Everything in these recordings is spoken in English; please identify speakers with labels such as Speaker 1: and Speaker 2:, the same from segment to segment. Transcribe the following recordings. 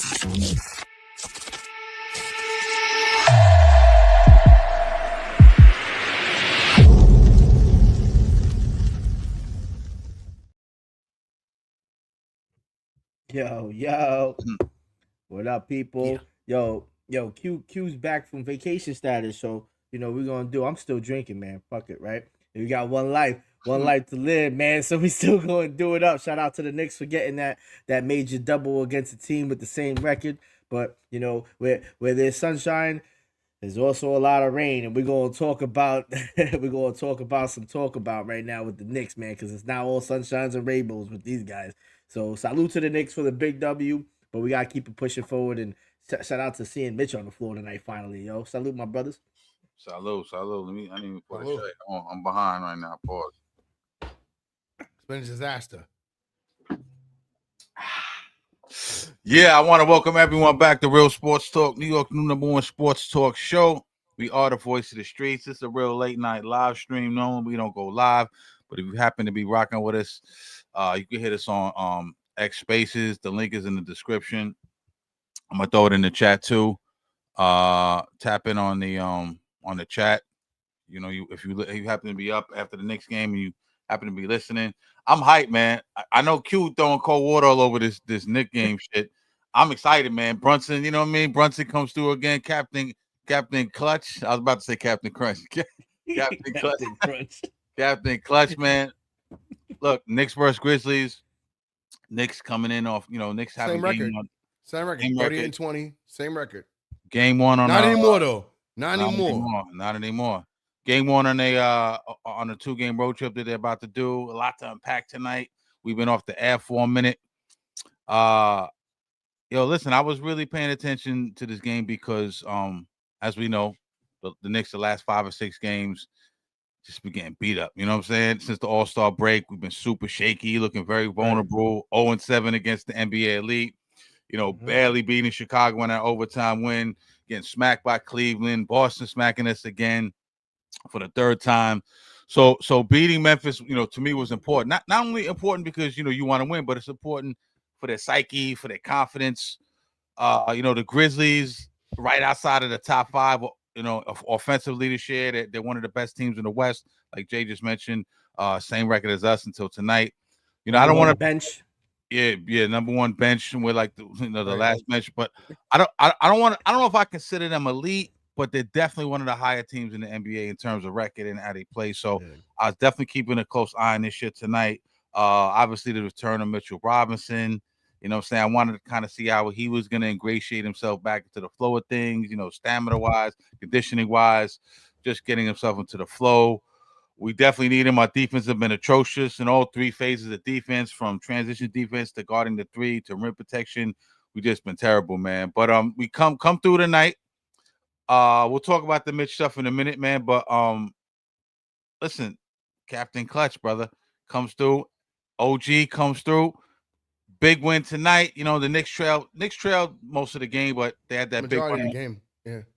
Speaker 1: Yo. What up,
Speaker 2: Yeah.
Speaker 1: people? Yo, Q's back from vacation status, so we're gonna do. I'm still drinking, man. Fuck it, right? We got one life to live, man. So we still gonna do it up. Shout out to the Knicks for getting that major double against a team with the same record. But where there's sunshine, there's also a lot of rain, and we're gonna talk about some talk about right now with the Knicks, man, because it's not all sunshines and rainbows with these guys. So salute to the Knicks for the big W, but we gotta keep it pushing forward. And shout out to seeing Mitch on the floor tonight, finally, yo. Salute, my brothers.
Speaker 3: Salute. I didn't even put a
Speaker 2: Salute.
Speaker 3: shake. I'm behind right now. Pause.
Speaker 2: It's been a disaster.
Speaker 3: Yeah, I want to welcome everyone back to Real Sports Talk, New York's new number one sports talk show. We are the voice of the streets. It's a real late night live stream. Normally we don't go live, but if you happen to be rocking with us, you can hit us on X Spaces. The link is in the description. I'm gonna throw it in the chat too. Tap in on the chat. If you happen to be up after the next game and you happen to be listening, I'm hyped, man. I know Q throwing cold water all over this Knick game shit. I'm excited, man. Brunson, you know what I mean? Brunson comes through again. Captain Clutch. I was about to say Captain Crunch. Captain Clutch. Captain Clutch, man. Look, Knicks versus Grizzlies. Knicks coming in off, Knicks having
Speaker 2: Same record. Same record. 38-20. Same record.
Speaker 3: Game one on
Speaker 2: not anymore though. Not anymore.
Speaker 3: Not anymore. Game one on a 2-game road trip that they're about to do. A lot to unpack tonight. We've been off the air for a minute. Listen, I was really paying attention to this game because, as we know, the Knicks, the last 5 or 6 games, just been getting beat up. You know what I'm saying? Since the All-Star break, we've been super shaky, looking very vulnerable. 0-7 against the NBA elite. Barely beating Chicago in that overtime win, getting smacked by Cleveland, Boston smacking us again for the 3rd time. So beating Memphis, to me was important. Not only important because, you want to win, but it's important for their psyche, for their confidence. The Grizzlies right outside of the top 5, offensively this year. They're one of the best teams in the West, like Jay just mentioned. Same record as us until tonight. I don't want to
Speaker 1: bench.
Speaker 3: Yeah, number one bench, and we're like the last bench. But I don't know if I consider them elite, but they're definitely one of the higher teams in the NBA in terms of record and how they play. So I was definitely keeping a close eye on this shit tonight. Obviously the return of Mitchell Robinson. You know what I'm saying? I wanted to kind of see how he was going to ingratiate himself back into the flow of things, stamina-wise, conditioning-wise, just getting himself into the flow. We definitely need him. Our defense has been atrocious in all 3 phases of defense, from transition defense to guarding the 3 to rim protection. We just been terrible, man. But we come through tonight. We'll talk about the Mitch stuff in a minute, man. But listen, Captain Clutch, brother, comes through. OG comes through. Big win tonight. The Knicks trailed most of the game, but they had that
Speaker 2: Majority
Speaker 3: big
Speaker 2: of the game.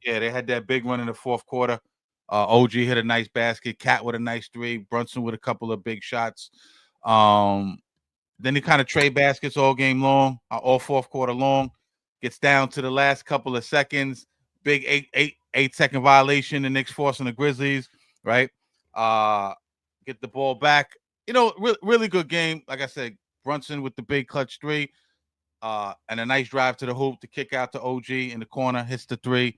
Speaker 3: Yeah, they had that big run in the 4th quarter. OG hit a nice basket. Cat with a nice 3. Brunson with a couple of big shots. Then he kind of trade baskets all game long, all 4th quarter long. Gets down to the last couple of seconds. Big 8-second violation. The Knicks forcing the Grizzlies, right? Get the ball back. Really good game. Like I said, Brunson with the big clutch 3. And a nice drive to the hoop to kick out to OG in the corner. Hits the 3.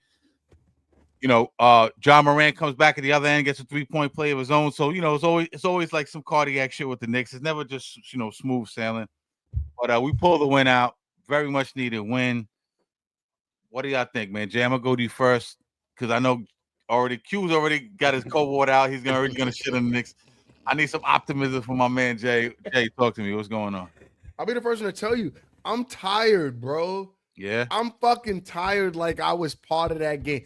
Speaker 3: John Morant comes back at the other end, gets a 3-point play of his own. So, it's always like some cardiac shit with the Knicks. It's never just, smooth sailing. But we pull the win out. Very much needed win. What do y'all think, man? Jay, I'm going to go to you first because I know Q's already got his cold water out. He's already going to shit on the Knicks. I need some optimism from my man, Jay. Jay, talk to me. What's going on?
Speaker 2: I'll be the first one to tell you, I'm tired, bro.
Speaker 3: Yeah?
Speaker 2: I'm fucking tired like I was part of that game.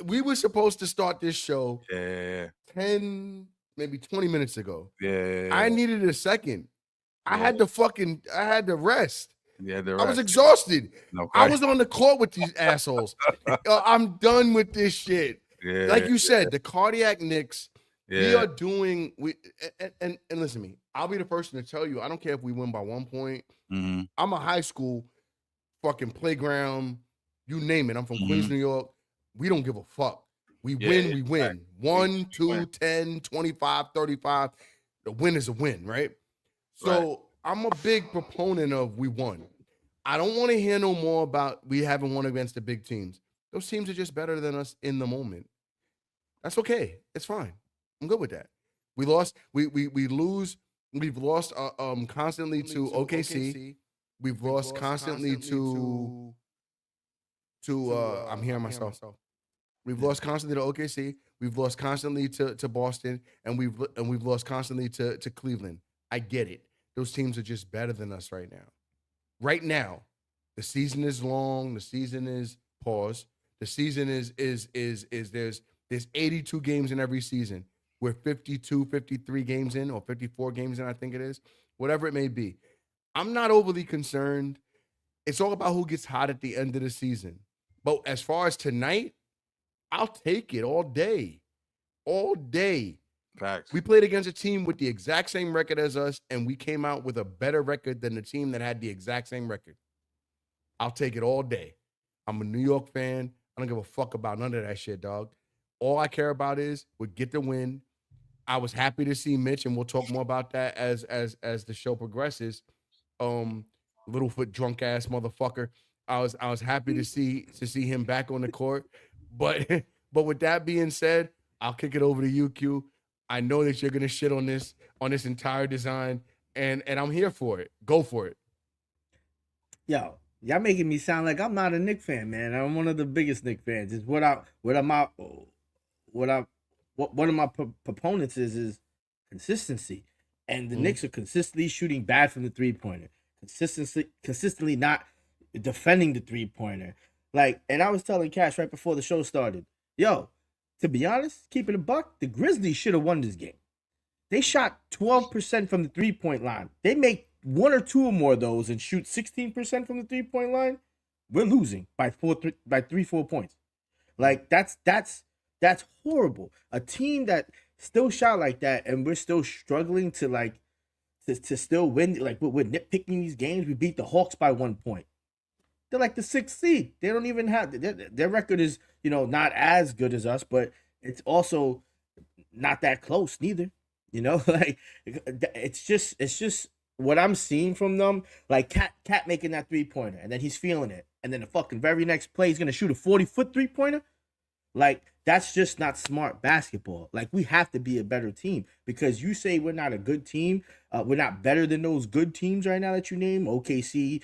Speaker 2: We were supposed to start this show 10, maybe 20 minutes ago.
Speaker 3: Yeah.
Speaker 2: I needed a second. I had to rest.
Speaker 3: Yeah,
Speaker 2: I was exhausted.
Speaker 3: Okay.
Speaker 2: I was on the court with these assholes. I'm done with this shit.
Speaker 3: Yeah.
Speaker 2: Like you said, the cardiac Knicks, we
Speaker 3: Yeah.
Speaker 2: are doing and listen to me. I'll be the person to tell you, I don't care if we win by 1 point.
Speaker 3: Mm-hmm.
Speaker 2: I'm a high school fucking playground, you name it. I'm from Queens, New York. We don't give a fuck. We win, we win. 1, 2, 10, 25, 35. The win is a win, right? So I'm a big proponent of we won. I don't want to hear no more about we haven't won against the big teams. Those teams are just better than us in the moment. That's okay. It's fine. I'm good with that. We lost. We lose. We've lost constantly to OKC. We've lost constantly to I'm hearing myself. We've lost constantly to OKC. We've lost constantly to Boston, and we've lost constantly to Cleveland. I get it. Those teams are just better than us right now. Right now, the season is long. The season is pause. The season is there's 82 games in every season. We're 52, 53 games in, or 54 games in, I think it is. Whatever it may be. I'm not overly concerned. It's all about who gets hot at the end of the season. But as far as tonight, I'll take it all day. All day.
Speaker 3: Facts.
Speaker 2: We played against a team with the exact same record as us, and we came out with a better record than the team that had the exact same record. I'll take it all day. I'm a New York fan. I don't give a fuck about none of that shit, dog. All I care about is we get the win. I was happy to see Mitch, and we'll talk more about that as the show progresses. Littlefoot drunk ass motherfucker. I was happy to see him back on the court. But with that being said, I'll kick it over to you, Q. I know that you're gonna shit on this entire design, and I'm here for it. Go for it.
Speaker 1: Y'all making me sound like I'm not a Knicks fan, man. I'm one of the biggest Knicks fans. Is one of my proponents is consistency, and the Knicks are consistently shooting bad from the 3-pointer, consistently not defending the 3-pointer. Like, and I was telling Cash right before the show started, yo, to be honest, keeping a buck, the Grizzlies should have won this game. They shot 12% from the 3-point line. They make 1 or 2 or more of those and shoot 16% from the 3-point line. We're losing by 3-4 points. Like, that's horrible. A team that still shot like that, and we're still struggling to still win. Like, we're nitpicking these games. We beat the Hawks by 1 point. They're like the 6th seed. They don't even have their record is, not as good as us, but it's also not that close neither. Like, it's just what I'm seeing from them. Like Cat making that 3-pointer, and then he's feeling it, and then the fucking very next play he's gonna shoot a 40-foot 3-pointer. Like, that's just not smart basketball. Like, we have to be a better team, because you say we're not a good team. We're not better than those good teams right now that you name, OKC,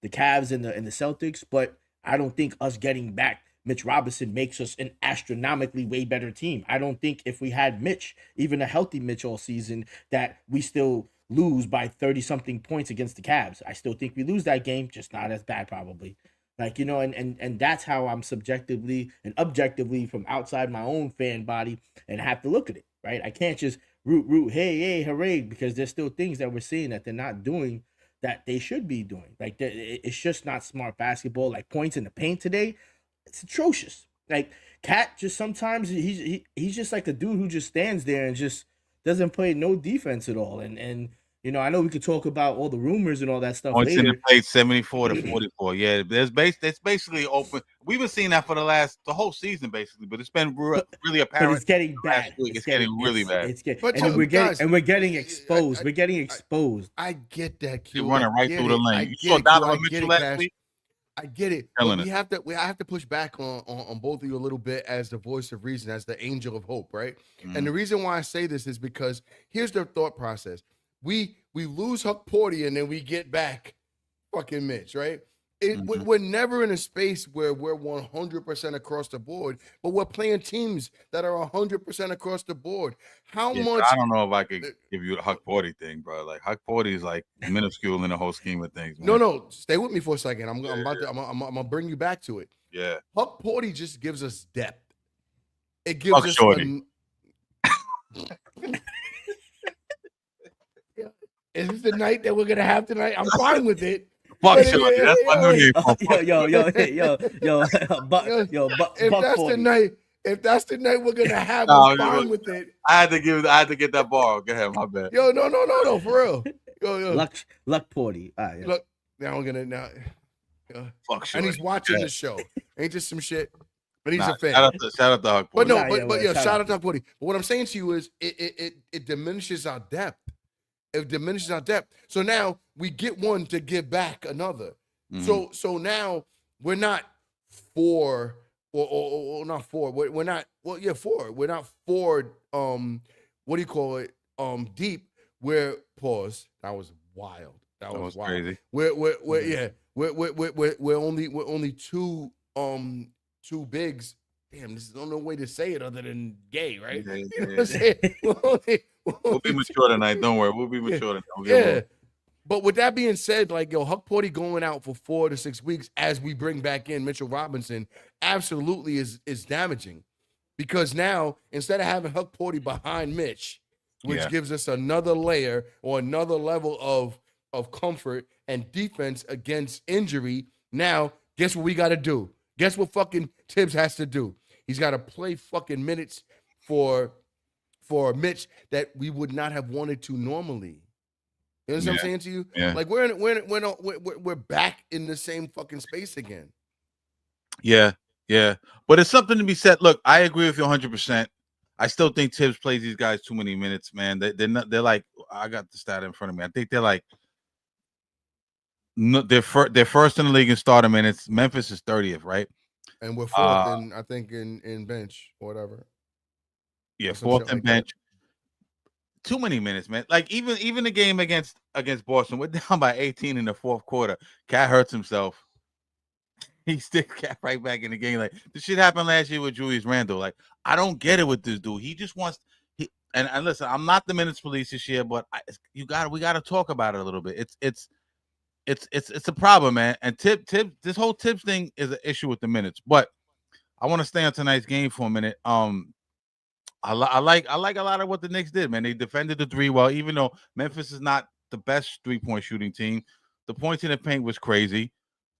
Speaker 1: the Cavs and the Celtics, but I don't think us getting back Mitch Robinson makes us an astronomically way better team. I don't think if we had Mitch, even a healthy Mitch all season, that we still lose by 30-something points against the Cavs. I still think we lose that game, just not as bad probably. Like, and that's how I'm subjectively and objectively from outside my own fan body and have to look at it, right? I can't just root, hey, hooray, because there's still things that we're seeing that they're not doing that they should be doing. Like, it's just not smart basketball. Like, points in the paint today, it's atrocious. Like, Cat just sometimes he's just like a dude who just stands there and just doesn't play no defense at all. And I know we could talk about all the rumors and all that stuff
Speaker 3: points
Speaker 1: later.
Speaker 3: in the paint 74 to 44. Yeah, it's basically open. We've been seeing that for the whole season basically, but it's been really apparent.
Speaker 1: But it's getting bad.
Speaker 3: It's getting really bad.
Speaker 1: We're getting exposed. We're getting exposed.
Speaker 2: I get that, Q.
Speaker 3: You're running right through the lane. You saw Donovan Mitchell last week.
Speaker 2: I get it. We have to push back on both of you a little bit as the voice of reason, as the angel of hope, right? And the reason why I say this is because here's the thought process. We lose Huck Porty and then we get back fucking Mitch, right? We're never in a space where we're 100% across the board, but we're playing teams that are 100% across the board. How much?
Speaker 3: I don't know if I could give you the Huck Porty thing, bro. Like, Huck Porty is like minuscule in the whole scheme of things. Man.
Speaker 2: No, stay with me for a second. I'm gonna bring you back to it.
Speaker 3: Yeah,
Speaker 2: Huck Porty just gives us depth. It gives us. Is this the night that we're gonna have tonight? I'm fine with it.
Speaker 3: Fuck Shorty. That's my new name.
Speaker 2: If that's the night we're gonna have, I'm fine with it.
Speaker 3: I had to get that ball. Go ahead, my bad.
Speaker 2: No, for real.
Speaker 1: Luck Porty.
Speaker 2: Look, Now we're gonna now.
Speaker 3: Fuck
Speaker 2: And
Speaker 3: Shorty.
Speaker 2: he's watching the show. Ain't just some shit, but he's
Speaker 3: Nah,
Speaker 2: a fan.
Speaker 3: shout out to Huck
Speaker 2: But
Speaker 3: Boy.
Speaker 2: no,
Speaker 1: Nah, yeah,
Speaker 2: but
Speaker 1: well,
Speaker 2: yeah,
Speaker 1: shout
Speaker 2: shout
Speaker 1: out
Speaker 2: out to Woody. But what I'm saying to you is it diminishes our depth. It diminishes our depth. So now we get one to give back another. So now we're not four or not four. We're not four. We're not four. What do you call it? Deep. We're pause. That was wild. That was wild.
Speaker 3: Crazy.
Speaker 2: We're only two bigs. Damn, this is no way to say it other than gay, right?
Speaker 3: Yeah,
Speaker 2: You know what I'm saying?
Speaker 3: We'll be mature tonight. Don't worry. We'll be mature tonight.
Speaker 2: Yeah. But with that being said, like, yo, Huck Porty going out for 4 to 6 weeks as we bring back in Mitchell Robinson absolutely is damaging. Because now, instead of having Huck Porty behind Mitch, which gives us another layer or another level of comfort and defense against injury, now, guess what we got to do? Guess what fucking Tibbs has to do? He's got to play fucking minutes for Mitch that we would not have wanted to normally. You know what I'm saying to you?
Speaker 3: Yeah.
Speaker 2: Like we're back in the same fucking space again.
Speaker 3: Yeah. But it's something to be said. Look, I agree with you 100%. I still think Tibbs plays these guys too many minutes, man. They're like, I got the stat in front of me. I think they're like, no, they're first in the league in starter minutes. Memphis is 30th, right?
Speaker 2: And we're fourth in, I think, in bench or whatever.
Speaker 3: Yeah, fourth in bench. Too many minutes, man. Like even the game against Boston, we're down by 18 in the fourth quarter. Cat hurts himself. He sticks Cat right back in the game. Like this shit happened last year with Julius Randle. Like I don't get it with this dude. He just wants and listen. I'm not the minutes police this year, but we got to talk about it a little bit. It's a problem, man. And this whole Tibbs thing is an issue with the minutes. But I want to stay on tonight's game for a minute. I like a lot of what the Knicks did, man. They defended the three well, even though Memphis is not the best 3-point shooting team. The points in the paint was crazy.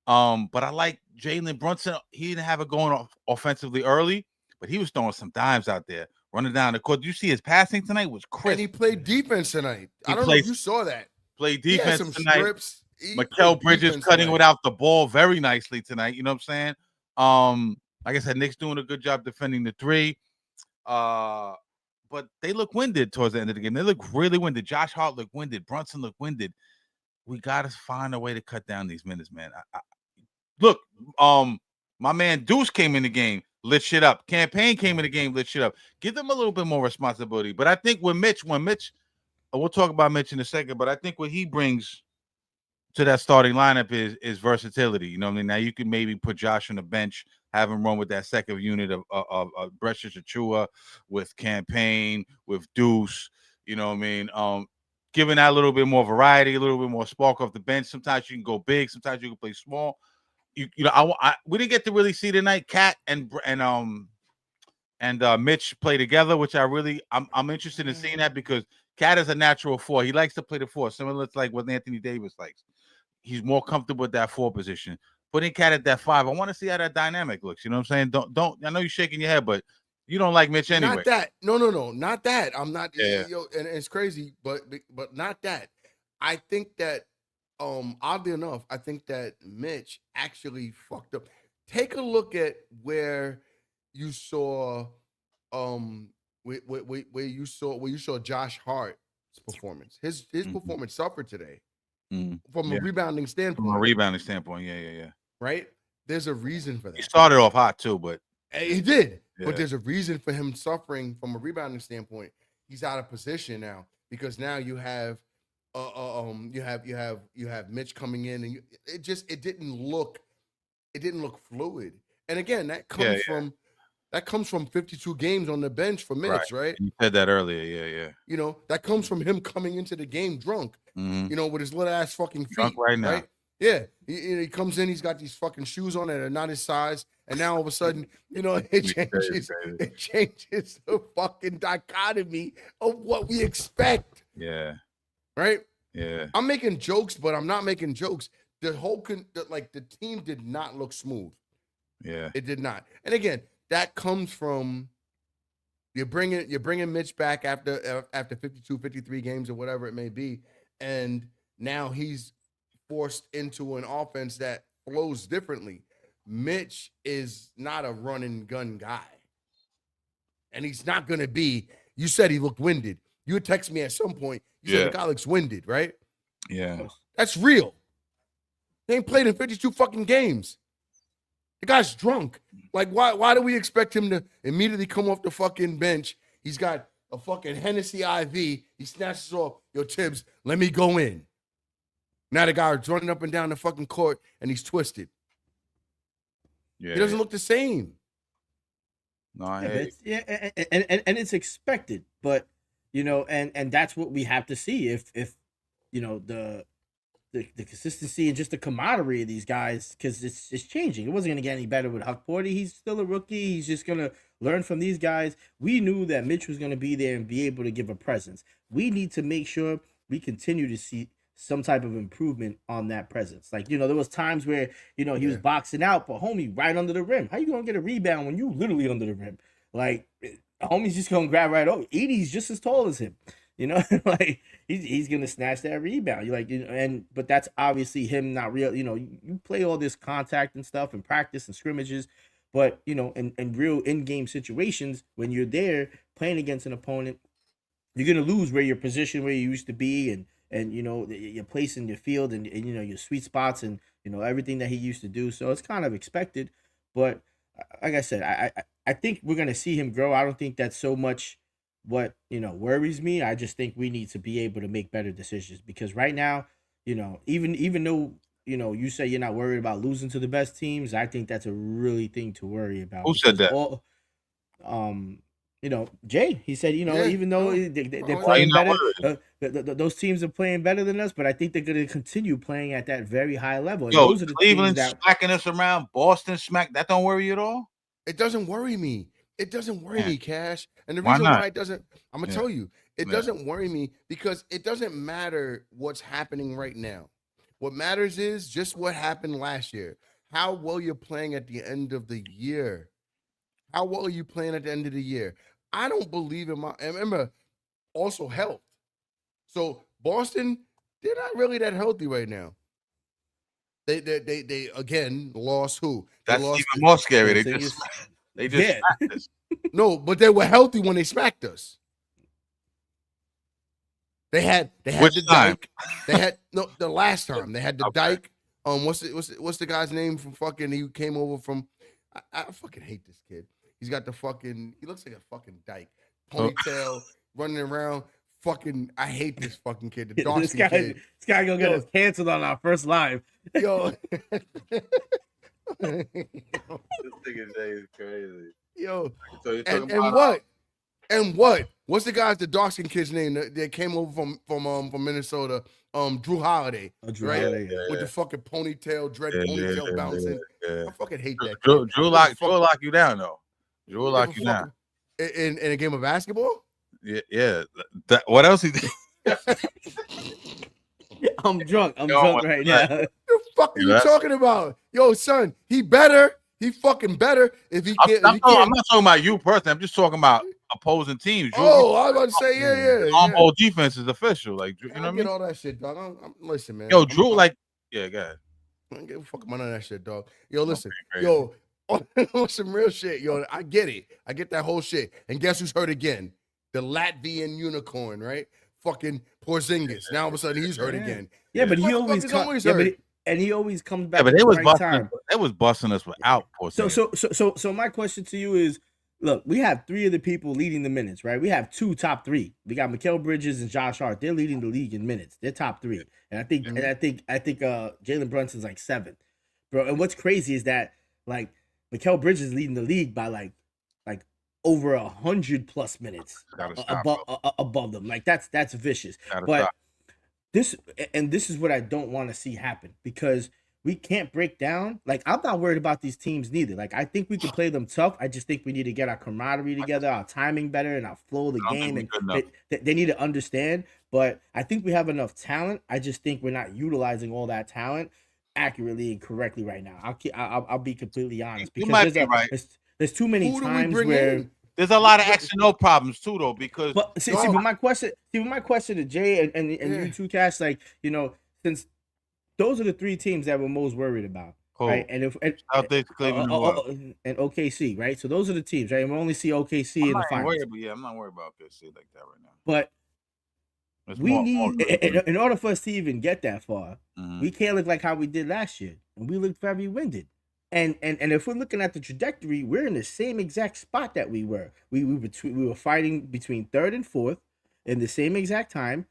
Speaker 3: But I like Jalen Brunson. He didn't have it going off offensively early, but he was throwing some dimes out there, running down the court. Did you see his passing tonight was crisp.
Speaker 2: And he played defense tonight. I don't know if you saw that.
Speaker 3: Played defense
Speaker 2: some
Speaker 3: tonight.
Speaker 2: Strips.
Speaker 3: Mikal Bridges cutting without the ball very nicely tonight. You know what I'm saying? Like I said, Knicks doing a good job defending the three. But they look winded towards the end of the game. They look really winded. Josh Hart looked winded. Brunson looked winded. We got to find a way to cut down these minutes, man. Look, my man Deuce came in the game, lit shit up. Campaign came in the game, lit shit up. Give them a little bit more responsibility. But I think when Mitch, we'll talk about Mitch in a second, but I think what he brings to that starting lineup is versatility. You know what I mean? Now you can maybe put Josh on the bench, have him run with that second unit of Precious Achua, with Campaign, with Deuce. You know what I mean? Giving that a little bit more variety, a little bit more spark off the bench. Sometimes you can go big, sometimes you can play small. We didn't get to really see tonight. Cat and Mitch play together, which I'm interested in seeing that because Cat is a natural 4. He likes to play the 4, similar to like what Anthony Davis likes. He's more comfortable with that 4 position. Putting Cat at that 5, I want to see how that dynamic looks. You know what I'm saying? Don't. I know you're shaking your head, but you don't like Mitch anyway.
Speaker 2: Not that. No, not that. I'm not. Yeah. And it's crazy, but not that. I think that, oddly enough, I think that Mitch actually fucked up. Take a look at where you saw, where you saw Josh Hart's performance. His performance suffered today. From a rebounding standpoint.
Speaker 3: From a rebounding standpoint, yeah.
Speaker 2: Right? There's a reason for that.
Speaker 3: He started off hot too, but
Speaker 2: he did. Yeah. But there's a reason for him suffering from a rebounding standpoint. He's out of position now because now you have Mitch coming in, and it didn't look fluid. And again, that comes from 52 games on the bench for Mitch, right?
Speaker 3: You said that earlier, yeah.
Speaker 2: You know, that comes from him coming into the game drunk, you know, with his little ass fucking feet.
Speaker 3: Drunk right now.
Speaker 2: Right? Yeah. He comes in, he's got these fucking shoes on that are not his size, and now all of a sudden, you know, it changes the fucking dichotomy of what we expect.
Speaker 3: Yeah.
Speaker 2: Right?
Speaker 3: Yeah.
Speaker 2: I'm making jokes, but I'm not making jokes. The team did not look smooth.
Speaker 3: Yeah.
Speaker 2: It did not. And again, that comes from you're bringing Mitch back after 52, 53 games or whatever it may be, and now he's forced into an offense that flows differently. Mitch is not a run and gun guy. And he's not going to be. You said he looked winded. You would text me at some point. You said the guy looks winded, right?
Speaker 3: Yeah.
Speaker 2: That's real. They ain't played in 52 fucking games. The guy's drunk. Like, why do we expect him to immediately come off the fucking bench? He's got a fucking Hennessy IV. He snatches off, yo, Tibbs, let me go in. Now the guy's running up and down the fucking court, and he's twisted.
Speaker 3: Yeah.
Speaker 2: He doesn't look the same.
Speaker 3: No,
Speaker 1: and it's expected, but you know, and that's what we have to see if you know the consistency and just the camaraderie of these guys, because it's changing. It wasn't going to get any better with Huck Porty. He's still a rookie. He's just going to learn from these guys. We knew that Mitch was going to be there and be able to give a presence. We need to make sure we continue to see some type of improvement on that presence. Like, you know, there was times where, you know, he was boxing out, but homie right under the rim. How you going to get a rebound when you literally under the rim? Like, homie's just going to grab right over. Edie's just as tall as him. You know, like he's gonna snatch that rebound. You're like, you know, but that's obviously him not real. You know, you play all this contact and stuff and practice and scrimmages, but you know, in real in-game situations, when you're there playing against an opponent, you're gonna lose where your position where you used to be and you know your place in your field and you know your sweet spots and you know everything that he used to do. So it's kind of expected, but like I said, I think we're gonna see him grow. I don't think that's so much what, you know, worries me. I just think we need to be able to make better decisions, because right now, you know, even though, you know, you say you're not worried about losing to the best teams, I think that's a really thing to worry about.
Speaker 3: Who said that?
Speaker 1: You know, Jay, he said, you know, even though they're
Speaker 3: Why
Speaker 1: playing
Speaker 3: you not
Speaker 1: better, those teams are playing better than us, but I think they're going to continue playing at that very high level. And
Speaker 3: Yo,
Speaker 1: those are the
Speaker 3: Cleveland
Speaker 1: teams that
Speaker 3: smacking us around, Boston smack. That don't worry you at all?
Speaker 2: It doesn't worry me. It doesn't worry me, Cash. And the
Speaker 3: Why
Speaker 2: reason
Speaker 3: not?
Speaker 2: why it doesn't, I'm going to tell you, it doesn't worry me because it doesn't matter what's happening right now. What matters is just what happened last year. How well you're playing at the end of the year. How well are you playing at the end of the year? I don't believe in I remember also health. So Boston, they're not really that healthy right now. They again lost who?
Speaker 3: That's
Speaker 2: lost
Speaker 3: even more scary. They just smacked us.
Speaker 2: No, but they were healthy when they smacked us. They had
Speaker 3: Which
Speaker 2: the
Speaker 3: time?
Speaker 2: Dyke. They had the last time they had the Dyke. What's the guy's name from fucking? He came over from. I fucking hate this kid. He's got the fucking. He looks like a fucking Dyke. Ponytail, running around. Fucking. I hate this fucking kid. The dark kid.
Speaker 1: This guy gonna get us canceled on our first live.
Speaker 2: Yo.
Speaker 3: This nigga is crazy.
Speaker 2: Yo.
Speaker 3: So
Speaker 2: and what? And what? What's the guy's the dark skin kid's name that came over from Minnesota? Drew Holiday.
Speaker 1: Drew
Speaker 2: right?
Speaker 1: Holiday,
Speaker 2: with the fucking ponytail, ponytail bouncing. I fucking hate that.
Speaker 3: Drew lock you down though. Drew will lock you down.
Speaker 2: In a game of basketball?
Speaker 3: Yeah. What else he did?
Speaker 1: I'm drunk. I'm drunk right now.
Speaker 2: What the fuck are you talking about? Yo, son, he better. He fucking better if he can't.
Speaker 3: I'm not talking about you personally. I'm just talking about opposing teams. Drew,
Speaker 2: I was about to say, yeah.
Speaker 3: On-ball defense is official. Like, you know what I mean?
Speaker 2: All that shit, dog. Listen, man.
Speaker 3: Yo, Drew, go ahead.
Speaker 2: I don't give a fuck about none of that shit, dog. Yo, listen. Yo, on some real shit. Yo, I get it. I get that whole shit. And guess who's hurt again? The Latvian unicorn, right? Fucking Porzingis. Now all of a sudden he's hurt again.
Speaker 1: Yeah, but he always comes. And he always comes back.
Speaker 3: Yeah, but they was busting us without Porzingis.
Speaker 1: So my question to you is, look, we have three of the people leading the minutes, right? We have two top three. We got Mikal Bridges and Josh Hart. They're leading the league in minutes. They're top three. And I think Jalen Brunson's like 7th. Bro, and what's crazy is that like Mikal Bridges is leading the league by like over 100+ minutes above them. Like that's vicious. But this is what I don't want to see happen, because we can't break down. Like, I'm not worried about these teams neither. Like, I think we can play them tough. I just think we need to get our camaraderie together, our timing better, and our flow of the game. And they need to understand. But I think we have enough talent. I just think we're not utilizing all that talent accurately and correctly right now. I'll be completely honest, because there's too many times where
Speaker 3: there's a lot of X and O problems too, though. Because
Speaker 1: but my question to Jay and you too, Cash, like, you know, since those are the three teams that we're most worried about, right? And if
Speaker 3: Celtics, Cleveland,
Speaker 1: and OKC, right? So those are the teams, right? And we only see OKC
Speaker 3: I'm
Speaker 1: in the
Speaker 3: not
Speaker 1: finals.
Speaker 3: worried, I'm not worried about OKC like that right now.
Speaker 1: But
Speaker 3: it's
Speaker 1: we
Speaker 3: more
Speaker 1: need, in order for us to even get that far, we can't look like how we did last year, and we looked very winded. And if we're looking at the trajectory, we're in the same exact spot that we were. We were fighting between third and fourth in the same exact time,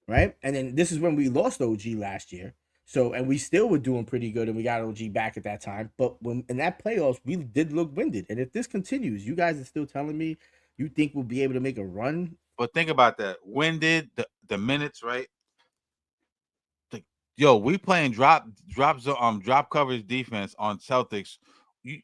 Speaker 1: right? And then this is when we lost OG last year. So, and we still were doing pretty good, and we got OG back at that time. But when in that playoffs, we did look winded. And if this continues, you guys are still telling me you think we'll be able to make a run?
Speaker 3: But think about that. Winded, the minutes, right? Yo, we playing drop coverage defense on Celtics.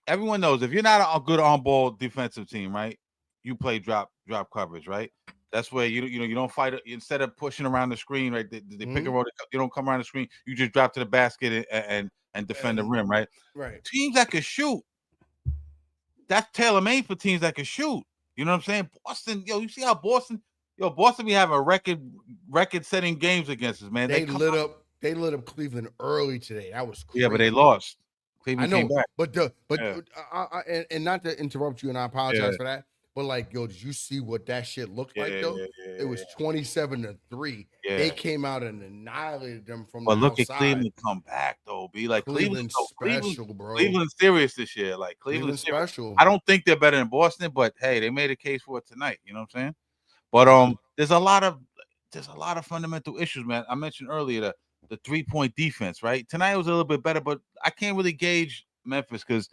Speaker 3: Everyone knows if you're not a good on ball defensive team, right? You play drop coverage, right? That's where you don't fight instead of pushing around the screen, right? They pick and roll. You don't come around the screen. You just drop to the basket and defend the rim, right?
Speaker 2: Right.
Speaker 3: Teams that can shoot. That's tailor made for teams that can shoot. You know what I'm saying? Boston, yo, you see how Boston be having record setting games against us, man.
Speaker 2: They lit up Cleveland early today. That was crazy.
Speaker 3: Yeah, but they lost. Cleveland came back.
Speaker 2: And not to interrupt you, and I apologize for that. But like, yo, did you see what that shit looked like though? It was 27-3. They came out and annihilated them from the outside.
Speaker 3: But look at Cleveland come back though. Be like
Speaker 2: Cleveland special, bro.
Speaker 3: Cleveland's serious this year. Like Cleveland's
Speaker 2: special.
Speaker 3: I don't think they're better than Boston, but hey, they made a case for it tonight. You know what I'm saying? But there's a lot of fundamental issues, man. I mentioned earlier the 3-point defense, right? Tonight was a little bit better, but I can't really gauge Memphis because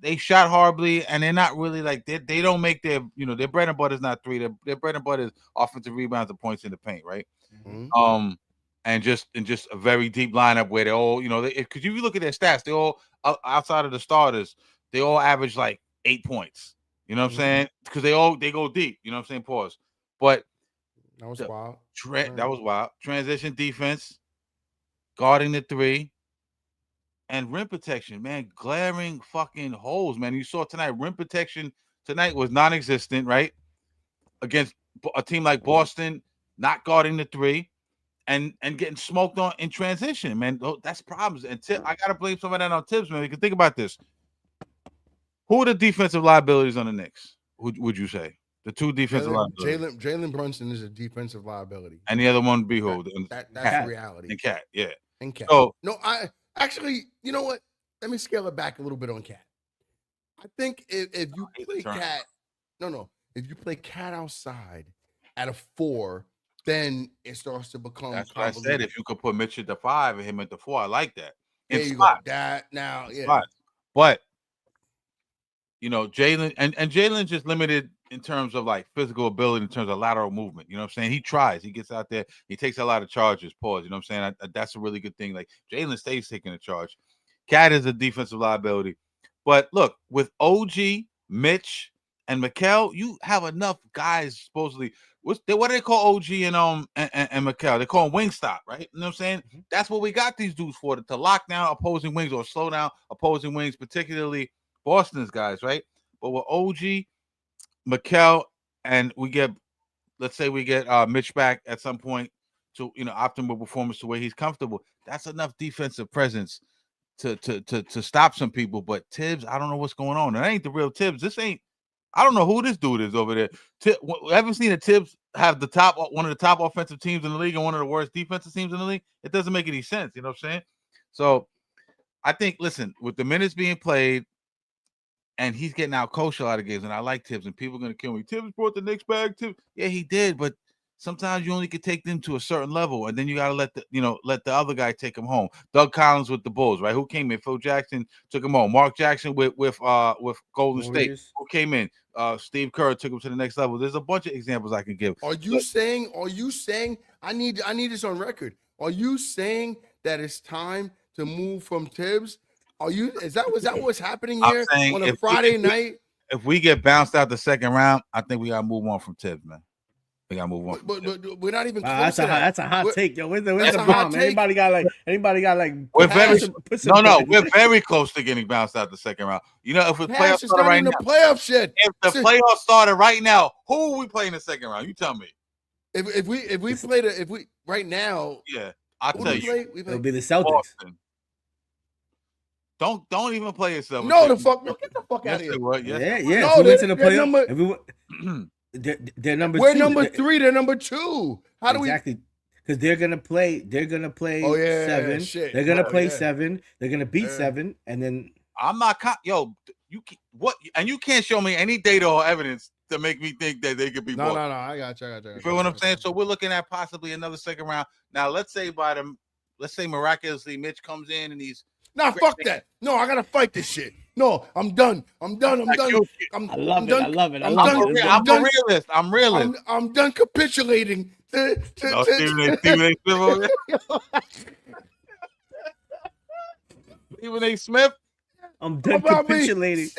Speaker 3: they shot horribly and they're not really like they don't make their bread and butter is not three. Their bread and butter is offensive rebounds and points in the paint, right? And just a very deep lineup where they all, because if you look at their stats, they all outside of the starters, they all average like 8 points. You know what I'm saying? Because they go deep. You know what I'm saying? Pause. But
Speaker 2: that was wild.
Speaker 3: That was wild. Transition defense, guarding the three. And rim protection, man, glaring fucking holes, man. You saw tonight, rim protection tonight was non-existent, right? Against a team like Boston, not guarding the three, and getting smoked on in transition, man. That's problems. And I gotta blame some of that on Tibbs, man. You can think about this. Who are the defensive liabilities on the Knicks? Would you say the two defensive liabilities?
Speaker 2: Jalen Brunson is a defensive liability,
Speaker 3: and the other one would be who?
Speaker 2: That's reality.
Speaker 3: And Cat, yeah.
Speaker 2: And Cat.
Speaker 3: So
Speaker 2: no, Actually, you know what? Let me scale it back a little bit on Cat. I think if you play Cat, if you play Cat outside at a 4, then it starts to become.
Speaker 3: That's what I said. If you could put Mitch at the 5 and him at the 4, I like that.
Speaker 2: There you go. That now, yeah.
Speaker 3: But Jalen and Jalen just limited in terms of like physical ability, in terms of lateral movement. You know what I'm saying? He tries, he gets out there, he takes a lot of charges. Pause. You know what I'm saying? That's a really good thing. Like Jalen stays taking a charge. Cat is a defensive liability. But look, with OG, Mitch, and Mikal, you have enough guys supposedly. What do they call OG and Mikal? They call them wing stop, right? You know what I'm saying? That's what we got these dudes for, to lock down opposing wings or slow down opposing wings, particularly Boston's guys, right? But with OG, Mikal, and let's say we get Mitch back at some point to optimal performance to where he's comfortable. That's enough defensive presence to stop some people. But Tibbs, I don't know what's going on. That ain't the real Tibbs. I don't know who this dude is over there. I haven't seen a Tibbs have one of the top offensive teams in the league and one of the worst defensive teams in the league. It doesn't make any sense. You know what I'm saying? So I think, listen, with the minutes being played, and he's getting out coached a lot of games, and I like Tibbs, and people are going to kill me. Tibbs brought the Knicks back. Yeah, he did, but sometimes you only can take them to a certain level, and then you got to let the other guy take him home. Doug Collins with the Bulls, right? Who came in? Phil Jackson took him home. Mark Jackson with Golden State. Who came in? Steve Kerr took him to the next level. There's a bunch of examples I can give.
Speaker 2: Are you saying? I need this on record. Are you saying that it's time to move from Tibbs? Is that what's happening here on a Friday night?
Speaker 3: If we get bounced out the second round, I think we gotta move on from Tibbs, man. We gotta move on.
Speaker 2: But we're not even close to that.
Speaker 1: That's a hot take, yo. Where's the bomb? Anybody got like?
Speaker 3: We're very close to getting bounced out the second round. If the playoffs started right now, if the playoffs started right now, who are we playing the second round? You tell me.
Speaker 2: If we right now,
Speaker 3: yeah. I'll
Speaker 2: Who
Speaker 3: tell
Speaker 2: do
Speaker 3: you.
Speaker 2: we
Speaker 1: It'll
Speaker 2: play?
Speaker 1: be the Celtics.
Speaker 3: Boston. Don't even play yourself.
Speaker 2: No, the fuck, no, get the fuck out
Speaker 3: Yes,
Speaker 2: of
Speaker 3: it
Speaker 2: here.
Speaker 3: was. Yes,
Speaker 1: Yeah,
Speaker 3: it
Speaker 1: yeah.
Speaker 2: No,
Speaker 1: If we went to
Speaker 2: they're
Speaker 1: the playoff,
Speaker 2: number-
Speaker 1: if we went,
Speaker 3: was.
Speaker 1: they're number
Speaker 2: We're
Speaker 1: 2.
Speaker 2: number 3. They're number 2. How do we?
Speaker 1: Exactly. Because they're gonna play. They're gonna play
Speaker 2: Oh, yeah,
Speaker 1: 7.
Speaker 2: shit.
Speaker 1: They're gonna
Speaker 2: Oh,
Speaker 1: play
Speaker 2: yeah.
Speaker 1: 7. They're gonna beat
Speaker 2: Yeah.
Speaker 1: 7, and then
Speaker 3: I'm not. Yo, what? And you can't show me any data or evidence to make me think that they could be.
Speaker 2: No.
Speaker 3: Boston.
Speaker 2: I got you.
Speaker 3: You feel what I'm saying? So we're looking at possibly another second round. Now, let's say miraculously Mitch comes in and he's.
Speaker 2: Nah, fuck that. No, I gotta fight this shit. No, I'm done. I'm done.
Speaker 1: I love it.
Speaker 2: done.
Speaker 1: I love it. I
Speaker 2: I'm
Speaker 1: love
Speaker 2: done.
Speaker 1: it.
Speaker 3: I'm
Speaker 2: done.
Speaker 3: a realist. I'm realist.
Speaker 2: I'm done capitulating.
Speaker 3: No, Stephen A. Smith over there. Stephen A. Smith.
Speaker 1: I'm done
Speaker 2: How about me?
Speaker 1: capitulating.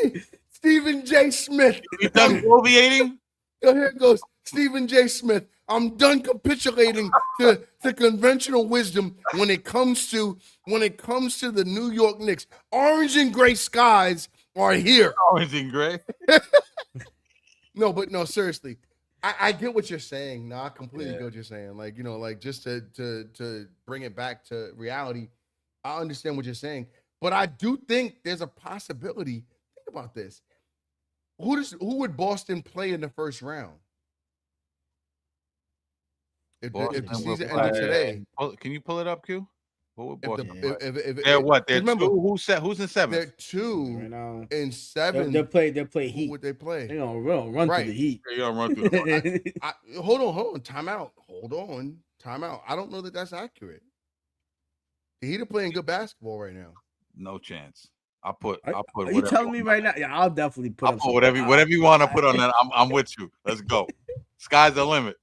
Speaker 2: Stephen J. Smith.
Speaker 3: You done bloviating?
Speaker 2: Yo, here goes Stephen J. Smith. I'm done capitulating to conventional wisdom when it comes to the New York Knicks. Orange and gray skies are here.
Speaker 3: Orange and gray.
Speaker 2: No, but no, seriously. I get what you're saying. No, I completely get what you're saying. Like, you know, like just to bring it back to reality, I understand what you're saying. But I do think there's a possibility. Think about this. Who would Boston play in the first round? If the season ended today.
Speaker 3: Can you pull it up, Q? What would Boston
Speaker 2: They're
Speaker 3: what? They're
Speaker 2: remember,
Speaker 3: 2. Who's in 7?
Speaker 2: They're 2
Speaker 1: Right now.
Speaker 2: in 7.
Speaker 1: They'll play
Speaker 2: Who
Speaker 1: Heat.
Speaker 2: would they play?
Speaker 1: They're gonna run
Speaker 2: Right.
Speaker 1: through the Heat.
Speaker 3: You're gonna run through the
Speaker 2: Hold on. Time out. Time out. I don't know that that's accurate. The Heat are playing good basketball right now.
Speaker 3: No chance. I'll put.
Speaker 1: Are
Speaker 3: whatever
Speaker 1: you telling me right now? Yeah, I'll definitely put.
Speaker 3: I'll put whatever you want to put on that. I'm with you. Let's go. Sky's the limit.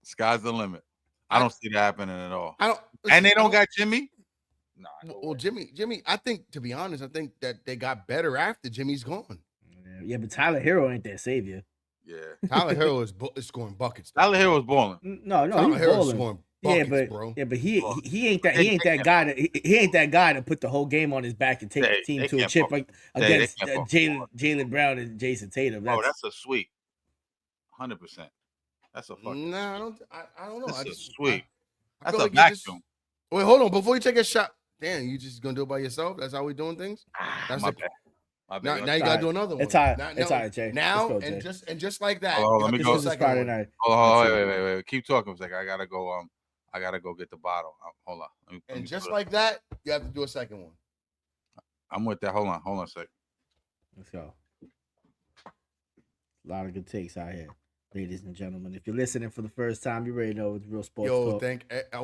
Speaker 3: Sky's the limit. I don't see that happening at all. And they don't got Jimmy. Nah.
Speaker 2: Well, Jimmy. I think, to be honest, I think that they got better after Jimmy's gone.
Speaker 1: Yeah, but Tyler Hero ain't that savior.
Speaker 3: Yeah.
Speaker 2: Tyler Hero is scoring buckets.
Speaker 3: Tyler Hero was balling.
Speaker 1: No,
Speaker 2: Tyler
Speaker 1: he's
Speaker 2: Hero is
Speaker 1: balling.
Speaker 2: scoring buckets, bro.
Speaker 1: He ain't that guy to put the whole game on his back and take the team to a chip against Jaylen Brown and Jason Tatum.
Speaker 3: That's a sweep. 100%. That's a fucking.
Speaker 2: I don't know.
Speaker 3: That's a sweep. That's a
Speaker 2: like
Speaker 3: vacuum.
Speaker 2: Wait, hold on. Before you take a shot, damn, you just gonna do it by yourself? That's how we doing things? That's
Speaker 3: My bad.
Speaker 2: Now you gotta do another one.
Speaker 1: It's all right, Jay.
Speaker 2: Now
Speaker 1: Let's go, Jay.
Speaker 2: and just like that.
Speaker 3: Let me go.
Speaker 1: This is Friday night.
Speaker 3: Oh, wait. Keep talking for a second. I gotta go. I gotta go get the bottle. Hold on. Let me
Speaker 2: just like that, you have to do a second one.
Speaker 3: I'm with that. Hold on a second.
Speaker 1: Let's go. A lot of good takes out here, ladies and gentlemen. If you're listening for the first time, you already know it's Real Sports Talk.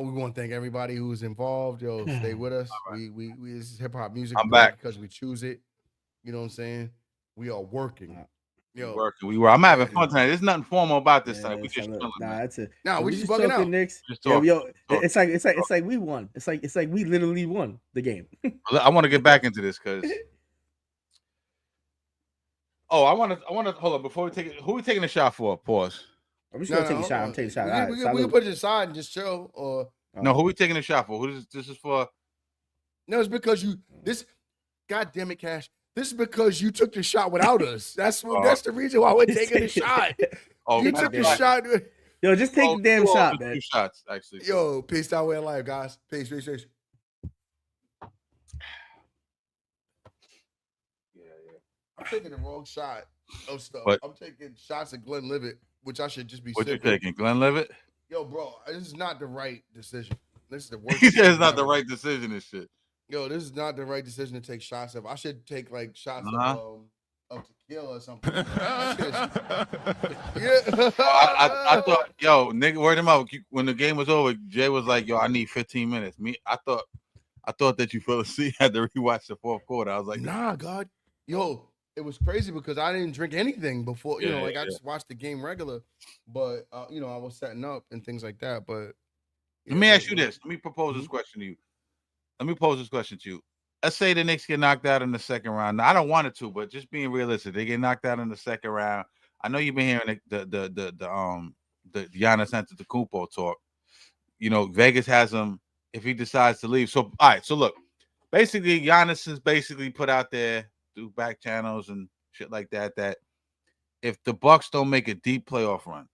Speaker 2: We want to thank everybody who's involved. Yo, stay with us. Right. We this is hip hop music.
Speaker 3: I'm back
Speaker 2: because we choose it. You know what I'm saying? We are working. Yo,
Speaker 3: working. I'm having fun tonight. There's nothing formal about this time. We just chilling.
Speaker 1: That's it.
Speaker 2: We just bugging out.
Speaker 1: Knicks.
Speaker 3: Just talk.
Speaker 1: It's like we won. It's like we literally won the game.
Speaker 3: I want to get back into this because. Oh, I want to hold on before we take it. Who are we taking a shot for? Pause.
Speaker 1: I'm just gonna take a shot. I'm taking a shot.
Speaker 2: We can put it aside and just chill. Or
Speaker 3: no, who are we taking a shot for? This is for?
Speaker 2: No, it's because this. God damn it, Cash. This is because you took the shot without us. That's the reason why we're taking the shot. You took the shot.
Speaker 1: Yo, just take the damn shot, man.
Speaker 3: 2 shots, actually.
Speaker 2: Yo, peace out, way of life, guys. Peace. Yeah. I'm taking the wrong shot of stuff. I'm taking shots at Glenlivet, which I should just be.
Speaker 3: What you taking, Glenlivet?
Speaker 2: Yo, bro, this is not the right decision. This is the worst.
Speaker 3: He said it's not the right decision and shit.
Speaker 2: Yo, this is not the right decision to take shots of. I should take like shots of tequila or something. Yeah.
Speaker 3: I thought, yo, nigga, word him out. When the game was over, Jay was like, yo, I need 15 minutes. I thought that you fell asleep, had to rewatch the fourth quarter. I was like,
Speaker 2: nah, God. Yo, it was crazy because I didn't drink anything before, I just watched the game regular, but I was setting up and things like that. But
Speaker 3: let me ask you this. Let me propose this question to you. Let's say the Knicks get knocked out in the second round. Now, I don't want it to, but just being realistic, they get knocked out in the second round. I know you've been hearing the Giannis Antetokounmpo talk. Vegas has him if he decides to leave. So, all right. So look, basically, Giannis has basically put out there through back channels and shit like that if the Bucks don't make a deep playoff run,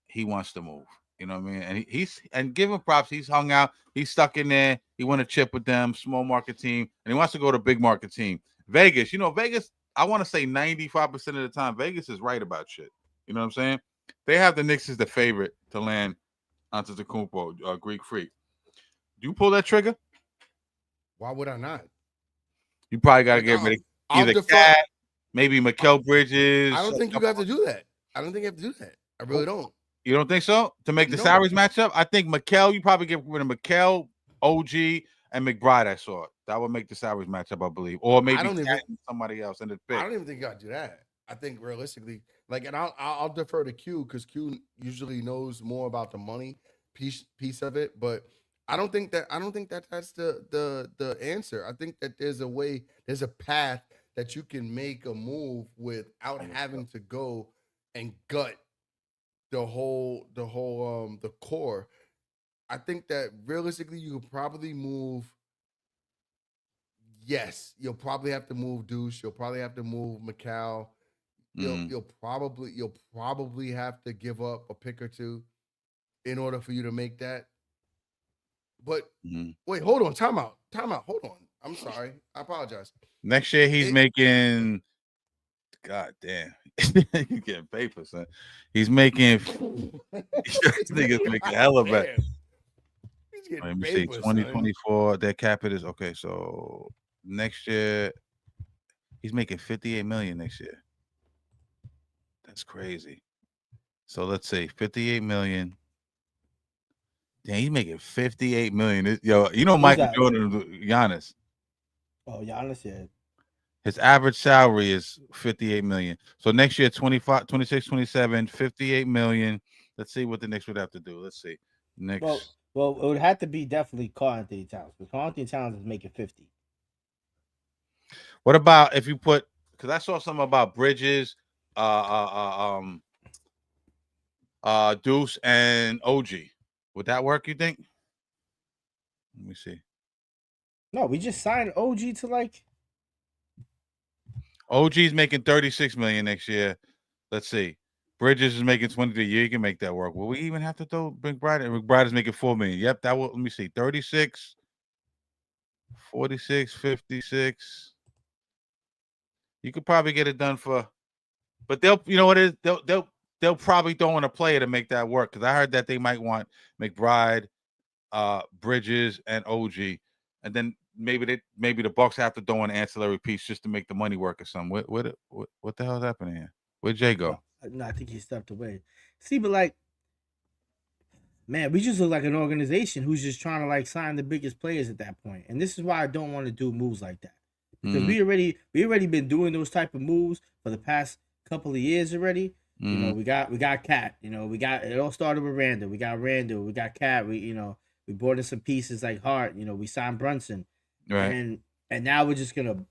Speaker 3: he wants to move. You know what I mean? And he's give him props. He's hung out. He's stuck in there. He won a chip with them, small market team, and he wants to go to big market team. Vegas, Vegas. I want to say 95% of the time, Vegas is right about shit. You know what I'm saying? They have the Knicks as the favorite to land Antetokounmpo, Greek Freak. Do you pull that trigger?
Speaker 2: Why would I not?
Speaker 3: You probably got to get rid of either Cat, maybe Mikal Bridges.
Speaker 2: I don't think you have to do that. I don't think you have to do that. I really don't.
Speaker 3: You don't think so? To make the salaries match up? I think Mikal, you probably get rid of Mikal, OG, and McBride. I saw it. That would make the salaries match up, I believe. Or maybe somebody else in the pick.
Speaker 2: I don't even think you got to do that. I think realistically, and I'll defer to Q because Q usually knows more about the money piece of it. But I don't think that's the answer. I think that there's a path that you can make a move without having to go and gut the core. I think that realistically you could probably move. Yes, you'll probably have to move Deuce. You'll probably have to move Mikal. You'll probably have to give up a pick or two in order for you to make that. But wait, hold on, time out. Hold on. I'm sorry. I apologize.
Speaker 3: Next year he's making. God damn, you getting paper, son. He's making. This nigga's making hella better. Let me see, 2024. Their cap it is okay. So next year, he's making $58 million next year. That's crazy. So let's say $58 million. Damn, he's making $58 million. Yo, Michael Jordan, Giannis.
Speaker 1: Oh, Giannis, yeah.
Speaker 3: His average salary is $58 million. So next year, 25, 26, 27, $58 million. Let's see what the Knicks would have to do. Let's see. Knicks.
Speaker 1: Well, it would have to be definitely Karl-Anthony Towns. Because Karl-Anthony Towns is making 50.
Speaker 3: What about if you put? Because I saw something about Bridges, Deuce, and OG. Would that work? You think? Let me see.
Speaker 1: No, we just signed OG to
Speaker 3: OG's making $36 million next year. Let's see. Bridges is making 23. You can make that work. Will we even have to throw McBride? McBride is making $4 million. Yep, that will. Let me see. 36, 46, 56. You could probably get it done for, but they'll probably throw in a player to make that work. Because I heard that they might want McBride, Bridges, and OG, and then maybe the Bucks have to throw an ancillary piece just to make the money work or something. What the hell is happening here? Where'd Jay go?
Speaker 1: No, I think he stepped away. See, but man, we just look like an organization who's just trying to sign the biggest players at that point. And this is why I don't want to do moves like that. Because we already been doing those type of moves for the past couple of years already. We got Cat. It all started with Randall. We got Randall. We got Cat. We brought in some pieces like Hart. We signed Brunson.
Speaker 3: Right.
Speaker 1: And now we're just gonna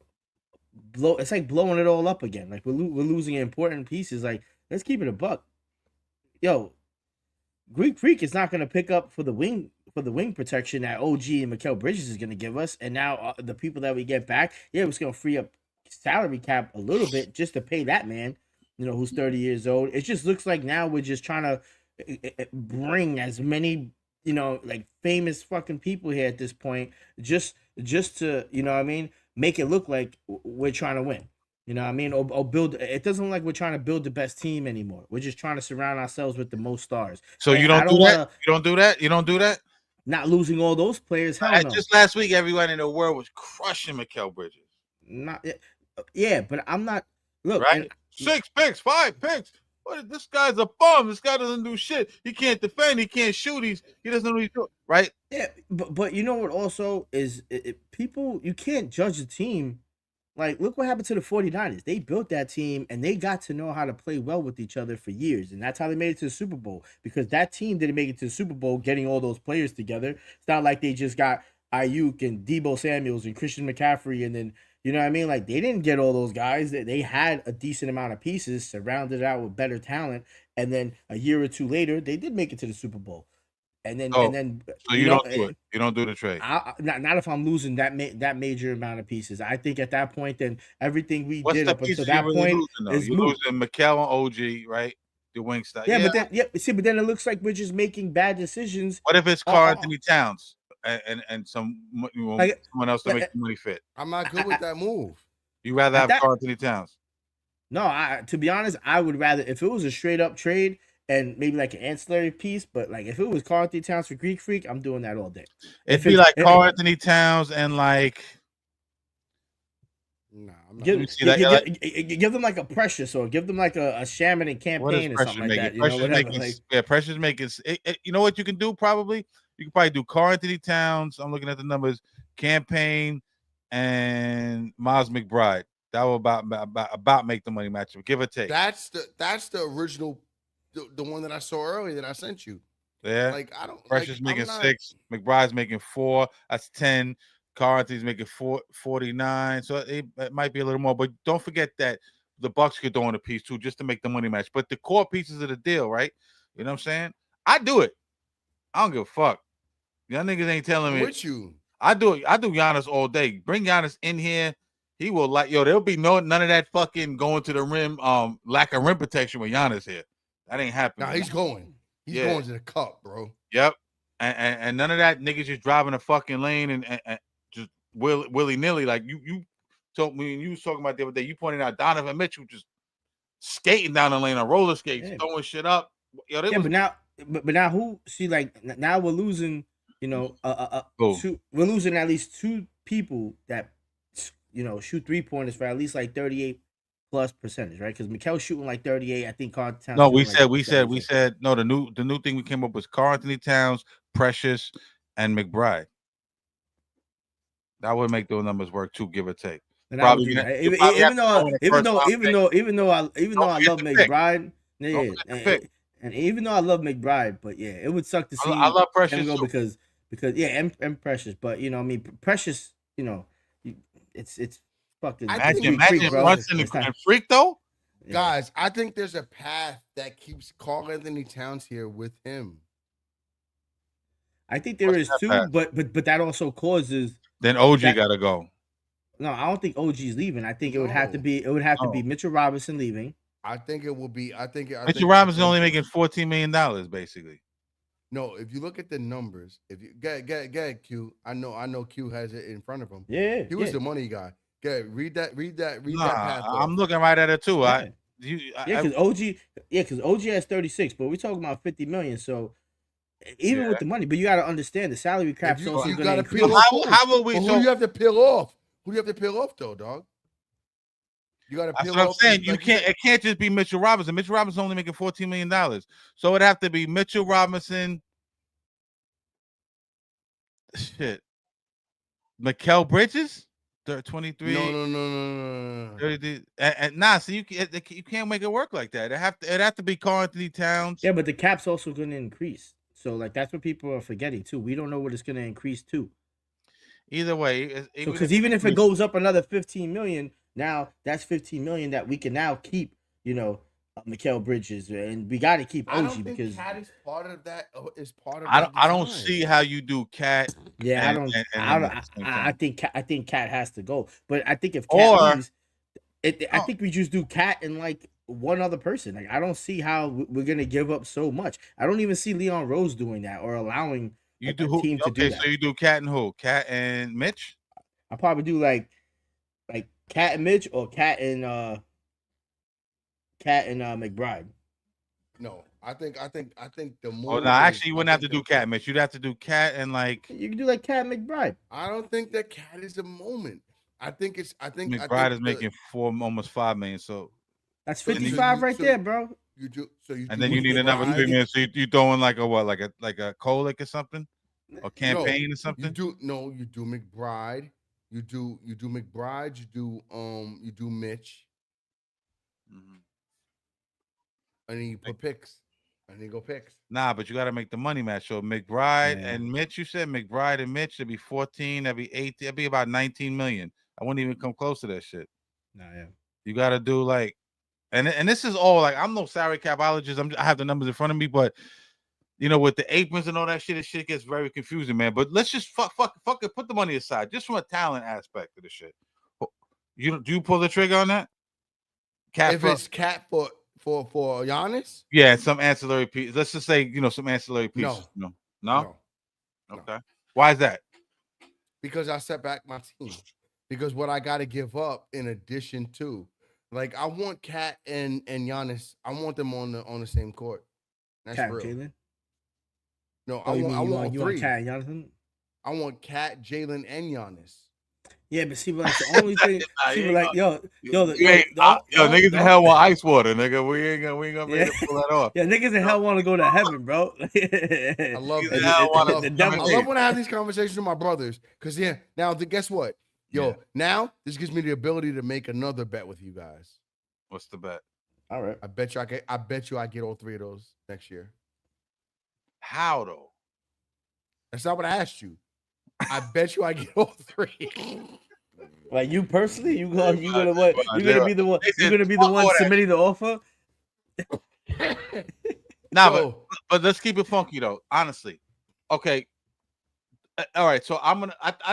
Speaker 1: blow. It's like blowing it all up again. We're losing important pieces. Let's keep it a buck. Yo, Greek Freak is not gonna pick up for the wing protection that OG and Mikal Bridges is gonna give us. And now the people that we get back, we're just gonna free up salary cap a little bit just to pay that man. Who's 30 years old. It just looks like now we're just trying to bring as many famous fucking people here at this point, just to make it look like we're trying to win. Or build. It doesn't look like we're trying to build the best team anymore. We're just trying to surround ourselves with the most stars.
Speaker 3: So you don't do that. You don't do that. You don't do that.
Speaker 1: Not losing all those players. Hell no.
Speaker 3: Just last week, everyone in the world was crushing Mikal Bridges.
Speaker 1: But I'm not. Look,
Speaker 3: right? 6 picks, 5 picks. This guy's a bum. This guy doesn't do shit. He can't defend. He can't shoot. He doesn't know what he's doing. Right?
Speaker 1: Yeah, but you know what also is people, you can't judge the team. Look what happened to the 49ers. They built that team and they got to know how to play well with each other for years. And that's how they made it to the Super Bowl. Because that team didn't make it to the Super Bowl getting all those players together. It's not like they just got Ayuk and Deebo Samuels and Christian McCaffrey and then they didn't get all those guys. They had a decent amount of pieces, surrounded out with better talent, and then a year or two later, they did make it to the Super Bowl. And then,
Speaker 3: so you don't do it. You don't do the trade.
Speaker 1: Not if I'm losing that major amount of pieces. I think at that point, then everything we
Speaker 3: What's
Speaker 1: did
Speaker 3: the
Speaker 1: up until
Speaker 3: pieces
Speaker 1: that
Speaker 3: you really
Speaker 1: point
Speaker 3: losing,
Speaker 1: is
Speaker 3: you're losing Mikal and OG, right? the wing style.
Speaker 1: Yeah, but then it looks like we're just making bad decisions.
Speaker 3: What if it's Karl Anthony Towns and someone else to make the money fit?
Speaker 2: I'm not good with that move.
Speaker 3: You rather have Karl Anthony Towns?
Speaker 1: No, to be honest, I would rather if it was a straight up trade and maybe like an ancillary piece, but like if it was Karl Anthony Towns for Greek Freak, I'm doing that all day.
Speaker 3: It'd be like Karl Anthony Towns and like.
Speaker 2: Nah,
Speaker 1: give them like a Precious or give them like a Shaman and Campaign or something like that. You know, whatever.
Speaker 3: Precious making. You know what you can do? Probably you can probably do Karl Anthony Towns. I'm looking at the numbers. Campaign and Miles McBride. That will about make the money match, give or take.
Speaker 2: That's the original, the one that I saw earlier that I sent you.
Speaker 3: Yeah,
Speaker 2: like I don't.
Speaker 3: Precious making 6. McBride's making 4. That's 10. Karl Anthony's making 49, so it might be a little more. But don't forget that the Bucks could throw in a piece too, just to make the money match. But the core pieces of the deal, right? You know what I'm saying? I do it. I don't give a fuck. Y'all niggas ain't telling me.
Speaker 2: With you,
Speaker 3: I do it. I do Giannis all day. Bring Giannis in here. He will there'll be none of that fucking going to the rim, lack of rim protection with Giannis here. That ain't happening.
Speaker 2: Nah, he's going. He's going to the cup, bro.
Speaker 3: Yep. And none of that niggas just driving a fucking lane and just willy-nilly. Like you told me, and you was talking about the other day, you pointed out Donovan Mitchell just skating down the lane on roller skates, throwing shit up.
Speaker 1: But now who see like now we're losing, you know, we're losing at least 2 people that shoot 3-pointers for at least like 38+ percentage, right? Because Mikel's shooting like 38. I think Karl Towns.
Speaker 3: No, we said no. The new thing we came up with was Karl Anthony Towns, Precious, and McBride. That would make those numbers work too, give or take. Even though I love McBride, and even though I love McBride, but yeah, it would suck to see. I love Precious
Speaker 1: go because and Precious, but I mean Precious, it's fucking.
Speaker 3: Imagine Brunson and Freak though.
Speaker 2: Yeah. Guys, I think there's a path that keeps Karl Anthony Towns here with him.
Speaker 1: I think there is too, but that also causes.
Speaker 3: Then OG gotta go.
Speaker 1: No, I don't think OG's leaving. I think it would have to be Mitchell Robinson leaving.
Speaker 2: I think it will be.
Speaker 3: Mitchell Robinson only making $14 million basically.
Speaker 2: No, if you look at the numbers, if you get Q, I know Q has it in front of him.
Speaker 1: Yeah,
Speaker 2: he was the money guy. Read that path.
Speaker 3: I'm looking right at it too.
Speaker 1: Because OG has 36, but we're talking about 50 million. So even with the money, but you got to understand the salary cap is also going to increase.
Speaker 2: How will we? Who do you have to peel off? Who do you have to peel off though, dog? You got to peel off.
Speaker 3: That's what I'm saying. You can't. It can't just be Mitchell Robinson. Mitchell Robinson only making $14 million, so it'd have to be Mitchell Robinson. Shit. Mikal Bridges, 23.
Speaker 2: No.
Speaker 3: 30, and so you can't make it work like that. It have to be Karl Anthony Towns.
Speaker 1: Yeah, but the cap's also going to increase. So like that's what people are forgetting too. We don't know what it's going to increase to.
Speaker 3: Either way,
Speaker 1: because even if it goes up another 15 million, now that's 15 million that we can now keep. Mikal Bridges, and we got to keep OG because
Speaker 2: Cat is part of that.
Speaker 3: I don't see how you do Cat.
Speaker 1: Yeah, I think Cat has to go, but I think if Cat leaves, I think we just do Cat and like one other person. Like I don't see how we're gonna give up so much. I don't even see Leon Rose doing that or allowing a team to do that.
Speaker 3: So you do Cat and who? Cat and Mitch?
Speaker 1: I'll probably do like Cat and Mitch or Cat and McBride.
Speaker 2: No, I think the more.
Speaker 3: Oh no, actually, you wouldn't have to do Cat, Mitch. You'd have to do Cat and like.
Speaker 1: You can do like Cat and McBride.
Speaker 2: I don't think that Cat is a moment. I think
Speaker 3: McBride is making almost $5 million. So
Speaker 1: that's 55 right there, bro.
Speaker 2: You do so.
Speaker 3: And then you need another $3 million. So you throwing like a what? Like a Kolick or something, or Campaign or something.
Speaker 2: You do McBride. You do McBride. You do Mitch.
Speaker 3: Mm-hmm.
Speaker 2: And then you put picks. And then you go picks.
Speaker 3: Nah, but you got to make the money match. So McBride and Mitch, you said McBride and Mitch, it'd be 14, that'd be 18, it'd be about 19 million. I wouldn't even come close to that shit.
Speaker 1: Nah, yeah.
Speaker 3: You got to do like, and this is all like, I'm no salary capologist. I have the numbers in front of me, but with the aprons and all that shit, shit gets very confusing, man. But let's just fuck it, put the money aside, just from a talent aspect of the shit. Do you pull the trigger on that?
Speaker 2: If it's Cat for Giannis?
Speaker 3: Yeah, some ancillary pieces. Let's just say, some ancillary pieces. No. Okay. Why is that?
Speaker 2: Because I set back my team. Because what I got to give up in addition to, like, I want Kat and Giannis. I want them on the same court. That's
Speaker 1: Cat
Speaker 2: real.
Speaker 1: Jalen.
Speaker 2: No, I want all
Speaker 1: you
Speaker 2: three.
Speaker 1: Want Cat and Jonathan?
Speaker 2: I want Kat, Jalen, and Giannis.
Speaker 1: Yeah, but see, like the only thing, niggas
Speaker 3: in hell want ice water, nigga. We ain't gonna be able to pull that off.
Speaker 1: Yeah, niggas in hell want to go to heaven, bro.
Speaker 2: I love that. I love when I have these conversations with my brothers, because now guess what? Now this gives me the ability to make another bet with you guys.
Speaker 3: What's the bet?
Speaker 1: All right,
Speaker 2: I bet you I get all three of those next year.
Speaker 3: How though?
Speaker 2: That's not what I asked you. I bet you I get all three.
Speaker 1: Like you personally, you're gonna be the one submitting the offer.
Speaker 3: But let's keep it funky though. Honestly, okay. All right. So I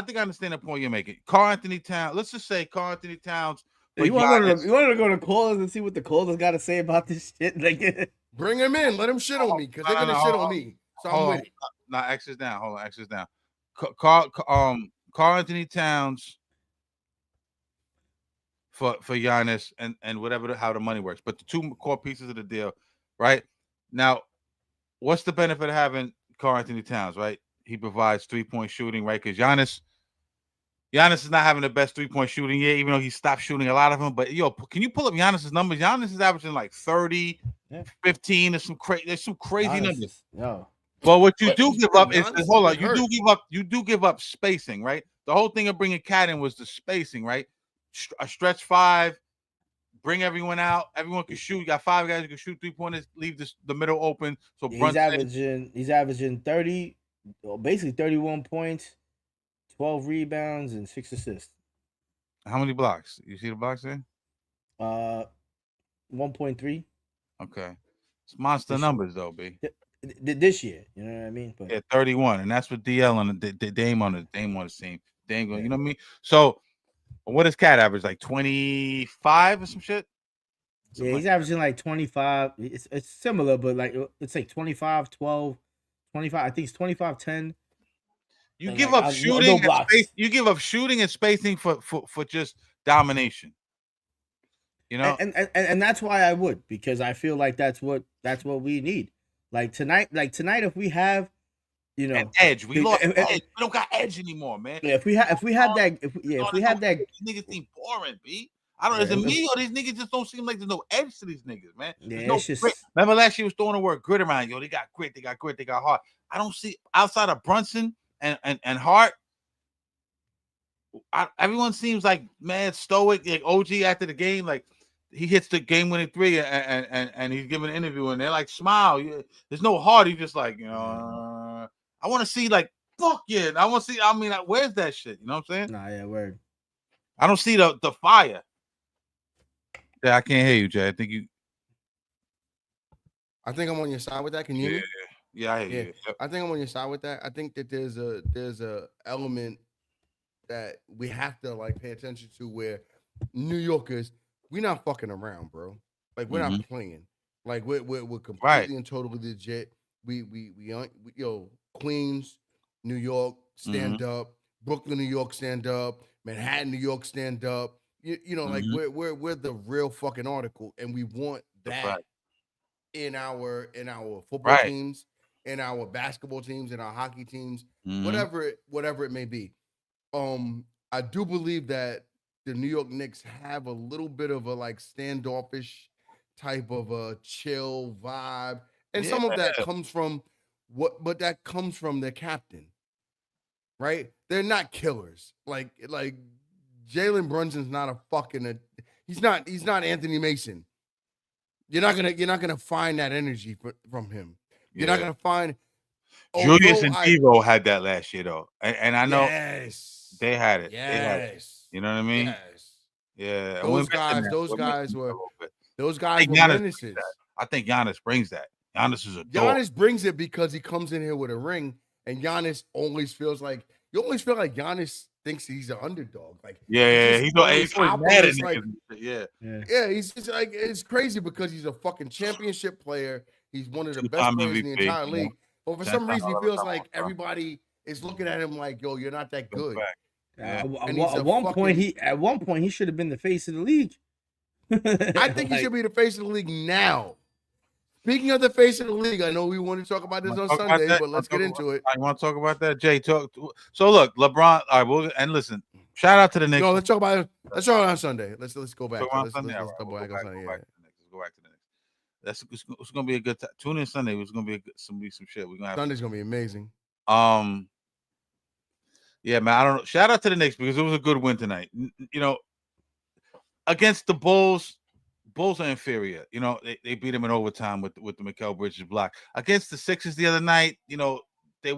Speaker 3: think I understand the point you're making. Karl-Anthony Towns. Let's just say Karl-Anthony Towns.
Speaker 1: You want to go to callers and see what the callers got to say about this shit? Like,
Speaker 2: bring him in. Let him shit on me because they're gonna shit on me. So I'm with it.
Speaker 3: Nah, X is down. Hold on, X is down. Karl-Anthony Towns for Giannis and whatever how the money works. But the two core pieces of the deal, right? Now, what's the benefit of having Karl-Anthony Towns, right? He provides 3-point shooting, right? Because Giannis is not having the best 3-point shooting yet, even though he stopped shooting a lot of them. But can you pull up Giannis's numbers? Giannis is averaging like 30, 15. There's some crazy numbers.
Speaker 1: No.
Speaker 3: But what you do give up is you do give up spacing, right? The whole thing of bringing Cat in was the spacing, right? A stretch 5, bring everyone out. Everyone can shoot. You got 5 guys who can shoot 3-pointers. Leave the middle open. So
Speaker 1: he's averaging 30, basically 31 points, 12 rebounds, and 6 assists.
Speaker 3: How many blocks? You see the blocks there?
Speaker 1: 1.3.
Speaker 3: Okay, it's monster numbers though, B.
Speaker 1: This year, you know what I mean? But
Speaker 3: 31, and that's with DL on the Dame on the team. Dame, you know what I mean? So, what does Cat average? Like 25 or some shit?
Speaker 1: He's averaging like 25. It's similar, but like it's like 25, 12, 25. I think it's 25, 10.
Speaker 3: You give up shooting and space. You give up shooting and spacing for just domination. You know,
Speaker 1: and that's why I would, because I feel like that's what we need. Like tonight, if we have,
Speaker 3: an edge, we lost edge. We don't got edge anymore, man.
Speaker 1: Yeah, if we have that,
Speaker 3: these niggas seem boring, B. I don't know, is it me or these niggas just don't seem like there's no edge to these niggas, man?
Speaker 1: Yeah,
Speaker 3: grit. Remember last year was throwing the word grit around. Yo, they got grit, they got heart. I don't see outside of Brunson and Hart. Everyone seems like mad stoic, like OG after the game, like. He hits the game-winning 3 and he's giving an interview and they're like, smile. There's no heart. He's just like, I want to see like, fuck yeah. I want to see, where's that shit? You know what I'm saying?
Speaker 1: Nah, yeah, word.
Speaker 3: I don't see the fire. Yeah, I can't hear you, Jay.
Speaker 2: I think I'm on your side with that. Can you hear me?
Speaker 3: Yeah, I hear you. Yep.
Speaker 2: I think I'm on your side with that. I think that there's a element that we have to like pay attention to where New Yorkers, we're not fucking around, bro. Like we're not playing. Like we're completely and totally legit. We Queens, New York, stand up. Brooklyn, New York, stand up. Manhattan, New York, stand up. Like we're the real fucking article, and we want that in our football teams, in our basketball teams, in our hockey teams, whatever it may be. I do believe that the New York Knicks have a little bit of a like standoffish type of a chill vibe. And some of that comes from but that comes from their captain, right? They're not killers. Like Jalen Brunson's not a fucking he's not Anthony Mason. You're not gonna find that energy from him. You're not gonna find
Speaker 3: Julius and Devo had that last year though. And I know they had it.
Speaker 2: Yes.
Speaker 3: They had it. You know what I mean?
Speaker 2: Yes.
Speaker 3: Yeah.
Speaker 2: Those guys were menaces.
Speaker 3: I think Giannis brings that. Giannis is a dog.
Speaker 2: Giannis brings it because he comes in here with a ring, and Giannis always feels like Giannis thinks he's an underdog. Like,
Speaker 3: he's always mad at niggas.
Speaker 2: Yeah, he's just like, it's crazy because he's a fucking championship player. He's one of the best players in the entire league. But for some reason, he feels like everybody is looking at him like, yo, you're not that good.
Speaker 1: At one point, he should have been the face of the league.
Speaker 2: I think he should be the face of the league now. Speaking of the face of the league, I know we want to talk about this on Sunday, but let's get into it.
Speaker 3: I want to talk about that, Jay. So look, LeBron. All right, and listen. Shout out to the Knicks.
Speaker 2: No, let's talk about it. Let's talk on Sunday. Let's go back.
Speaker 3: Let's go back to the Knicks. It's gonna be a good time. Tune in Sunday. It's gonna be some shit. We're gonna have
Speaker 2: Sunday's gonna be amazing.
Speaker 3: Yeah, man. I don't know. Shout out to the Knicks because it was a good win tonight. You know, against the Bulls. Bulls are inferior. You know, they beat them in overtime with the Mikal Bridges block. Against the Sixers the other night, you know, they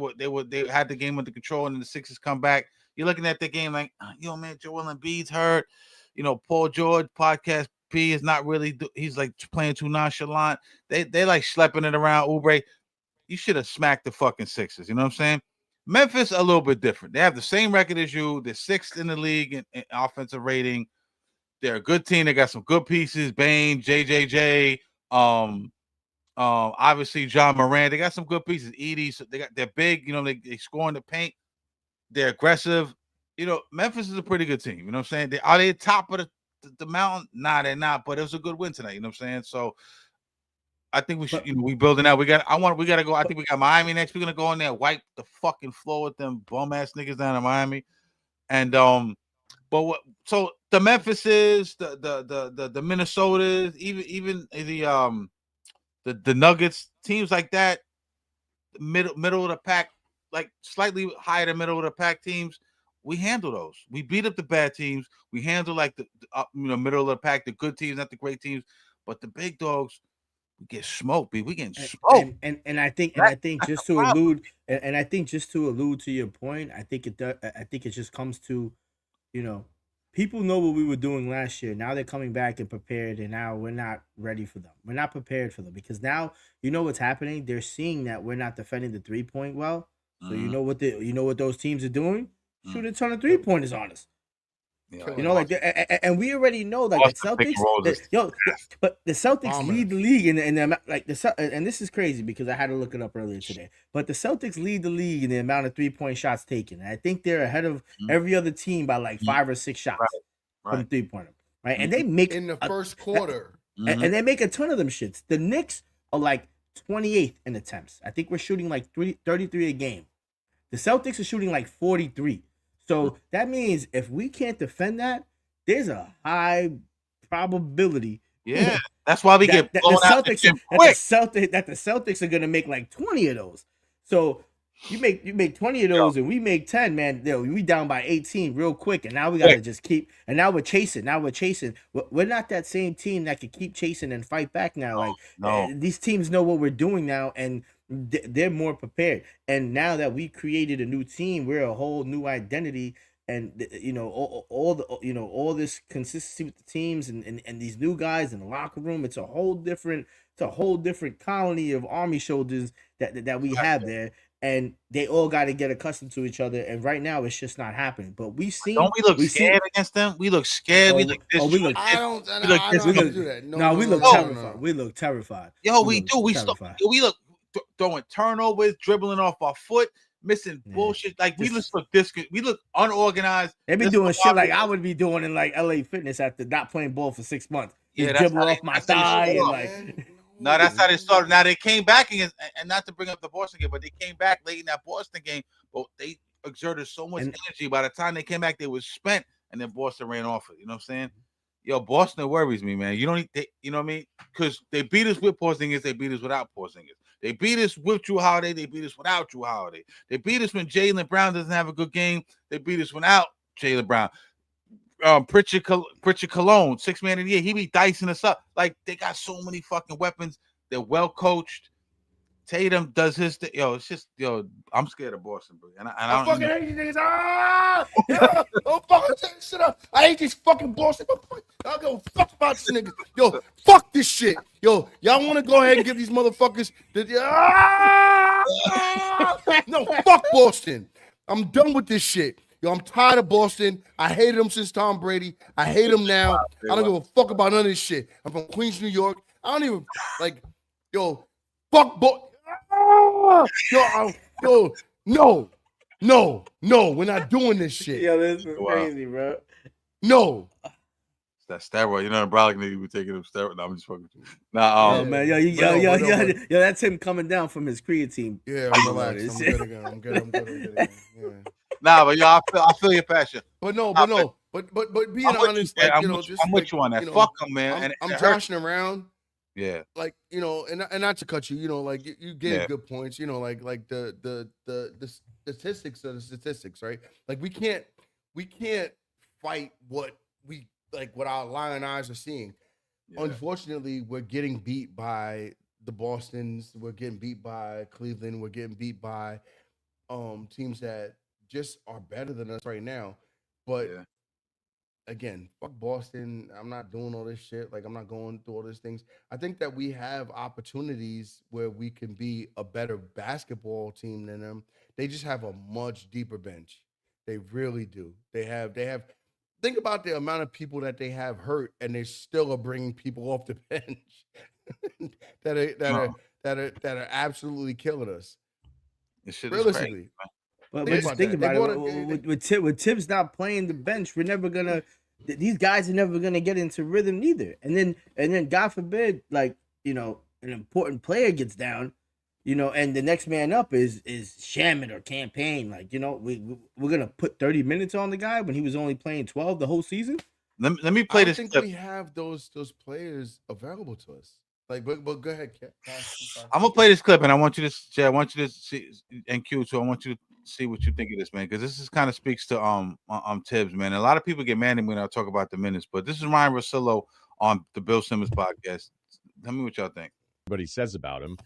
Speaker 3: had the game under control, and then the Sixers come back. You're looking at the game like, yo, man, Joel Embiid's hurt. You know, Paul George, podcast P, is not really. He's like playing too nonchalant. They like schlepping it around. Oubre, you should have smacked the fucking Sixers. You know what I'm saying? Memphis a little bit different. They have the same record as you. They're 6th in the league in offensive rating. They're a good team. They got some good pieces. Bane, JJJ, obviously John Moran. They got some good pieces. Edie, so they're big. You know, they score in the paint. They're aggressive. You know, Memphis is a pretty good team. You know what I'm saying? Are they top of the mountain? Nah, they're not. But it was a good win tonight. You know what I'm saying? So I think we should. You know, we building out. We got to go. I think we got Miami next. We're gonna go in there, wipe the fucking floor with them bum ass niggas down in Miami, and But what? So the Memphis is the Minnesotas, even the Nuggets, teams like that, middle of the pack, like slightly higher than middle of the pack teams. We handle those. We beat up the bad teams. We handle like the middle of the pack, the good teams, not the great teams. But the big dogs, we get smoked, B. We getting smoked.
Speaker 1: And I think just to allude to your point, I think it just comes to, you know, people know what we were doing last year. Now they're coming back and prepared, and now we're not ready for them. We're not prepared for them because now you know what's happening. They're seeing that we're not defending the 3-point well. So you know what those teams are doing? Shoot a ton of 3-pointers on us. Yeah, you know, like, and we already know, like, the Celtics. But the Celtics lead the league in the like and this is crazy because I had to look it up earlier today. But the Celtics lead the league in the amount of 3-point shots taken. And I think they're ahead of every other team by like 5 or 6 shots from 3-pointer. Right, and they make
Speaker 2: in the first quarter,
Speaker 1: and they make a ton of them shits. The Knicks are like 28th in attempts. I think we're shooting like 33 a game. The Celtics are shooting like 43. So that means if we can't defend that, there's a high probability.
Speaker 3: Yeah, that's why we get blown out.
Speaker 1: The Celtics are gonna make like 20 of those. So you make 20 of those, and we make 10, man. We down by 18 real quick, and now we gotta just keep. And now we're chasing. We're not that same team that could keep chasing and fight back now. These teams know what we're doing now, and they're more prepared. And now that we created a new team, we're a whole new identity. And you know, all this consistency with the teams and these new guys in the locker room, it's a whole different colony of army shoulders that we have there. And they all got to get accustomed to each other. And right now, it's just not happening. But we've seen.
Speaker 3: Don't we look scared against them? We look scared. We look this.
Speaker 2: We look
Speaker 1: terrified. We look terrified.
Speaker 3: Yo, we do. We look throwing turnovers, dribbling off our foot, missing bullshit. Like we look unorganized.
Speaker 1: They be doing shit like I would be doing in like LA Fitness after not playing ball for 6 months.
Speaker 3: Yeah,
Speaker 1: dribble off my thigh and like.
Speaker 3: No, that's how they started. Now they came back against, and not to bring up the Boston game, but they came back late in that Boston game. But they exerted so much energy. By the time they came back, they was spent, and then Boston ran off it. You know what I'm saying? Yo, Boston worries me, man. You know what I mean? Because they beat us with Porzingis, they beat us without Porzingis. They beat us with Drew Holiday, they beat us without Drew Holiday. They beat us when Jaylen Brown doesn't have a good game. They beat us without Jaylen Brown. Pritchard Cologne, 6th man of the year. He be dicing us up. Like, they got so many fucking weapons. They're well coached. Tatum does his thing. Yo, it's just, I'm scared of Boston, bro. And I
Speaker 2: fucking hate these niggas. Don't fucking take shit up. I hate these fucking Boston. I don't give a fuck about these niggas. Yo, fuck this shit. Yo, y'all want to go ahead and give these motherfuckers no, fuck Boston. I'm done with this shit. Yo, I'm tired of Boston. I hated them since Tom Brady. I hate them now. I don't give a fuck about none of this shit. I'm from Queens, New York. I don't even like, yo, fuck Boston. No, we're not doing this shit.
Speaker 1: Yo, this is crazy, bro.
Speaker 2: No.
Speaker 3: That steroid, you know, the Brolic nigga be taking them steroid. No, I'm just fucking with you. Nah,
Speaker 1: Yo, man, yo, that's him coming down from his creatine.
Speaker 2: Yeah, relax. I'm good again. Yeah.
Speaker 3: Nah, but yo, I feel your passion.
Speaker 2: But being honest,
Speaker 3: like,
Speaker 2: like,
Speaker 3: I'm with you on that. Fuck them, man.
Speaker 2: I'm joshing around.
Speaker 3: Yeah.
Speaker 2: Like, and not to cut you, like you gave good points, like the statistics are the statistics, right? Like we can't fight what our lying eyes are seeing. Yeah. Unfortunately, we're getting beat by the Bostons, we're getting beat by Cleveland, we're getting beat by teams that just are better than us right now. But again, fuck Boston. I'm not doing all this shit. Like, I'm not going through all these things. I think that we have opportunities where we can be a better basketball team than them. They just have a much deeper bench. They really do. They have. Think about the amount of people that they have hurt, and they still are bringing people off the bench that are absolutely killing us.
Speaker 3: This shit
Speaker 2: realistically.
Speaker 3: Is crazy,
Speaker 1: but just think about it. With Tibbs not playing the bench, we're never gonna. These guys are never gonna get into rhythm either. And then, God forbid, like, an important player gets down, and the next man up is Shaman or Campaign. Like, we're gonna put 30 minutes on the guy when he was only playing 12 the whole season.
Speaker 3: Let me play this.
Speaker 2: I think we have those players available to us. Like, but go ahead, Kat.
Speaker 3: I'm gonna play this clip, and I want you to see, and Q too. I want you to see what you think of this, man, because this is kind of speaks to Tibbs, man. A lot of people get mad at me when I talk about the minutes, but this is Ryan Russillo on the Bill Simmons podcast. Tell me what y'all think.
Speaker 4: What he says about him.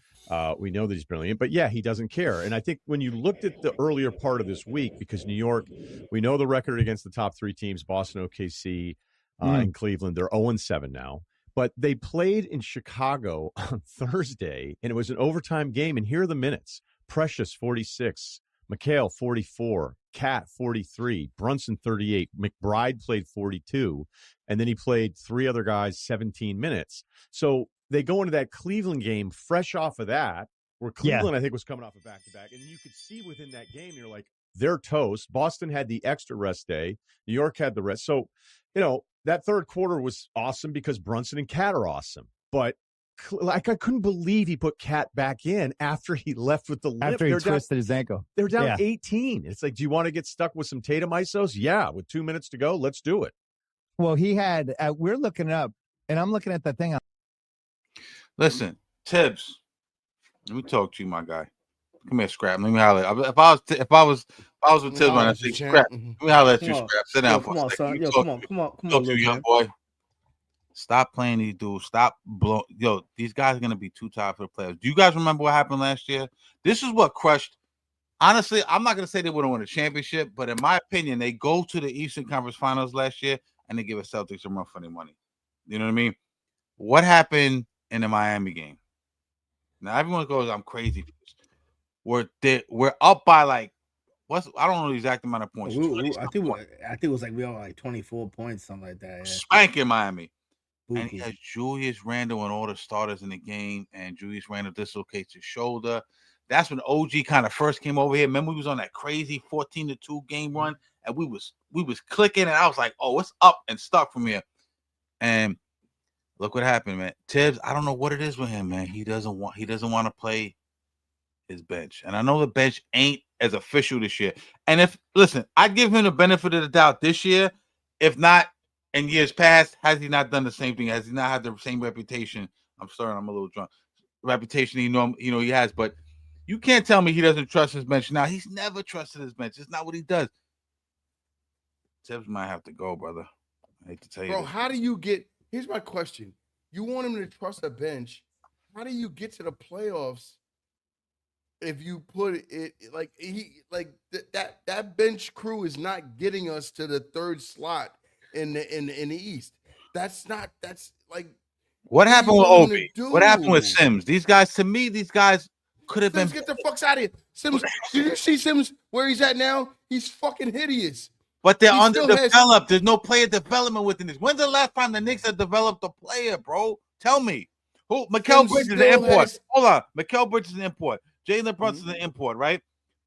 Speaker 4: We know that he's brilliant, but he doesn't care. And I think when you looked at the earlier part of this week, because New York, we know the record against the top three teams, Boston, OKC, and Cleveland, they're 0-7 now. But they played in Chicago on Thursday, and it was an overtime game. And here are the minutes. Precious, 46. McHale, 44. Cat, 43. Brunson, 38. McBride played 42. And then he played three other guys 17 minutes. So they go into that Cleveland game fresh off of that, where Cleveland, I think, was coming off a back-to-back. And you could see within that game, you're like, they're toast. Boston had the extra rest day. New York had the rest. So, that third quarter was awesome because Brunson and Cat are awesome. But like, I couldn't believe he put Cat back in after he left with the limp.
Speaker 5: After he twisted his ankle.
Speaker 4: They're down 18. It's like, do you want to get stuck with some Tatum isos? Yeah, with 2 minutes to go, let's do it.
Speaker 5: Well, he had, we're looking it up, and I'm looking at the thing.
Speaker 3: Listen, Tibbs, let me talk to you, my guy. Come here, Scrap. Let me holler. If I was with Tibbs, I'd say, Scrap. Let me holler at you, Scrap. Sit down for a second. Come on, young boy. Stop playing these dudes. Stop blowing. Yo, these guys are gonna be too tired for the playoffs. Do you guys remember what happened last year? This is what crushed. Honestly, I'm not gonna say they wouldn't win a championship, but in my opinion, they go to the Eastern Conference Finals last year and they give a Celtics a run for their money. You know what I mean? What happened in the Miami game? Now everyone goes, "I'm crazy for this." We're up by like I don't know the exact amount of points.
Speaker 1: I think it was like we all like 24 points, something like that. Yeah.
Speaker 3: Spanking Miami.
Speaker 1: Boo-hoo.
Speaker 3: And he has Julius Randle and all the starters in the game, and Julius Randle dislocates his shoulder. That's when OG kind of first came over here. Remember, we was on that crazy 14-2 game run, and we was clicking, and I was like, "Oh, it's up and stuck from here." And look what happened, man. Tibbs, I don't know what it is with him, man. He doesn't want to play his bench, and I know the bench ain't as official this year. And I'd give him the benefit of the doubt this year. If not, in years past, has he not done the same thing? Has he not had the same reputation? I'm sorry, I'm a little drunk. Reputation he has, but you can't tell me he doesn't trust his bench. Now, he's never trusted his bench. It's not what he does. Tibbs might have to go, brother. I hate to tell you.
Speaker 2: Bro, how do you get – here's my question. You want him to trust a bench. How do you get to the playoffs if you put it that bench crew is not getting us to the third slot in the East? That's like
Speaker 3: what happened with Obi? What happened with Sims? These guys, could have been.
Speaker 2: Sims, get the fucks out of here. Sims, do you see Sims where he's at now? He's fucking hideous.
Speaker 3: But they're
Speaker 2: He still
Speaker 3: underdeveloped. There's no player development within this. When's the last time the Knicks have developed a player, bro? Tell me. Who? Mikal Bridges is an import. Hold on. Mikal Bridges is an import. Jalen Brunson's an import, right?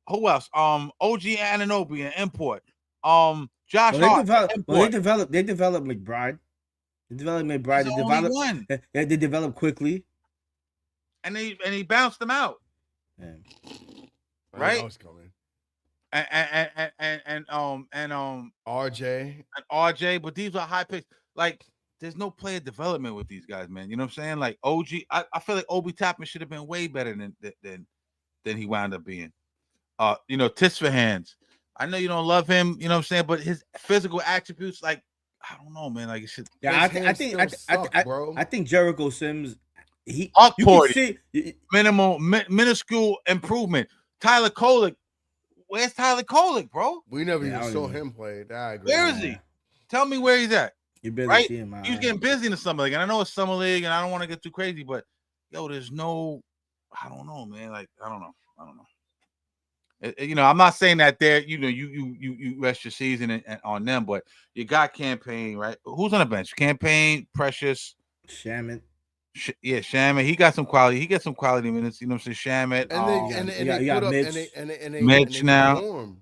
Speaker 3: Who else? OG Anunoby, an import. Josh Hart.
Speaker 1: They developed McBride. They developed McBride. They developed quickly.
Speaker 3: And he bounced them out.
Speaker 1: Yeah.
Speaker 3: Right? And RJ, but these are high picks. Like, there's no player development with these guys, man. You know what I'm saying? Like OG, I feel like Obi Toppin should have been way better than he wound up being. Tis for hands. I know you don't love him, you know what I'm saying, but his physical attributes, like, I don't know, man. Like, it should.
Speaker 1: Yeah, I think Jericho Sims. You
Speaker 3: can
Speaker 1: see
Speaker 3: minuscule improvement. Tyler Kolek. Where's Tyler Kolek, bro?
Speaker 2: We never even saw him play. I agree.
Speaker 3: Where is he? Tell me where he's at.
Speaker 1: You barely see him.
Speaker 3: He's getting busy in the summer league, and I know it's summer league, and I don't want to get too crazy, but there's no. I don't know, man. Like, I don't know. I'm not saying that there. You rest your season and on them, but you got Campaign, right? Who's on the bench? Campaign, Precious,
Speaker 1: Shaman.
Speaker 3: Shaman. He got some quality. He gets some quality minutes. You know what I'm saying? Shaman.
Speaker 2: And they put up
Speaker 1: Mitch.
Speaker 2: and they
Speaker 3: Mitch now.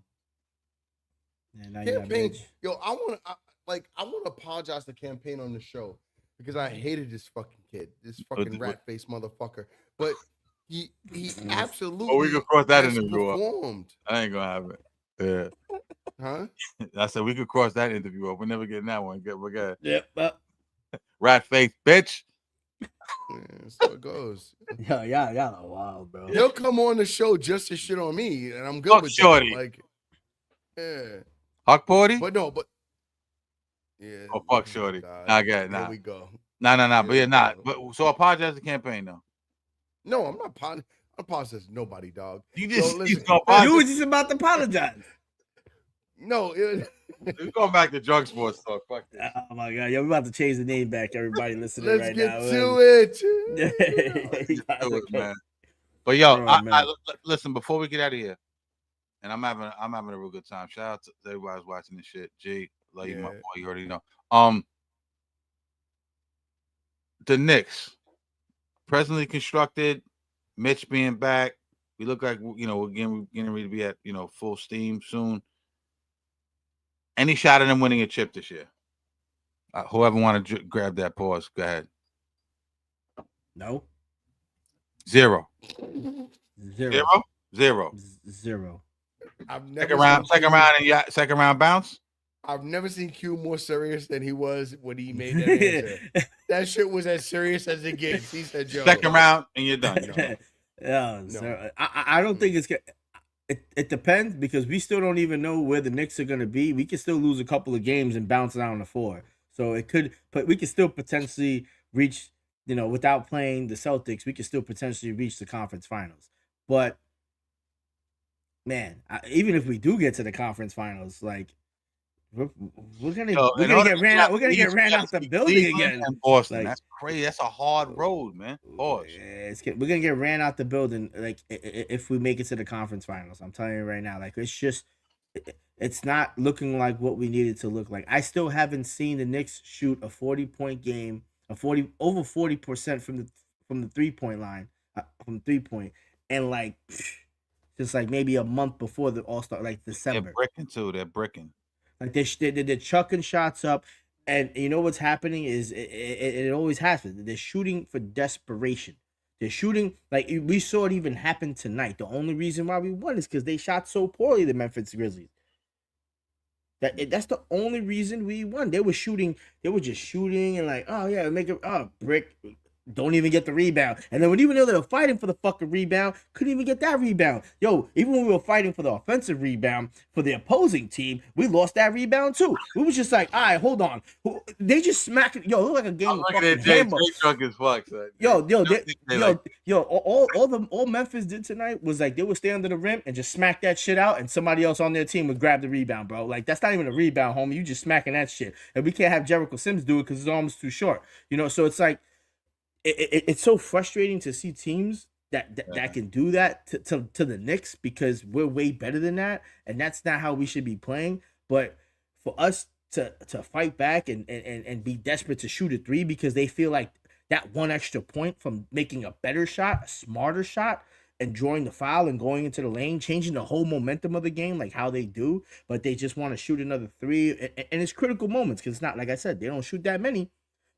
Speaker 2: Campaign. Yo, I want to apologize to Campaign on the show because I hated this fucking kid, this fucking rat face motherfucker. But he absolutely.
Speaker 3: Oh, we could cross that interview
Speaker 2: performed.
Speaker 3: up. I ain't gonna have it. Yeah.
Speaker 2: Huh?
Speaker 3: I said we could cross that interview up. We're never getting that one. We're good.
Speaker 1: Yep.
Speaker 3: Rat face, bitch.
Speaker 2: Yeah, so it goes.
Speaker 1: Y'all are wild, bro.
Speaker 2: He'll come on the show just to shit on me, and I'm good
Speaker 3: Fuck
Speaker 2: with
Speaker 3: Shorty.
Speaker 2: that. Like, yeah.
Speaker 3: Huck Party?
Speaker 2: But yeah.
Speaker 3: Oh, fuck Shorty. I get it. Nah.
Speaker 2: There we go.
Speaker 3: Nah. But you're not. But so apologize to Campaign though.
Speaker 2: No, I'm not. I'm apologizing to nobody, dog.
Speaker 3: You
Speaker 2: listen.
Speaker 1: You were just about to apologize.
Speaker 2: No,
Speaker 3: we're going back to drug sports talk. Fuck this.
Speaker 1: Oh my god, we're about to change the name back. Everybody listening right now.
Speaker 2: Let's get to
Speaker 1: it.
Speaker 3: Man. But I listen before we get out of here, and I'm having a real good time. Shout out to everybody who's watching this shit. G, love you, my boy. You already know. The Knicks, presently constructed. Mitch being back, we look like we're getting ready to be at full steam soon. Any shot at them winning a chip this year? Whoever want to grab that pause, go ahead.
Speaker 1: No.
Speaker 3: Zero.
Speaker 2: I've never
Speaker 3: Second round bounce.
Speaker 2: I've never seen Q more serious than he was when he made that answer. That shit was as serious as it gets. He said, "Joe,
Speaker 3: second round and you're done."
Speaker 1: No. I don't think it's. It depends because we still don't even know where the Knicks are going to be. We can still lose a couple of games and bounce down to 4. So it could, but we could still potentially reach, without playing the Celtics, we could still potentially reach the conference finals. But man, even if we do get to the conference finals, like we're gonna get ran out. We're gonna get ran out the building again.
Speaker 3: Boston, that's crazy. That's a hard road, man.
Speaker 1: We're gonna get ran out the building. Like if we make it to the conference finals, I'm telling you right now. Like it's not looking like what we needed to look like. I still haven't seen the Knicks shoot a 40-point game, over 40% from the 3-point line, from 3-point, and like just like maybe a month before the All-Star, like December.
Speaker 3: They're bricking.
Speaker 1: Like they're chucking shots up, and you know what's happening is it always happens. They're shooting for desperation. They're shooting like we saw it even happen tonight. The only reason why we won is because they shot so poorly, the Memphis Grizzlies. That's the only reason we won. They were just shooting and like, oh yeah, make it brick. Don't even get the rebound. And then even though they were fighting for the fucking rebound, couldn't even get that rebound. Yo, even when we were fighting for the offensive rebound for the opposing team, we lost that rebound too. We was just like, all right, hold on. They just smacked it. Yo, it looked like a game of fucking handball. All Memphis did tonight was like they would stay under the rim and just smack that shit out, and somebody else on their team would grab the rebound, bro. Like that's not even a rebound, homie. You just smacking that shit. And we can't have Jericho Sims do it because his arm's too short. So it's like, it's so frustrating to see teams that can do that to the Knicks, because we're way better than that, and that's not how we should be playing. But for us to fight back and be desperate to shoot a three because they feel like that one extra point from making a better shot, a smarter shot, and drawing the foul and going into the lane, changing the whole momentum of the game, like how they do, but they just want to shoot another three. And it's critical moments, because it's not, like I said, they don't shoot that many,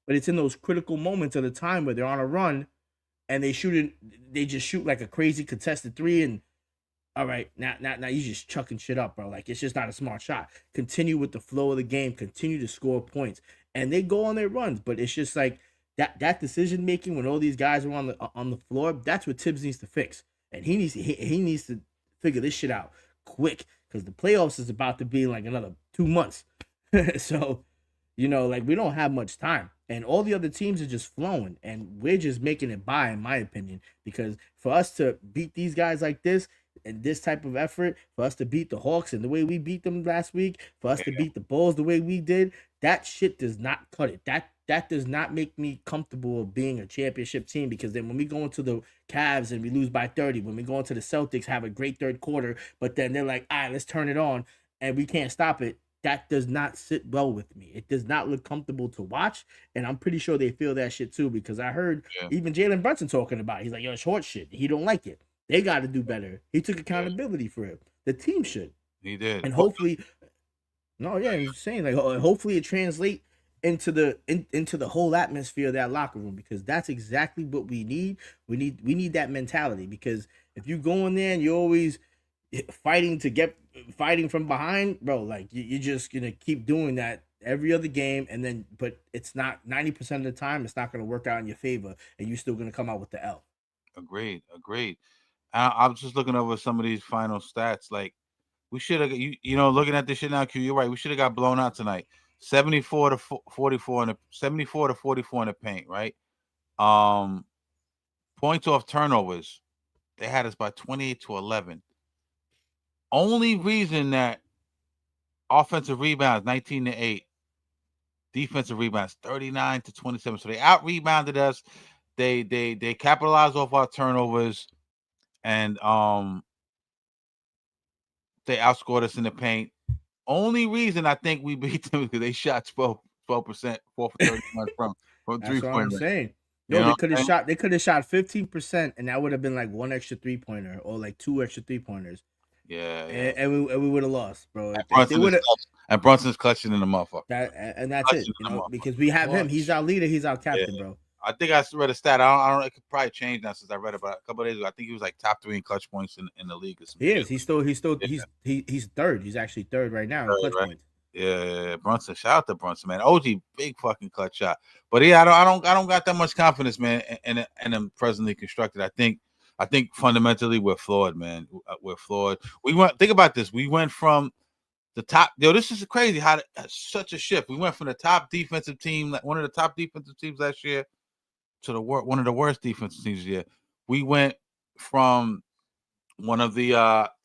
Speaker 1: but it's in those critical moments of the time where they're on a run and they just shoot like a crazy contested three, and all right, now you just chucking shit up, bro. Like, it's just not a smart shot. Continue with the flow of the game, continue to score points, and they go on their runs. But it's just like that decision making when all these guys are on the floor. That's what Tibbs needs to fix, and he needs to figure this shit out quick, because the playoffs is about to be like another 2 months. So, like, we don't have much time, and all the other teams are just flowing, and we're just making it by, in my opinion, because for us to beat these guys like this and this type of effort, for us to beat the Hawks and the way we beat them last week, for us to beat the Bulls the way we did, that shit does not cut it. That does not make me comfortable of being a championship team, because then when we go into the Cavs and we lose by 30, when we go into the Celtics, have a great third quarter, but then they're like, all right, let's turn it on, and we can't stop it. That does not sit well with me. It does not look comfortable to watch, and I'm pretty sure they feel that shit too, because I heard even Jalen Brunson talking about it. He's like, yo, it's short shit. He don't like it. They got to do better. He took accountability for it. The team should.
Speaker 3: He did.
Speaker 1: And hopefully, I'm saying, like, hopefully it translates into the whole atmosphere of that locker room, because that's exactly what we need. We need that mentality, because if you go in there and you're always fighting from behind, bro, like, you're just gonna keep doing that every other game, and then but it's not 90% of the time, it's not gonna work out in your favor, and you're still gonna come out with the L.
Speaker 3: Agreed. I'm just looking over some of these final stats. Like, we should have, looking at this shit now, Q, you're right. We should have got blown out tonight. 74 to 44 in the 74 to 44 in the paint, right? Points off turnovers, they had us by 28 to 11. Only reason that offensive rebounds 19 to 8, defensive rebounds 39 to 27. So they out rebounded us. They capitalized off our turnovers, and they outscored us in the paint. Only reason I think we beat them is because they shot 12%, 4 for 31 from
Speaker 1: That's what I'm saying.
Speaker 3: You
Speaker 1: No,
Speaker 3: know
Speaker 1: they could have shot 15%, and that would have been like one extra 3-pointer or like 2 extra 3-pointers.
Speaker 3: Yeah.
Speaker 1: And we would have lost, bro.
Speaker 3: And Brunson's clutching in the motherfucker.
Speaker 1: That's it. Because we have him. He's our leader. He's our captain, bro.
Speaker 3: I think I read a stat. I don't know. It could probably change now since I read it, but a couple of days ago, I think he was like top 3 in clutch points in the league.
Speaker 1: He is. He's third. He's actually third right now in clutch points.
Speaker 3: Yeah, Brunson. Shout out to Brunson, man. OG, big fucking clutch shot. But yeah, I don't got that much confidence, man, in them presently constructed. I think fundamentally we're flawed, man. We're flawed. Think about this. We went from the top. This is crazy. Such a shift. We went from the top defensive team, one of the top defensive teams last year, to one of the worst defensive teams this year. We went from one of the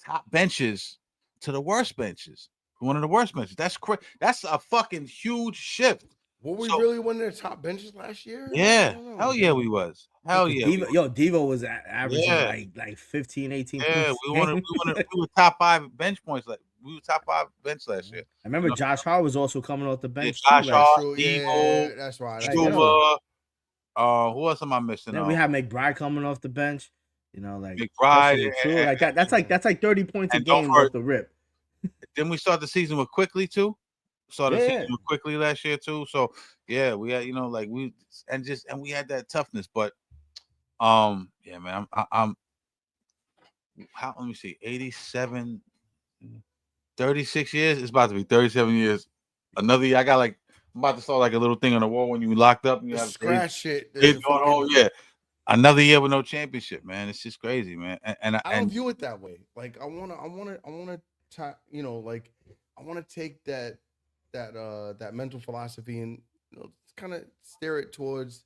Speaker 3: top benches to the worst benches. One of the worst benches. That's crazy. That's a fucking huge shift.
Speaker 2: Were we really one of the top benches last year?
Speaker 3: Yeah. Hell yeah, we was. Hell yeah.
Speaker 1: Devo was averaging like 15, 18 points.
Speaker 3: Yeah, we were top 5 bench points. Like, we were top 5 bench last year.
Speaker 1: I remember Josh Hart was also coming off the bench.
Speaker 3: Yeah, Josh Hart,
Speaker 2: Devo, that's right.
Speaker 3: Who else am I missing?
Speaker 1: Then we have McBride coming off the bench. Like
Speaker 3: McBride,
Speaker 1: like that. That's like 30 points a game off the rip.
Speaker 3: Then we start the season with Quickly too. Started the season with Quickly last year too. So yeah, we had we had that toughness. But yeah, man, I'm let me see, 87, 36 years. It's about to be 37 years. Another year. I'm about to start like a little thing on the wall when you locked up and you have
Speaker 2: scratch shit.
Speaker 3: Yeah. Another year with no championship, man. It's just crazy, man. And
Speaker 2: I don't view it that way. Like, I wanna take that mental philosophy and kind of steer it towards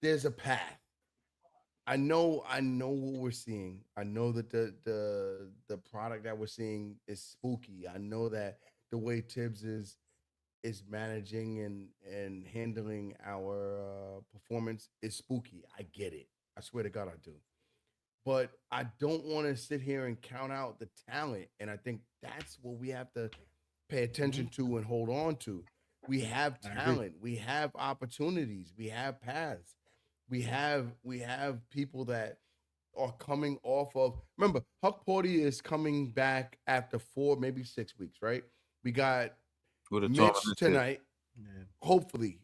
Speaker 2: there's a path. I know what we're seeing. I know that the product that we're seeing is spooky. I know that the way Tibbs is managing and handling our performance is spooky. I get it. I swear to God, I do. but I don't want to sit here and count out the talent. And I think that's what we have to pay attention to and hold on to. We have
Speaker 1: I agree.
Speaker 2: talent, we have opportunities, we have paths, we have people that are coming off of. Remember, Huck Porty is coming back after 4, maybe 6 weeks, right? We got
Speaker 3: With a
Speaker 2: Mitch
Speaker 3: tournament
Speaker 2: tonight.
Speaker 1: Yeah.
Speaker 2: Hopefully,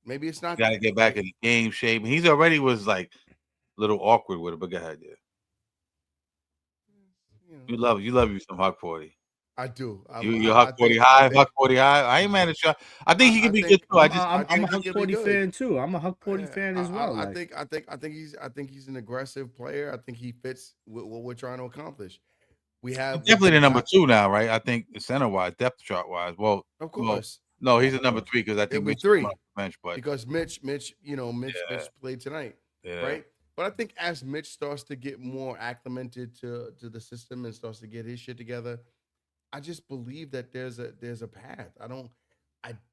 Speaker 2: maybe it's not.
Speaker 3: got to get back in the game shape. He's already was like a little awkward with it, but go ahead, yeah.
Speaker 2: You
Speaker 3: You love you some Huck 40.
Speaker 2: I do.
Speaker 3: You Huck 40 high, Huck 40 high. I ain't mad at you. I think he can be good too.
Speaker 1: I'm
Speaker 2: I
Speaker 1: a
Speaker 2: think he
Speaker 1: Huck
Speaker 2: could be
Speaker 1: Porty
Speaker 2: good.
Speaker 1: fan too. I'm a Huck Porty fan as well.
Speaker 2: I think he's an aggressive player. I think he fits with what we're trying to accomplish. We have
Speaker 3: definitely the number 2 now, right? I think center wise, depth chart wise. Well,
Speaker 2: of course.
Speaker 3: No, he's a number 3 because I think
Speaker 2: It'll be
Speaker 3: Mitch
Speaker 2: 3
Speaker 3: bench, but
Speaker 2: because Mitch played tonight, right? But I think as Mitch starts to get more acclimated to the system and starts to get his shit together, I just believe that there's a path. I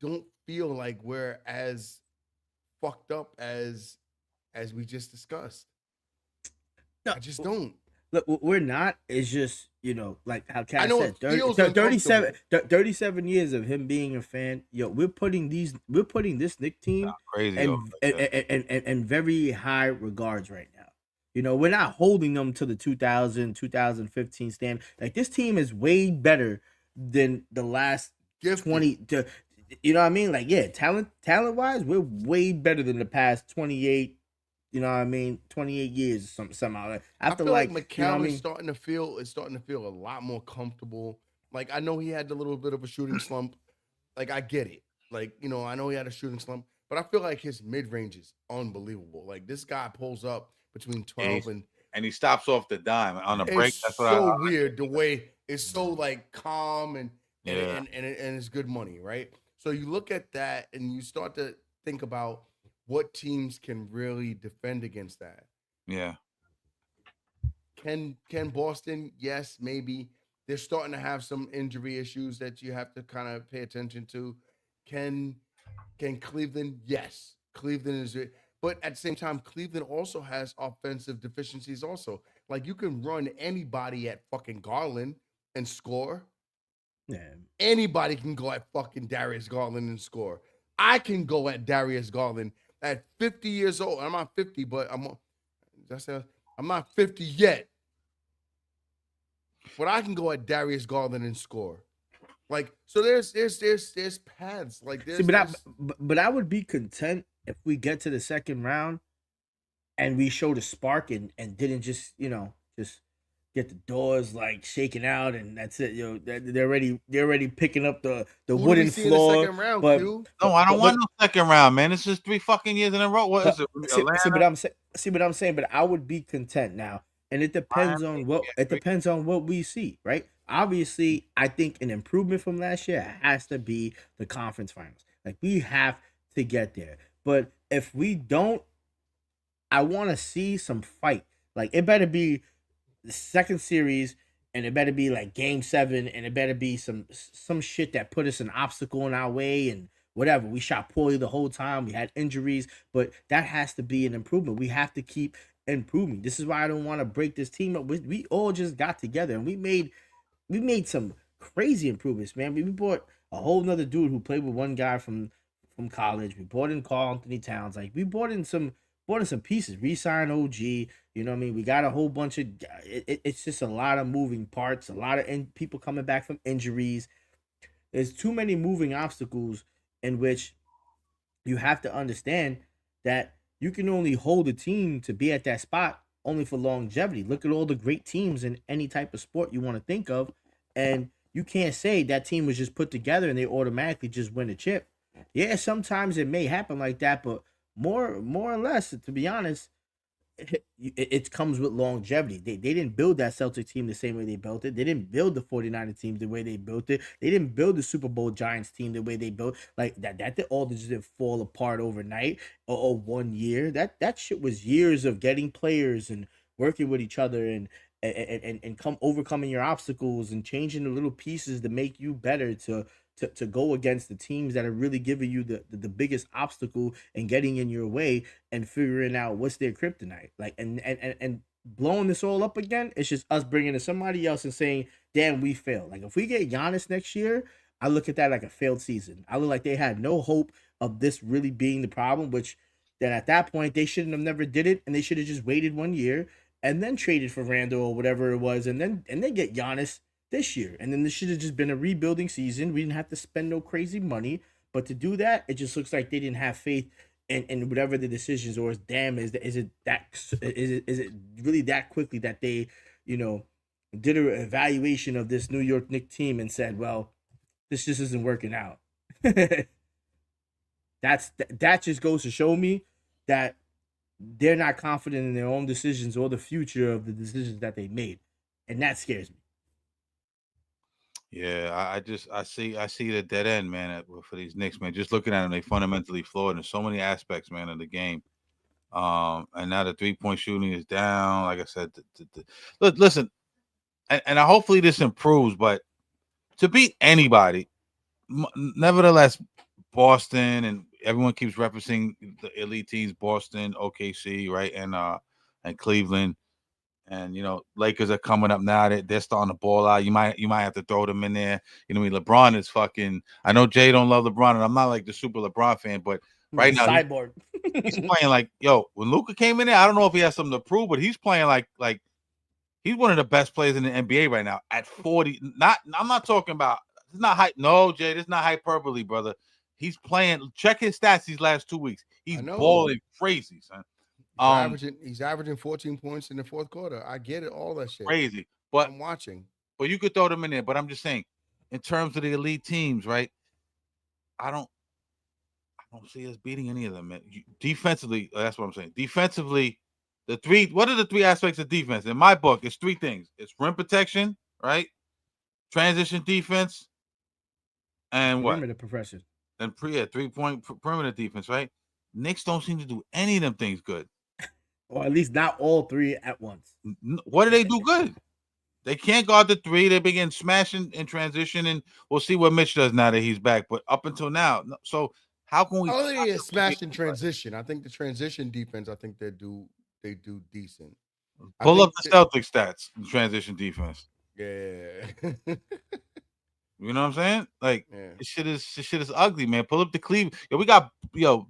Speaker 2: don't feel like we're as fucked up as we just discussed.
Speaker 1: No,
Speaker 2: I just don't.
Speaker 1: Look, we're not. It's just, like how Kat
Speaker 2: know
Speaker 1: said,
Speaker 2: it feels
Speaker 1: 37 years of him being a fan. We're putting this Knicks team
Speaker 3: crazy
Speaker 1: and very high regards right now. We're not holding them to the 2015 stand. Like, this team is way better than the last 20. You know what I mean? Like, yeah, talent wise, we're way better than the past 28. 28 years somehow. Like, after
Speaker 2: I feel like
Speaker 1: McCallum
Speaker 2: is starting to feel a lot more comfortable. Like, I know he had a little bit of a shooting slump. Like, I get it. Like, I know he had a shooting slump, but I feel like his mid range is unbelievable. Like, this guy pulls up between 12
Speaker 3: and he stops off the dime on a break.
Speaker 2: That's what so weird. The way it's so like calm and it's good money, right? So you look at that and you start to think about what teams can really defend against that.
Speaker 3: Yeah.
Speaker 2: Can Boston? Yes, maybe. They're starting to have some injury issues that you have to kind of pay attention to. Can Cleveland? Yes. Cleveland is it. But at the same time, Cleveland also has offensive deficiencies also. Like, you can run anybody at fucking Garland and score.
Speaker 1: Yeah.
Speaker 2: Anybody can go at fucking Darius Garland and score. I can go at Darius Garland at 50 years old. I'm not 50, but I'm not 50 yet. But I can go at Darius Garland and score. Like, so there's paths. Like,
Speaker 1: but I would be content if we get to the second round and we showed a spark and didn't just get the doors like shaking out and that's it. They're already picking up the wooden floor.
Speaker 2: The second round,
Speaker 1: but
Speaker 2: Q?
Speaker 3: No, I don't want no second round, man. It's just 3 fucking years in a row. What is it?
Speaker 1: See what I'm saying. But I would be content now, and it depends on what we see, right? Obviously, I think an improvement from last year has to be the conference finals. Like, we have to get there. But if we don't, I want to see some fight. Like, it better be the second series, and it better be like game 7, and it better be some shit that put us an obstacle in our way and whatever. We shot poorly the whole time. We had injuries, but that has to be an improvement. We have to keep improving. This is why I don't want to break this team up. We all just got together and we made some crazy improvements, man. We brought a whole nother dude who played with one guy from college. We brought in Karl Anthony Towns. Like, we brought in some pieces. Re-signed OG. You know what I mean? We got a whole bunch of. It's just a lot of moving parts. A lot of people coming back from injuries. There's too many moving obstacles in which you have to understand that you can only hold a team to be at that spot only for longevity. Look at all the great teams in any type of sport you want to think of, and you can't say that team was just put together and they automatically just win a chip. Yeah, sometimes it may happen like that, but more or less, to be honest, it comes with longevity. They didn't build that Celtic team the same way they built it. They didn't build the 49er team the way they built it. They didn't build the Super Bowl Giants team the way they built. Like, that all just didn't fall apart overnight or 1 year. That shit was years of getting players and working with each other and overcoming your obstacles and changing the little pieces to make you better to go against the teams that are really giving you the biggest obstacle and getting in your way and figuring out what's their kryptonite. Like, and blowing this all up again. It's just us bringing in somebody else and saying, "Damn, we failed." Like if we get Giannis next year, I look at that like a failed season. I look like they had no hope of this really being the problem. Which then at that point they shouldn't have never did it, and they should have just waited 1 year and then traded for Randall or whatever it was, and then get Giannis this year. And then this should have just been a rebuilding season. We didn't have to spend no crazy money. But to do that, it just looks like they didn't have faith in whatever the decisions, or is it really that quickly that they, did an evaluation of this New York Knicks team and said, well, this just isn't working out. That just goes to show me that they're not confident in their own decisions or the future of the decisions that they made, and that scares me.
Speaker 3: Yeah, I see the dead end, man, for these Knicks, man. Just looking at them, they fundamentally flawed in so many aspects, man, of the game. And now the 3-point shooting is down. Like I said, look, listen, and hopefully this improves. But to beat anybody, nevertheless, Boston, and everyone keeps referencing the elite teams, Boston, OKC, right, and Cleveland. And Lakers are coming up now. They're starting to ball out. You might have to throw them in there. LeBron is fucking. I know Jay don't love LeBron, and I'm not like the super LeBron fan, but right now
Speaker 1: cyborg.
Speaker 3: He's playing like when Luka came in there. I don't know if he has something to prove, but he's playing like he's one of the best players in the NBA right now at 40. I'm not talking about. It's not hype. No, Jay, this is not hyperbole, brother. He's playing. Check his stats these last 2 weeks. He's balling crazy, son.
Speaker 2: He's averaging 14 points in the fourth quarter. I get it, all that shit.
Speaker 3: Crazy, but
Speaker 2: I'm watching.
Speaker 3: But you could throw them in there. But I'm just saying, in terms of the elite teams, right? I don't see us beating any of them, man. Defensively, that's what I'm saying. Defensively, what are the three aspects of defense? In my book, it's three things. It's rim protection, right? Transition defense, and what?
Speaker 1: Perimeter progression.
Speaker 3: And 3-point perimeter defense, right? Knicks don't seem to do any of them things good.
Speaker 1: Or at least not all three at once.
Speaker 3: What do they do good? They can't guard the three. They begin smashing in transition, and we'll see what Mitch does now that he's back. But up until now, so how can we?
Speaker 2: I don't think it's smashed in transition. I think the transition defense. I think they do decent.
Speaker 3: Pull up the Celtics stats in transition defense.
Speaker 2: Yeah.
Speaker 3: You know what I'm saying? Like this shit is ugly, man. Pull up the Cleveland.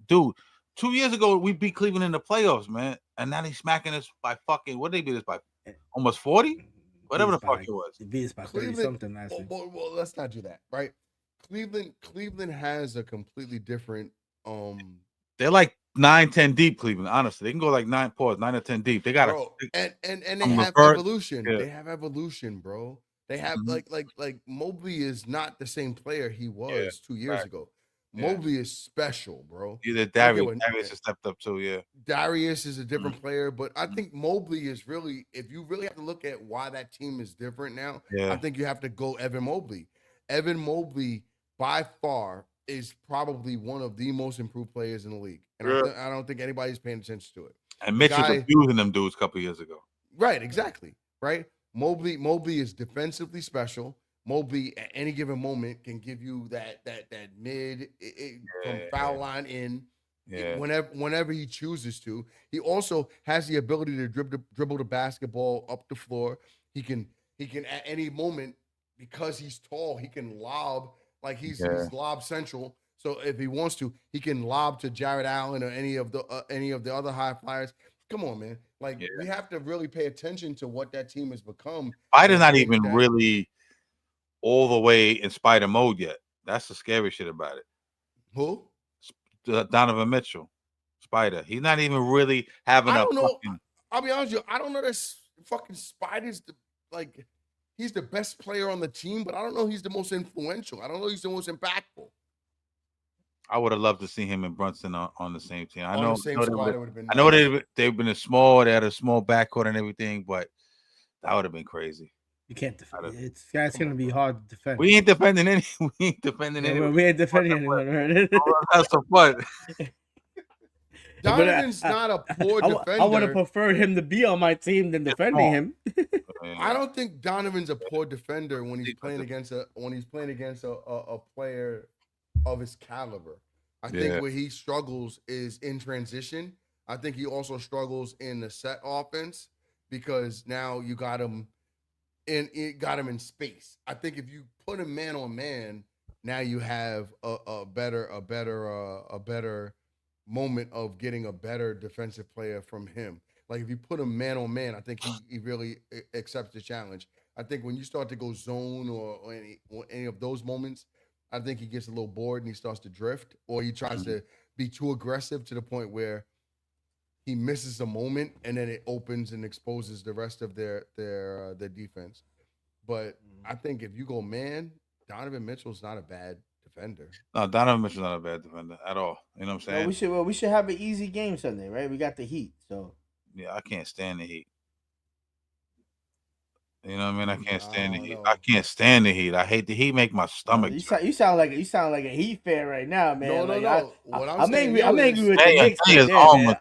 Speaker 3: Dude. 2 years ago, we beat Cleveland in the playoffs, man. And now he's smacking us by fucking, what did they beat us by? Almost 40? Whatever the fuck it was.
Speaker 1: They beat us by 30-something last week.
Speaker 2: Well, let's not do that, right? Cleveland has a completely different
Speaker 3: They're like 9-10 deep, Cleveland, honestly. They can go like 9 or 10 deep. They got
Speaker 2: and they have evolution. Yeah. They have evolution, bro. They have like Mobley is not the same player he was 2 years ago. Mobley is special, bro.
Speaker 3: Either Darius has stepped up too, yeah.
Speaker 2: Darius is a different player, but I think Mobley is really, if you really have to look at why that team is different now, I think you have to go Evan Mobley. Evan Mobley, by far, is probably one of the most improved players in the league. And I don't think anybody's paying attention to it.
Speaker 3: And Mitch was abusing them dudes a couple years ago.
Speaker 2: Right, exactly. Right? Mobley is defensively special. Mobley at any given moment can give you that mid from foul line in whenever he chooses to. He also has the ability to dribble the basketball up the floor. He can at any moment, because he's tall, he can lob, like he's lob central. So if he wants to, he can lob to Jared Allen or any of the other high flyers. Come on, man. Like we have to really pay attention to what that team has become.
Speaker 3: Spider's not even really all the way in Spider mode yet. That's the scary shit about it.
Speaker 2: Who?
Speaker 3: Donovan Mitchell. Spider. He's not even really having
Speaker 2: I'll be honest with you. I don't know that fucking Spider's he's the best player on the team, but I don't know he's the most influential. I don't know he's the most impactful.
Speaker 3: I would have loved to see him and Brunson on the same team. I know they've been they had a small backcourt and everything, but that would have been crazy.
Speaker 1: You can't defend it. It's going to be hard to defend.
Speaker 3: We ain't defending anyone. We ain't defending anyone.
Speaker 1: We ain't defending anyone, right?
Speaker 3: That's some fun.
Speaker 2: Donovan's not a poor defender.
Speaker 1: I would have preferred him to be on my team than defending him.
Speaker 2: I don't think Donovan's a poor defender when he's playing against a player of his caliber. I think where he struggles is in transition. I think he also struggles in the set offense. because now you got him in space. I think if you put him man on man, now you have a better moment of getting a better defensive player from him. Like if you put him man on man, I think he really accepts the challenge. I think when you start to go zone or any of those moments, I think he gets a little bored and he starts to drift, or he tries to be too aggressive to the point where he misses a moment and then it opens and exposes the rest of their defense. But I think if you go man, Donovan Mitchell's not a bad defender.
Speaker 3: No, Donovan Mitchell's not a bad defender at all. You know what I'm saying?
Speaker 1: We should have an easy game Sunday, right? We got the Heat, so
Speaker 3: Yeah, I can't stand the Heat. You know what I mean? I can't stand the Heat.
Speaker 2: know.
Speaker 3: I can't stand the Heat. I hate the Heat. Make my stomach.
Speaker 1: You sound like a Heat fan right now, man.
Speaker 2: No. What
Speaker 1: I'm angry. I'm angry with
Speaker 3: Jay,
Speaker 1: the Knicks.
Speaker 3: Jay is
Speaker 1: Right
Speaker 3: on
Speaker 1: there,
Speaker 3: with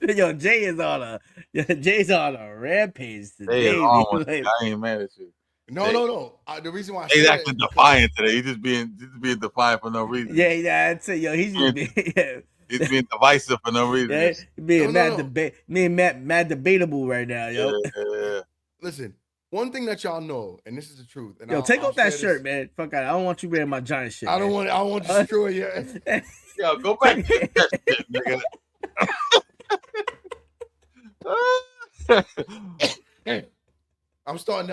Speaker 1: man. Yo, Jay's on a rampage
Speaker 3: Jay is
Speaker 1: today.
Speaker 3: on with
Speaker 1: Like,
Speaker 3: I ain't mad at you.
Speaker 2: No. The reason why I
Speaker 3: He's
Speaker 2: said
Speaker 3: acting defiant today. He's just being defiant for no reason.
Speaker 1: yeah, I'd say, yo, he's just being,
Speaker 3: He's being divisive for no reason.
Speaker 1: yeah, being
Speaker 2: No.
Speaker 1: mad debatable right now, yo.
Speaker 3: Yeah.
Speaker 2: Listen, one thing that y'all know, and this is the truth. And
Speaker 1: Yo, take off that shirt, man. Fuck out. I don't want you wearing my Giant shit.
Speaker 2: I don't want to destroy you.
Speaker 3: Yo, go back to that shit, nigga.
Speaker 2: I'm starting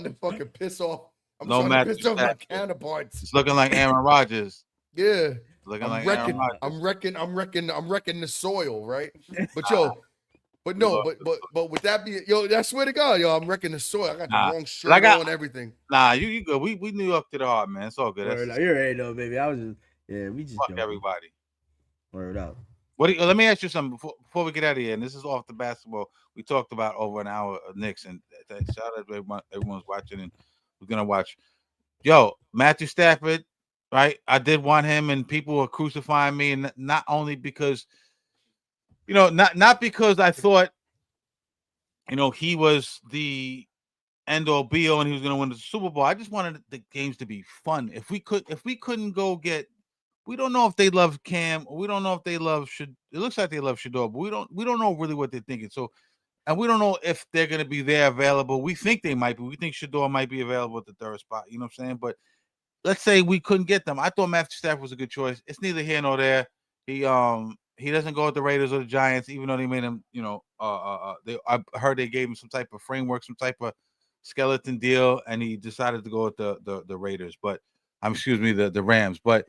Speaker 2: to fucking piss off. I'm
Speaker 3: No
Speaker 2: starting to piss off my
Speaker 3: Matthew
Speaker 2: counterparts.
Speaker 3: It's looking like Aaron Rodgers.
Speaker 2: Yeah.
Speaker 3: Looking like Aaron Rodgers.
Speaker 2: I'm wrecking the soil, right? But with that being, I swear to God, I'm wrecking the soil. I got the wrong shirt on and everything.
Speaker 3: Nah, you good. We New York to the heart, man. It's all good.
Speaker 1: You're right though, baby. I was just we just
Speaker 3: fuck everybody.
Speaker 1: Word up.
Speaker 3: Let me ask you something before we get out of here. And this is off the basketball. We talked about over an hour of Knicks, and shout out to everyone's watching, and we're gonna watch. Yo, Matthew Stafford, right? I did want him, and people were crucifying me, and not only because, not because I thought, he was the end all be all and he was gonna win the Super Bowl. I just wanted the games to be fun. If we couldn't go get. We don't know if they love Cam. We don't know if they love It looks like they love Shador, but we don't know really what they're thinking. So, and we don't know if they're going to be there available. We think they might be. We think Shador might be available at the third spot. You know what I'm saying? But let's say we couldn't get them. I thought Matthew Stafford was a good choice. It's neither here nor there. He doesn't go with the Raiders or the Giants, even though they made him. I heard they gave him some type of framework, some type of skeleton deal, and he decided to go with the Raiders. But the Rams. But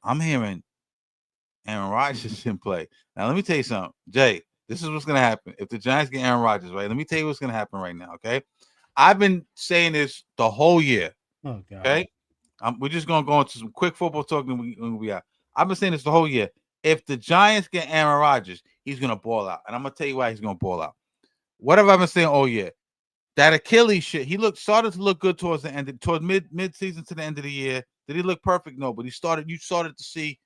Speaker 3: I'm hearing Aaron Rodgers in play. Now, let me tell you something. Jay, this is what's going to happen. If the Giants get Aaron Rodgers, right, let me tell you what's going to happen right now, okay? I've been saying this the whole year,
Speaker 1: oh, God.
Speaker 3: Okay? We're just going to go into some quick football talk and we out. I've been saying this the whole year. If the Giants get Aaron Rodgers, he's going to ball out. And I'm going to tell you why he's going to ball out. What have I been saying all year? That Achilles shit, started to look good towards the end, towards mid-season to the end of the year. Did he look perfect? No, but you started to see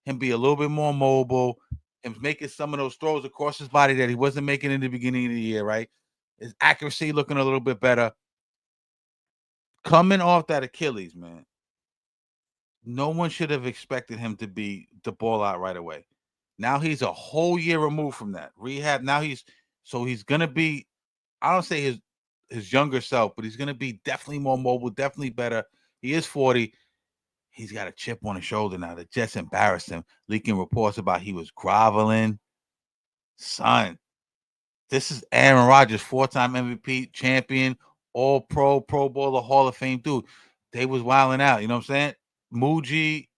Speaker 3: him be a little bit more mobile and making some of those throws across his body that he wasn't making in the beginning of the year, right? His accuracy looking a little bit better. Coming off that Achilles, man, no one should have expected him to ball out right away. Now he's a whole year removed from that rehab. Now he's going to be, I don't say his younger self, but he's going to be definitely more mobile, definitely better. He is 40. He's got a chip on his shoulder now that just embarrassed him, leaking reports about he was groveling. Son, this is Aaron Rodgers, 4-time MVP, champion, all-pro, Pro Bowler, Hall of Fame dude. They was wilding out, you know what I'm saying? Muji,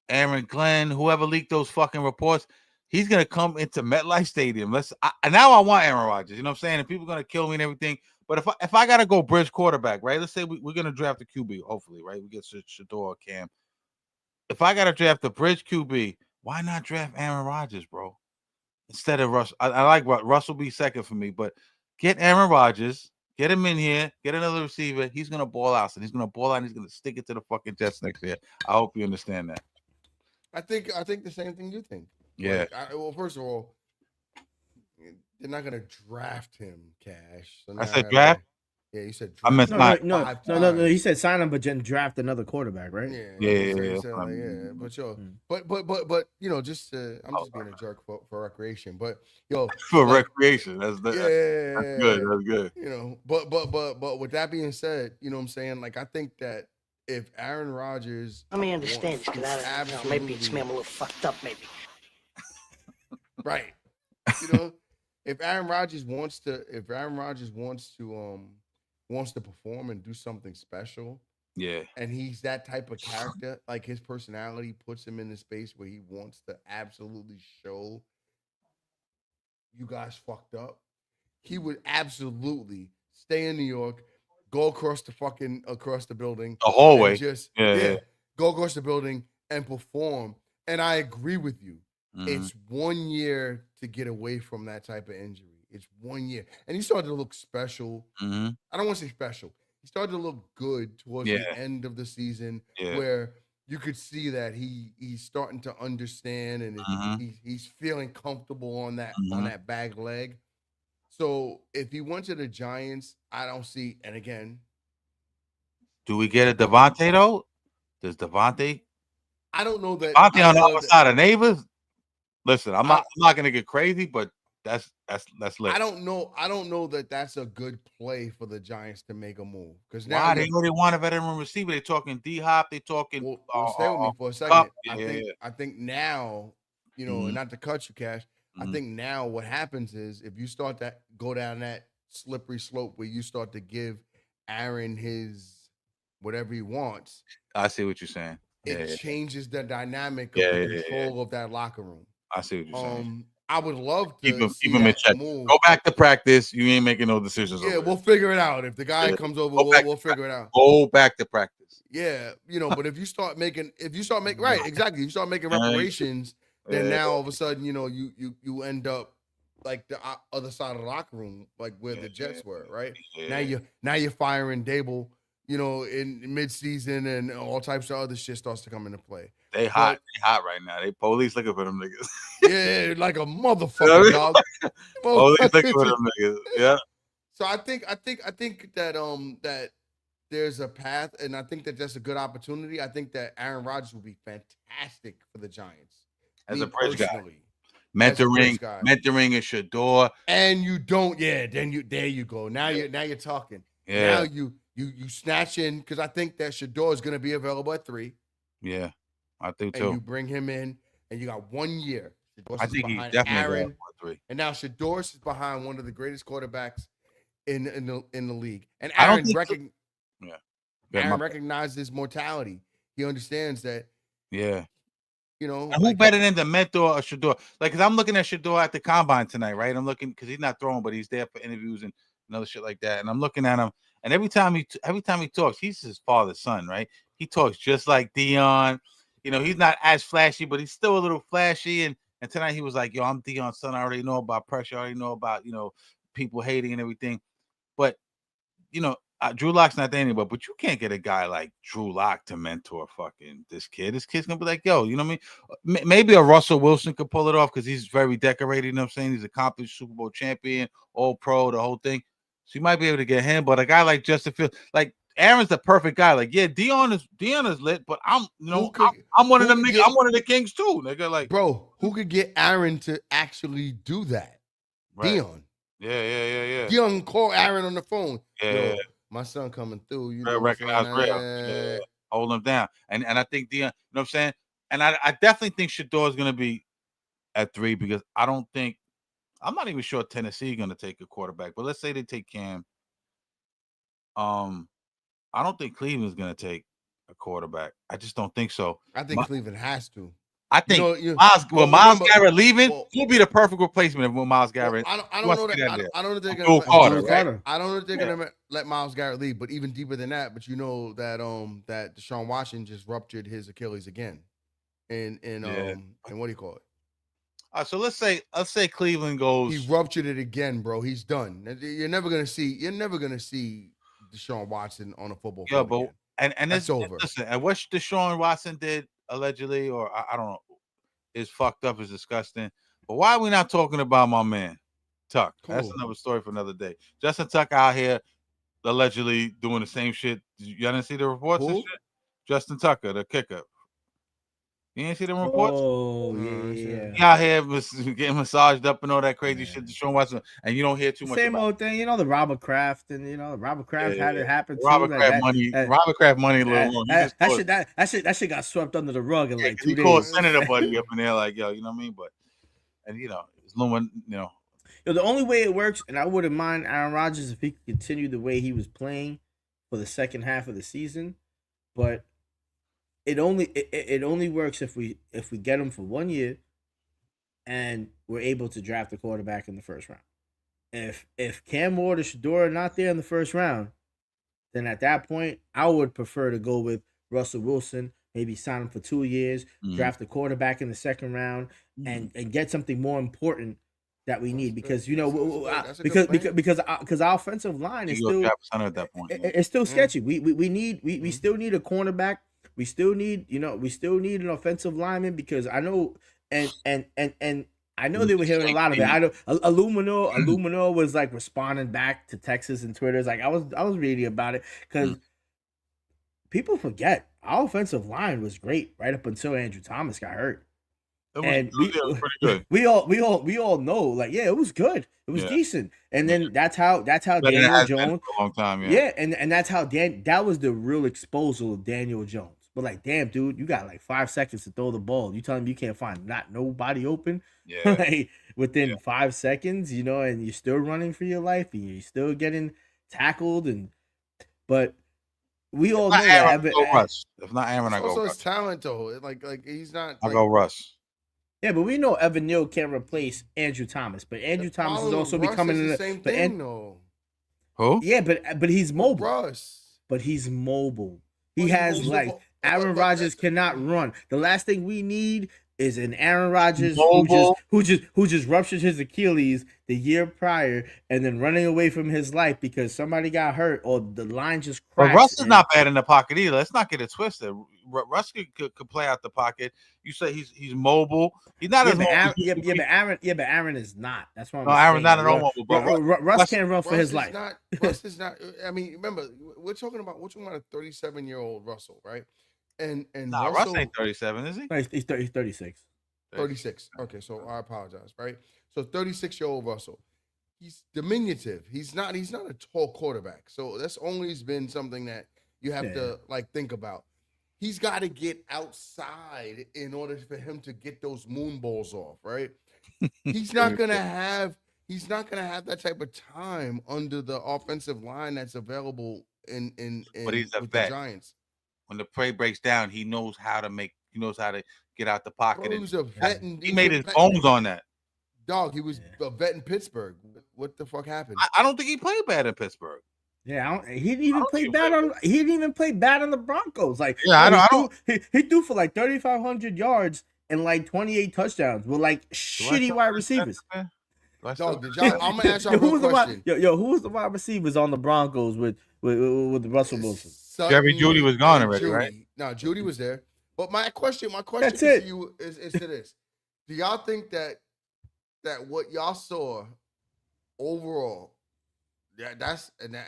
Speaker 3: Aaron Glenn, whoever leaked those fucking reports, he's going to come into MetLife Stadium. Now I want Aaron Rodgers, you know what I'm saying? And people are going to kill me and everything. But if I got to go bridge quarterback, right? Let's say we're going to draft a QB, hopefully, right? We get Shador or Cam. If I got to draft a bridge QB, why not draft Aaron Rodgers, bro? Instead of Russell. I like Russell be second for me, but get Aaron Rodgers, get him in here, get another receiver. He's going to ball out, and he's going to ball out, and he's going to stick it to the fucking Jets next year. I hope you understand that.
Speaker 2: I think the same thing you think.
Speaker 3: Yeah.
Speaker 2: Well, first of all, they're not going to draft him, Cash.
Speaker 3: I said draft?
Speaker 2: Yeah, you said
Speaker 3: I meant
Speaker 2: draft
Speaker 1: No,
Speaker 2: five
Speaker 1: no.
Speaker 2: times.
Speaker 1: He said sign him, but then draft another quarterback, right?
Speaker 2: Yeah. So like, yeah. But yo,
Speaker 1: Mm.
Speaker 2: but you know, just I'm just being a jerk for recreation. But yo,
Speaker 3: for
Speaker 2: like,
Speaker 3: recreation. That's good. That's good.
Speaker 2: You know, but with that being said, you know what I'm saying? Like, I think that if Aaron Rodgers,
Speaker 6: Let me understand this, because maybe it's me. I'm a little fucked up, maybe.
Speaker 2: Right. You know, if Aaron Rodgers wants to perform and do something special,
Speaker 3: Yeah.
Speaker 2: and he's that type of character, like his personality puts him in the space where he wants to absolutely show you guys fucked up, he would absolutely stay in New York, go across the building,
Speaker 3: The hallway.
Speaker 2: and just
Speaker 3: Yeah.
Speaker 2: go across the building and perform. And I agree with you.
Speaker 3: Mhm.
Speaker 2: It's 1 year to get away from that type of injury. It's 1 year, and he started to look special.
Speaker 3: Mhm.
Speaker 2: I don't want to say special. He started to look good towards
Speaker 3: Yeah.
Speaker 2: the end of the season,
Speaker 3: Yeah.
Speaker 2: where you could see that he's starting to understand, and
Speaker 3: Mhm.
Speaker 2: he's feeling comfortable on that
Speaker 3: Mhm.
Speaker 2: bag leg. So if he went to the Giants, I don't see. And again,
Speaker 3: Do we get a Devontae though? Does Devontae
Speaker 2: I don't know that.
Speaker 3: Devontae on the other side of neighbors? Listen, I'm not gonna get crazy, but that's lit.
Speaker 2: I don't know that that's a good play for the Giants to make a move, because now
Speaker 3: Why they already want a veteran receiver? They talking D Hop. They talking.
Speaker 2: Well, stay with me for a second.
Speaker 3: Cup.
Speaker 2: I think now, you know, and not to cut you, Cash. I
Speaker 3: Mhm.
Speaker 2: think now what happens is, if you start to go down that slippery slope where you start to give Aaron his whatever he wants,
Speaker 3: I see what you're saying.
Speaker 2: it changes the dynamic of
Speaker 3: Yeah,
Speaker 2: the
Speaker 3: yeah, yeah.
Speaker 2: control of that locker room.
Speaker 3: I see what you're saying.
Speaker 2: I would love to
Speaker 3: Keep him in
Speaker 2: that
Speaker 3: check.
Speaker 2: move.
Speaker 3: Go back to practice. You ain't making no decisions.
Speaker 2: Yeah,
Speaker 3: over
Speaker 2: we'll
Speaker 3: there.
Speaker 2: figure it out. If the guy comes over, we'll figure it out.
Speaker 3: Go back to practice.
Speaker 2: Yeah, you know, but if you start making right, exactly, if you start making reparations, then now all of a sudden, you know, you end up like the other side of the locker room, like where the Jets were, right?
Speaker 3: Yeah.
Speaker 2: Now you're firing Dable, you know, in midseason, and all types of other shit starts to come into play.
Speaker 3: They hot right now. They police looking for them niggas.
Speaker 2: Yeah, like a motherfucker, dog.
Speaker 3: Police looking for them niggas. Yeah.
Speaker 2: So I think that that there's a path, and I think that that's a good opportunity. I think that Aaron Rodgers will be fantastic for the Giants
Speaker 3: As a bridge guy.
Speaker 2: Mentoring
Speaker 3: is Shador.
Speaker 2: And you don't, there you go. Now you're talking.
Speaker 3: Yeah.
Speaker 2: Now you snatch in, because I think that Shador is going to be available at 3.
Speaker 3: Yeah, I think too.
Speaker 2: And you bring him in, and you got 1 year.
Speaker 3: I think he's definitely Aaron, 3.
Speaker 2: And now Shador is behind one of the greatest quarterbacks in the league. And Aaron recognizes mortality. He understands that.
Speaker 3: Yeah.
Speaker 2: You know,
Speaker 3: and who better than the mentor or Shador? Like, because I'm looking at Shador at the combine tonight, right? I'm looking, because he's not throwing, but he's there for interviews and other shit like that. And I'm looking at him, and every time he talks, he's his father's son, right? He talks just like Dion. You know, he's not as flashy, but he's still a little flashy. And tonight he was like, "Yo, I'm Dion's son. I already know about pressure. I already know about, you know, people hating and everything." But you know, Drew Lock's not there anymore, but you can't get a guy like Drew Lock to mentor fucking this kid. This kid's gonna be like, yo, you know what I mean? Maybe a Russell Wilson could pull it off because he's very decorated. You know what I'm saying? He's accomplished Super Bowl champion, all pro, the whole thing. So you might be able to get him. But a guy like Justin Fields, like Aaron's the perfect guy. Like, yeah, Dion is lit, but I'm one of them niggas. I'm one of the kings too, nigga. Like,
Speaker 2: bro, who could get Aaron to actually do that? Right. Dion.
Speaker 3: Yeah.
Speaker 2: Dion call Aaron on the phone.
Speaker 3: Yeah.
Speaker 2: Yo, my son coming through. You know,
Speaker 3: recognize real. Hold him down. And I think Dion, you know what I'm saying? And I definitely think Shador is gonna be at 3, because I'm not even sure Tennessee gonna take a quarterback, but let's say they take Cam. I don't think Cleveland's gonna take a quarterback. I just don't think so.
Speaker 2: I think Cleveland has to.
Speaker 3: I think Myles Garrett leaving will be the perfect replacement of Myles Garrett.
Speaker 2: I don't know that. I don't know if they're gonna. I don't know if they're gonna let Myles Garrett leave. But even deeper than that, but you know that that Deshaun Watson just ruptured his Achilles again, and what do you call it?
Speaker 3: All right, so let's say Cleveland goes.
Speaker 2: He ruptured it again, bro. He's done. You're never gonna see Deshaun Watson on a football field.
Speaker 3: Yeah, but and
Speaker 2: it's over.
Speaker 3: Listen, and what Deshaun Watson did allegedly, or I don't know, is fucked up, is disgusting. But why are we not talking about my man Tuck? That's another story for another day. Justin Tuck out here allegedly doing the same shit. Y'all didn't see the reports and
Speaker 2: Who?
Speaker 3: shit? Justin Tucker, the kicker. You didn't see the reports?
Speaker 1: Oh
Speaker 2: Mm,
Speaker 1: yeah.
Speaker 3: He out here getting massaged up and all that crazy shit to Sean Watson, and you don't hear too much
Speaker 1: Same
Speaker 3: about
Speaker 1: old thing, the Robert Kraft and Robert Kraft had it happen too.
Speaker 3: Robert
Speaker 1: Like
Speaker 3: Kraft money. Robert Kraft money a little long.
Speaker 1: that shit got swept under the rug in like 2
Speaker 3: he called
Speaker 1: days.
Speaker 3: Senator Buddy up in there, like, yo, you know what I mean? But it's Lumen,
Speaker 1: The only way it works, and I wouldn't mind Aaron Rodgers if he could continue the way he was playing for the second half of the season, but it only works if we get him for 1 year, and we're able to draft a quarterback in the first round. If Cam Ward or Shador are not there in the first round, then at that point I would prefer to go with Russell Wilson. Maybe sign him for 2 years, draft a quarterback in the second round, and get something more important that we need because because our offensive line is still
Speaker 3: at that point.
Speaker 1: It's still sketchy. We still need a cornerback. We still need an offensive lineman because I know and I know they were hearing a lot of it. I know Illumino was like responding back to Texas and Twitter. It's like I was reading about it because people forget our offensive line was great right up until Andrew Thomas got hurt. And we all know, like, yeah, it was good. It was decent. And then that's how Daniel Jones
Speaker 3: for a long time,
Speaker 1: and that's how that was the real exposure of Daniel Jones. But like, damn, dude, you got like 5 seconds to throw the ball. You telling me you can't find nobody open like, within 5 seconds, and you're still running for your life and you're still getting tackled but we all know that.
Speaker 3: If not Aaron, I go
Speaker 2: also
Speaker 3: Russ.
Speaker 2: His talent though, like he's not.
Speaker 3: I go Russ.
Speaker 1: Yeah, but we know Evan Neal can't replace Andrew Thomas. But Andrew Thomas is also becoming
Speaker 2: the same thing, though.
Speaker 3: Who?
Speaker 1: Yeah, but he's mobile.
Speaker 2: Russ.
Speaker 1: But he's mobile. He has like Aaron Rodgers cannot run. The last thing we need is an Aaron Rodgers who just ruptured his Achilles the year prior and then running away from his life because somebody got hurt or the line just crashed.
Speaker 3: But Russ is not bad in the pocket either. Let's not get it twisted. Russ could play out the pocket. You say he's mobile. He's not as mobile.
Speaker 1: But Aaron is not. That's why.
Speaker 3: No, Aaron's not at all mobile. But
Speaker 1: Russ can't run for his life.
Speaker 2: Russ is not. I mean, remember, we're talking about a 37-year-old Russell, right? And
Speaker 3: Russell, Russ ain't 37, is he?
Speaker 1: No, he's 36.
Speaker 2: 36. Okay, so I apologize, right? So 36-year-old Russell. He's diminutive. He's not a tall quarterback. So that's always been something that you have to think about. He's got to get outside in order for him to get those moon balls off, right? He's not gonna have that type of time under the offensive line that's available in
Speaker 3: but he's a
Speaker 2: with
Speaker 3: vet.
Speaker 2: The Giants.
Speaker 3: When the play breaks down, he knows how to get out the pocket.
Speaker 2: Bro, he was a vet.
Speaker 3: He made his bones on that.
Speaker 2: Dog, he was a vet in Pittsburgh. What the fuck happened?
Speaker 3: I don't think he played bad in Pittsburgh.
Speaker 1: Yeah, he didn't even play bad on. He didn't even play bad on the Broncos. Like, he threw for like 3,500 yards and like 28 touchdowns with like shitty wide receivers.
Speaker 2: Dog, I'm gonna ask y'all a question.
Speaker 1: Who was the wide receivers on the Broncos with Russell Wilson?
Speaker 3: Jerry Jeudy was gone already, right?
Speaker 2: No, Jeudy was there. But my question to you is to this: do y'all think that what y'all saw overall, that's the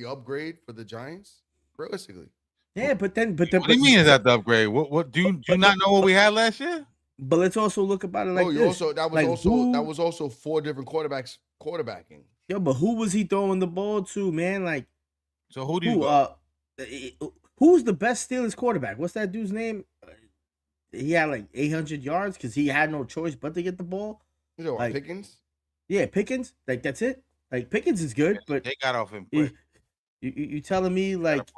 Speaker 2: upgrade for the Giants, realistically?
Speaker 1: Yeah, but
Speaker 3: what do you mean is that the upgrade? What do you not know what we had last year?
Speaker 1: But let's also look about it like this.
Speaker 2: That was also 4 different quarterbacks quarterbacking.
Speaker 1: Yo, but who was he throwing the ball to, man? Like,
Speaker 3: so who do you
Speaker 1: who's the best Steelers quarterback? What's that dude's name? He had like 800 yards because he had no choice but to get the ball.
Speaker 2: You know, like, Pickens?
Speaker 1: Yeah, Pickens. Like, that's it. Like, Pickens is good, but
Speaker 3: they got off him quick.
Speaker 1: You telling me like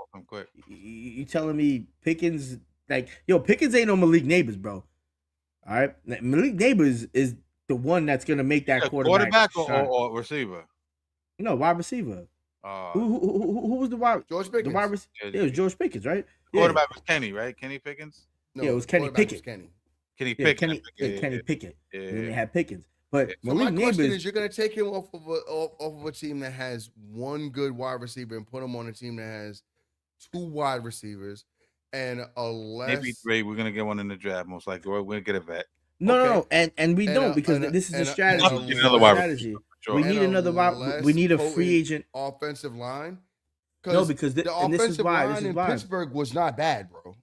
Speaker 1: you telling me Pickens Pickens ain't no Malik Neighbors, bro. All right, Malik Neighbors is the one that's gonna make that quarterback
Speaker 3: or receiver.
Speaker 1: No, wide receiver. Who was the wide?
Speaker 2: George Pickens.
Speaker 1: The wide receiver. It was George Pickens, right?
Speaker 3: Quarterback was Kenny, right? Kenny Pickens.
Speaker 2: No,
Speaker 1: it was Kenny Pickett.
Speaker 2: Kenny
Speaker 1: Pickett.
Speaker 2: Kenny
Speaker 1: Pickett. And then they had Pickens. But
Speaker 2: so my question is, you're going to take him off of a team that has 1 good wide receiver and put him on a team that has 2 wide receivers and a less.
Speaker 3: Maybe 3. We're going to get one in the draft, most likely. We're going to get a vet.
Speaker 1: No, and we don't because this is a strategy.
Speaker 3: Sure.
Speaker 1: We need
Speaker 2: and
Speaker 1: another
Speaker 2: less
Speaker 1: we need a
Speaker 2: potent
Speaker 1: free agent.
Speaker 2: offensive line.
Speaker 1: No, because
Speaker 2: the
Speaker 1: and this is
Speaker 2: offensive
Speaker 1: why.
Speaker 2: line
Speaker 1: This is
Speaker 2: in
Speaker 1: why.
Speaker 2: Pittsburgh was not bad, bro.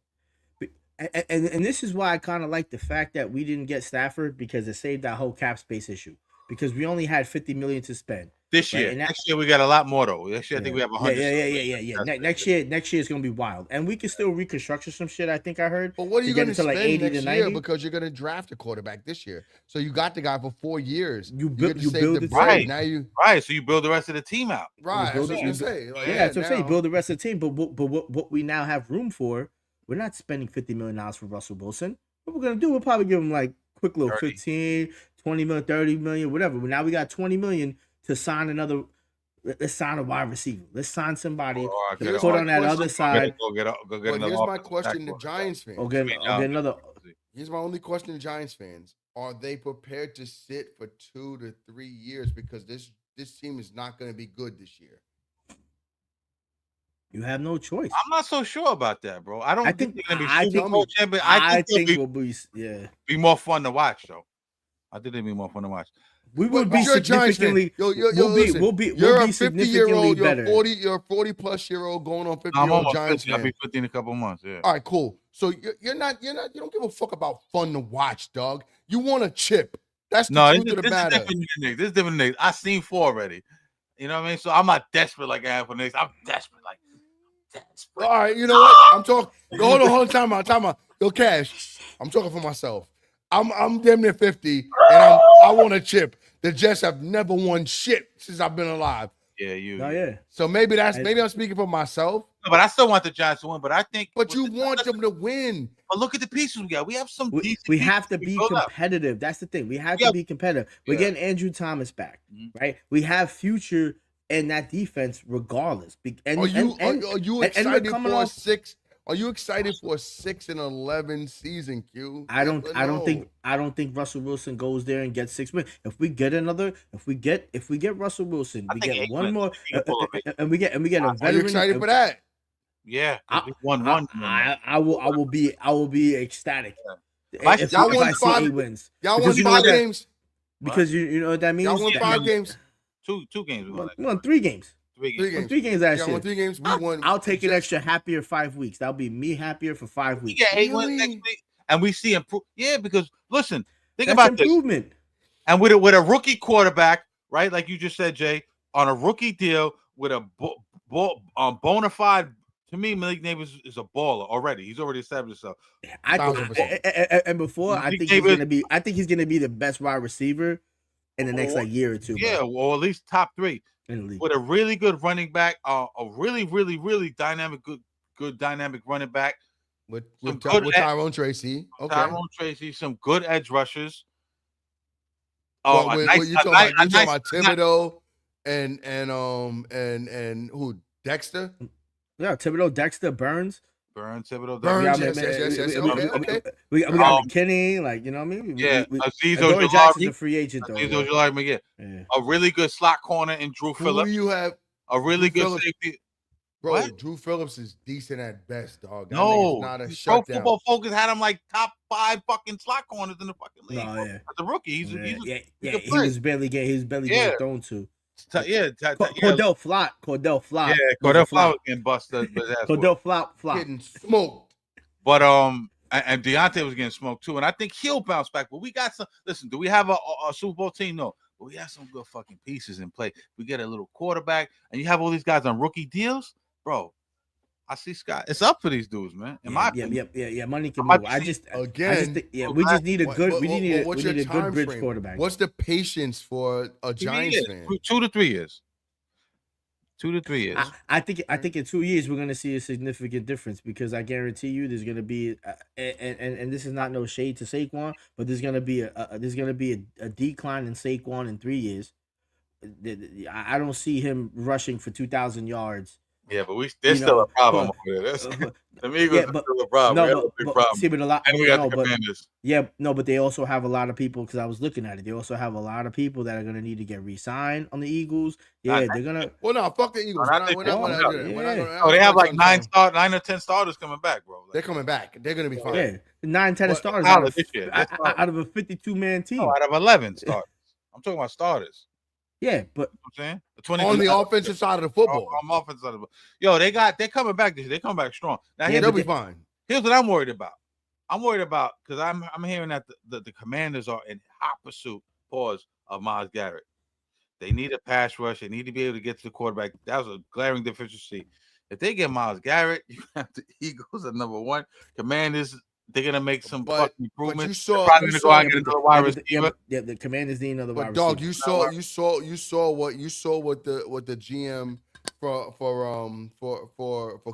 Speaker 1: And this is why I kind of like the fact that we didn't get Stafford, because it saved that whole cap space issue. Because we only had $50 million to spend
Speaker 3: This year.
Speaker 1: right?
Speaker 3: Next year we got a lot more though. Next year I think we have 100.
Speaker 1: Next year is gonna be wild, and we can still reconstruct some shit. I think I heard.
Speaker 2: But what are you going to spend
Speaker 1: like 80
Speaker 2: next
Speaker 1: to
Speaker 2: year?
Speaker 1: 90?
Speaker 2: Because you're going to draft a quarterback this year, so you got the guy for 4 years.
Speaker 1: You
Speaker 2: get to save
Speaker 1: build
Speaker 2: the
Speaker 1: it
Speaker 2: bread.
Speaker 3: right.
Speaker 2: Now you
Speaker 3: Right, so you build the rest of the team out.
Speaker 2: right. That's what I was
Speaker 1: build
Speaker 2: going
Speaker 1: it-
Speaker 2: to say. Like,
Speaker 1: Yeah, that's what I'm saying.
Speaker 2: now-
Speaker 1: Build the rest of the team, but what we now have room for, we're not spending $50 million for Russell Wilson. What we're gonna do, we'll probably give him like quick little
Speaker 3: 30.
Speaker 1: 15, 20 million, 30 million, whatever. But now we got 20 million to sign another. Let's sign a wide receiver. Let's sign somebody
Speaker 3: Oh,
Speaker 1: to
Speaker 2: here's
Speaker 1: put
Speaker 2: my
Speaker 1: on that
Speaker 2: question.
Speaker 1: other side.
Speaker 3: Go get
Speaker 2: But
Speaker 3: another
Speaker 2: here's my
Speaker 3: offensive
Speaker 2: question to
Speaker 3: tackle.
Speaker 2: Giants fans.
Speaker 1: Or get another.
Speaker 2: Here's my only question to Giants fans: are they prepared to sit for 2 to 3 years? Because this team is not going to be good this year.
Speaker 1: You have no choice.
Speaker 3: I'm not so sure about that, bro. I don't
Speaker 1: I
Speaker 3: think
Speaker 1: think-
Speaker 3: they're gonna
Speaker 1: I
Speaker 3: be Super
Speaker 1: think-
Speaker 3: Bowl champion.
Speaker 1: I
Speaker 3: think
Speaker 1: think
Speaker 3: they'll
Speaker 1: we'll be
Speaker 3: be more fun to watch, though. I think they'll be more fun to watch.
Speaker 1: we will
Speaker 2: But
Speaker 1: be
Speaker 2: you're a Giants fan.
Speaker 1: significantly.
Speaker 2: Listen,
Speaker 1: We'll
Speaker 2: you're
Speaker 1: be
Speaker 2: a 50-year-old.
Speaker 1: significantly better.
Speaker 2: You're a 40-plus-year-old going on
Speaker 3: I'm
Speaker 2: 50-year-old
Speaker 3: almost
Speaker 2: Giants
Speaker 3: 50. I'll
Speaker 2: fan.
Speaker 3: be 50 in a couple months. Yeah.
Speaker 2: All right, cool. So you don't give a fuck about fun to watch, dog. You want a chip. That's the
Speaker 3: No,
Speaker 2: truth
Speaker 3: this
Speaker 2: of the
Speaker 3: is
Speaker 2: matter.
Speaker 3: different than the Knicks. This is different than the Knicks. I seen 4 already. You know what I mean? So I'm not desperate like I am for the Knicks. I'm desperate, like desperate.
Speaker 2: All right, you know what? I'm talking. Hold on, time out. Yo, Cash, I'm talking for myself. I'm damn near 50, and I want a chip. The Jets have never won shit since I've been alive.
Speaker 3: Yeah, you.
Speaker 1: Oh yeah.
Speaker 2: So maybe I'm speaking for myself.
Speaker 3: No, but I still want the Giants to win. But I think.
Speaker 2: But you want them to win.
Speaker 3: But look at the pieces we got. We have some decent.
Speaker 1: We
Speaker 3: pieces
Speaker 1: have to
Speaker 3: we
Speaker 1: be
Speaker 3: built up.
Speaker 1: competitive. That's the thing. We have
Speaker 3: Yeah.
Speaker 1: to be competitive. We're
Speaker 3: Yeah.
Speaker 1: getting Andrew Thomas back,
Speaker 3: Mhm.
Speaker 1: right? We have future in that defense regardless.
Speaker 2: Are you excited
Speaker 1: coming
Speaker 2: for a
Speaker 1: off-
Speaker 2: 6? Are you excited for a 6-11 season, Q?
Speaker 1: I
Speaker 2: Yes or no?
Speaker 1: don't think Russell Wilson goes there and gets 6 wins. If we get Russell Wilson,
Speaker 3: I
Speaker 1: we
Speaker 3: think
Speaker 1: get
Speaker 3: 8
Speaker 1: one
Speaker 3: wins.
Speaker 1: more,
Speaker 3: You can pull it.
Speaker 1: and we get a veteran.
Speaker 2: Are you excited for that?
Speaker 3: Yeah,
Speaker 1: I-
Speaker 3: we won one.
Speaker 1: I will be ecstatic.
Speaker 3: I-
Speaker 1: If
Speaker 2: y'all
Speaker 1: I
Speaker 2: won
Speaker 1: see
Speaker 2: 5
Speaker 1: 8 wins,
Speaker 2: Y'all won
Speaker 1: Because you know
Speaker 2: 5
Speaker 1: that-
Speaker 2: games.
Speaker 1: because you know what that means.
Speaker 2: Y'all won
Speaker 3: Yeah.
Speaker 2: 5 games.
Speaker 3: Two games. We won.
Speaker 1: We won 3 games.
Speaker 3: 3
Speaker 2: 3
Speaker 3: games.
Speaker 2: games.
Speaker 1: 3 games last
Speaker 2: Y'all
Speaker 1: year.
Speaker 2: won 3 games. We won.
Speaker 1: I'll take an
Speaker 2: Jets-
Speaker 1: extra happier 5 weeks. That'll be me happier for 5
Speaker 3: We
Speaker 1: weeks.
Speaker 3: get 8 wins
Speaker 2: Really?
Speaker 3: next week, and we see improve. Yeah, because listen, think
Speaker 1: That's
Speaker 3: about this.
Speaker 1: improvement.
Speaker 3: And with a rookie quarterback, right? Like you just said, Jay, on a rookie deal with a bona fide. To me, Malik Neighbors is a baller already. He's already established himself.
Speaker 1: I
Speaker 2: 1000%.
Speaker 1: and before I
Speaker 3: You
Speaker 1: think
Speaker 3: gave
Speaker 1: he's
Speaker 3: it-
Speaker 1: gonna be. I think he's gonna be the best wide receiver in the next year or two.
Speaker 3: Yeah,
Speaker 1: bro,
Speaker 3: or at least top 3
Speaker 1: in the league.
Speaker 3: with a really good running back, a really, really, really dynamic, good dynamic running back.
Speaker 2: with
Speaker 3: Some good
Speaker 2: Tyrone Tracy. Okay.
Speaker 3: Tyrone Tracy, some good edge rushers.
Speaker 2: Well,
Speaker 3: a
Speaker 2: what
Speaker 3: nice-
Speaker 2: you
Speaker 3: a
Speaker 2: talking
Speaker 3: nice-
Speaker 2: about? You
Speaker 3: a
Speaker 2: talking
Speaker 3: nice-
Speaker 2: about Thibodeau and who? Dexter?
Speaker 1: Yeah, Thibodeau, Dexter, Burns.
Speaker 3: Burns, Thibodeau,
Speaker 2: Burns,
Speaker 1: Yeah,
Speaker 2: yes, yes. Okay.
Speaker 1: We got McKinney, like you know what I mean.
Speaker 3: Yeah, Azeez
Speaker 1: Adoree'
Speaker 3: Ojulari.
Speaker 1: Jackson's a free agent though.
Speaker 3: Azeez
Speaker 1: Yeah.
Speaker 3: Ojulari, yeah.
Speaker 1: Yeah.
Speaker 3: A really good slot corner in Drew
Speaker 2: Who do
Speaker 3: Phillips.
Speaker 2: you have?
Speaker 3: A really
Speaker 2: Drew
Speaker 3: good
Speaker 2: Phillips?
Speaker 3: safety.
Speaker 2: Bro,
Speaker 3: What?
Speaker 2: Drew Phillips is decent at best, dog. That
Speaker 3: No,
Speaker 2: nigga's not a
Speaker 3: Pro
Speaker 2: shutdown.
Speaker 3: Football Focus had him like top 5 fucking slot corners in the fucking league.
Speaker 1: No, yeah.
Speaker 3: As a rookie, he's
Speaker 1: Yeah,
Speaker 3: a
Speaker 1: yeah,
Speaker 3: good
Speaker 1: he
Speaker 3: player.
Speaker 1: was barely getting
Speaker 3: Yeah.
Speaker 1: thrown to.
Speaker 3: yeah.
Speaker 1: Cordell Flott.
Speaker 3: Yeah,
Speaker 1: was a
Speaker 3: Cordell
Speaker 1: flop.
Speaker 3: Flowers getting busted. But that's what-
Speaker 1: Cordell Flop.
Speaker 2: Getting smoked.
Speaker 3: But and Deontay was getting smoked too, and I think he'll bounce back. But we got some. Listen, do we have a Super Bowl team? No, but we have some good fucking pieces in play. We get a little quarterback, and you have all these guys on rookie deals, bro. I see Scott. It's up for these dudes, man. In my opinion.
Speaker 1: Yeah. Money can
Speaker 3: I
Speaker 1: move.
Speaker 3: might
Speaker 1: I
Speaker 3: be-
Speaker 1: just
Speaker 2: Again,
Speaker 1: think, we just need a good. We need
Speaker 2: what's
Speaker 1: a
Speaker 2: your
Speaker 1: good
Speaker 2: time
Speaker 1: bridge
Speaker 2: frame?
Speaker 1: quarterback.
Speaker 2: What's the patience for a
Speaker 3: 2
Speaker 2: Giants
Speaker 3: years.
Speaker 2: fan?
Speaker 3: 2 to 3 years. 2 to 3 years.
Speaker 1: I think in 2 years we're gonna see a significant difference because I guarantee you there's gonna be and this is not no shade to Saquon, but there's gonna be a decline in Saquon in 3 years. I don't see him rushing for 2,000 yards.
Speaker 3: Yeah, but there's
Speaker 1: You
Speaker 3: still
Speaker 1: know,
Speaker 3: a problem
Speaker 1: but-
Speaker 3: over there. That's,
Speaker 1: but-
Speaker 3: the Eagles
Speaker 1: yeah,
Speaker 3: are
Speaker 1: but-
Speaker 3: still a problem. We have a big problem.
Speaker 1: see, but a lot.
Speaker 3: And we got
Speaker 1: no,
Speaker 3: the
Speaker 1: but
Speaker 3: Commanders.
Speaker 1: yeah, no, but they also have a lot of people because I was looking at it. They also have a lot of people that are gonna need to get re-signed on the Eagles. Yeah,
Speaker 3: Not
Speaker 1: they're gonna.
Speaker 2: Well, no, fuck the Eagles.
Speaker 3: No,
Speaker 2: We're
Speaker 3: not
Speaker 2: not
Speaker 3: the-
Speaker 2: gonna do that.
Speaker 1: yeah.
Speaker 2: We're not gonna-
Speaker 3: Oh, they have like
Speaker 2: I'm sorry.
Speaker 3: 9 or 10 starters coming back, bro.
Speaker 2: They're coming back. They're gonna be fine.
Speaker 1: Yeah, 9-10
Speaker 2: But-
Speaker 1: stars
Speaker 3: Solid this year. That's solid.
Speaker 1: out of a 52-man team.
Speaker 3: No, out of 11 starters. I'm talking about starters.
Speaker 1: Yeah, but
Speaker 3: I'm saying the 20
Speaker 2: on the offensive side of the football.
Speaker 3: On offensive side of the yo, they're coming back this year. They come back strong. Now
Speaker 1: Yeah,
Speaker 2: They'll be fine.
Speaker 3: Here's what I'm worried about. I'm worried about because I'm hearing that the Commanders are in hot pursuit, of Myles Garrett. They need a pass rush. They need to be able to get to the quarterback. That was a glaring deficiency. If they get Myles Garrett, you have the Eagles at number one. Commanders, they're gonna make some fucking improvements.
Speaker 2: But you saw,
Speaker 3: they're probably gonna go out and get another wide receiver.
Speaker 1: The Commanders need another wide
Speaker 2: but dog,
Speaker 1: receiver.
Speaker 2: you saw what the GM for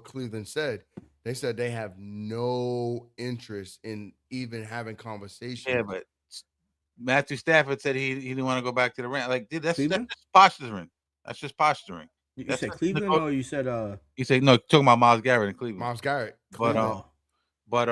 Speaker 2: Cleveland said. They said they have no interest in even having conversations.
Speaker 3: Yeah, but Matthew Stafford said he didn't want to go back to the Rams. Like, dude, that's just posturing. That's just posturing.
Speaker 1: You said Cleveland, or you said
Speaker 3: You say no. Talking about Myles Garrett in Cleveland.
Speaker 2: Myles Garrett,
Speaker 3: Cleveland. But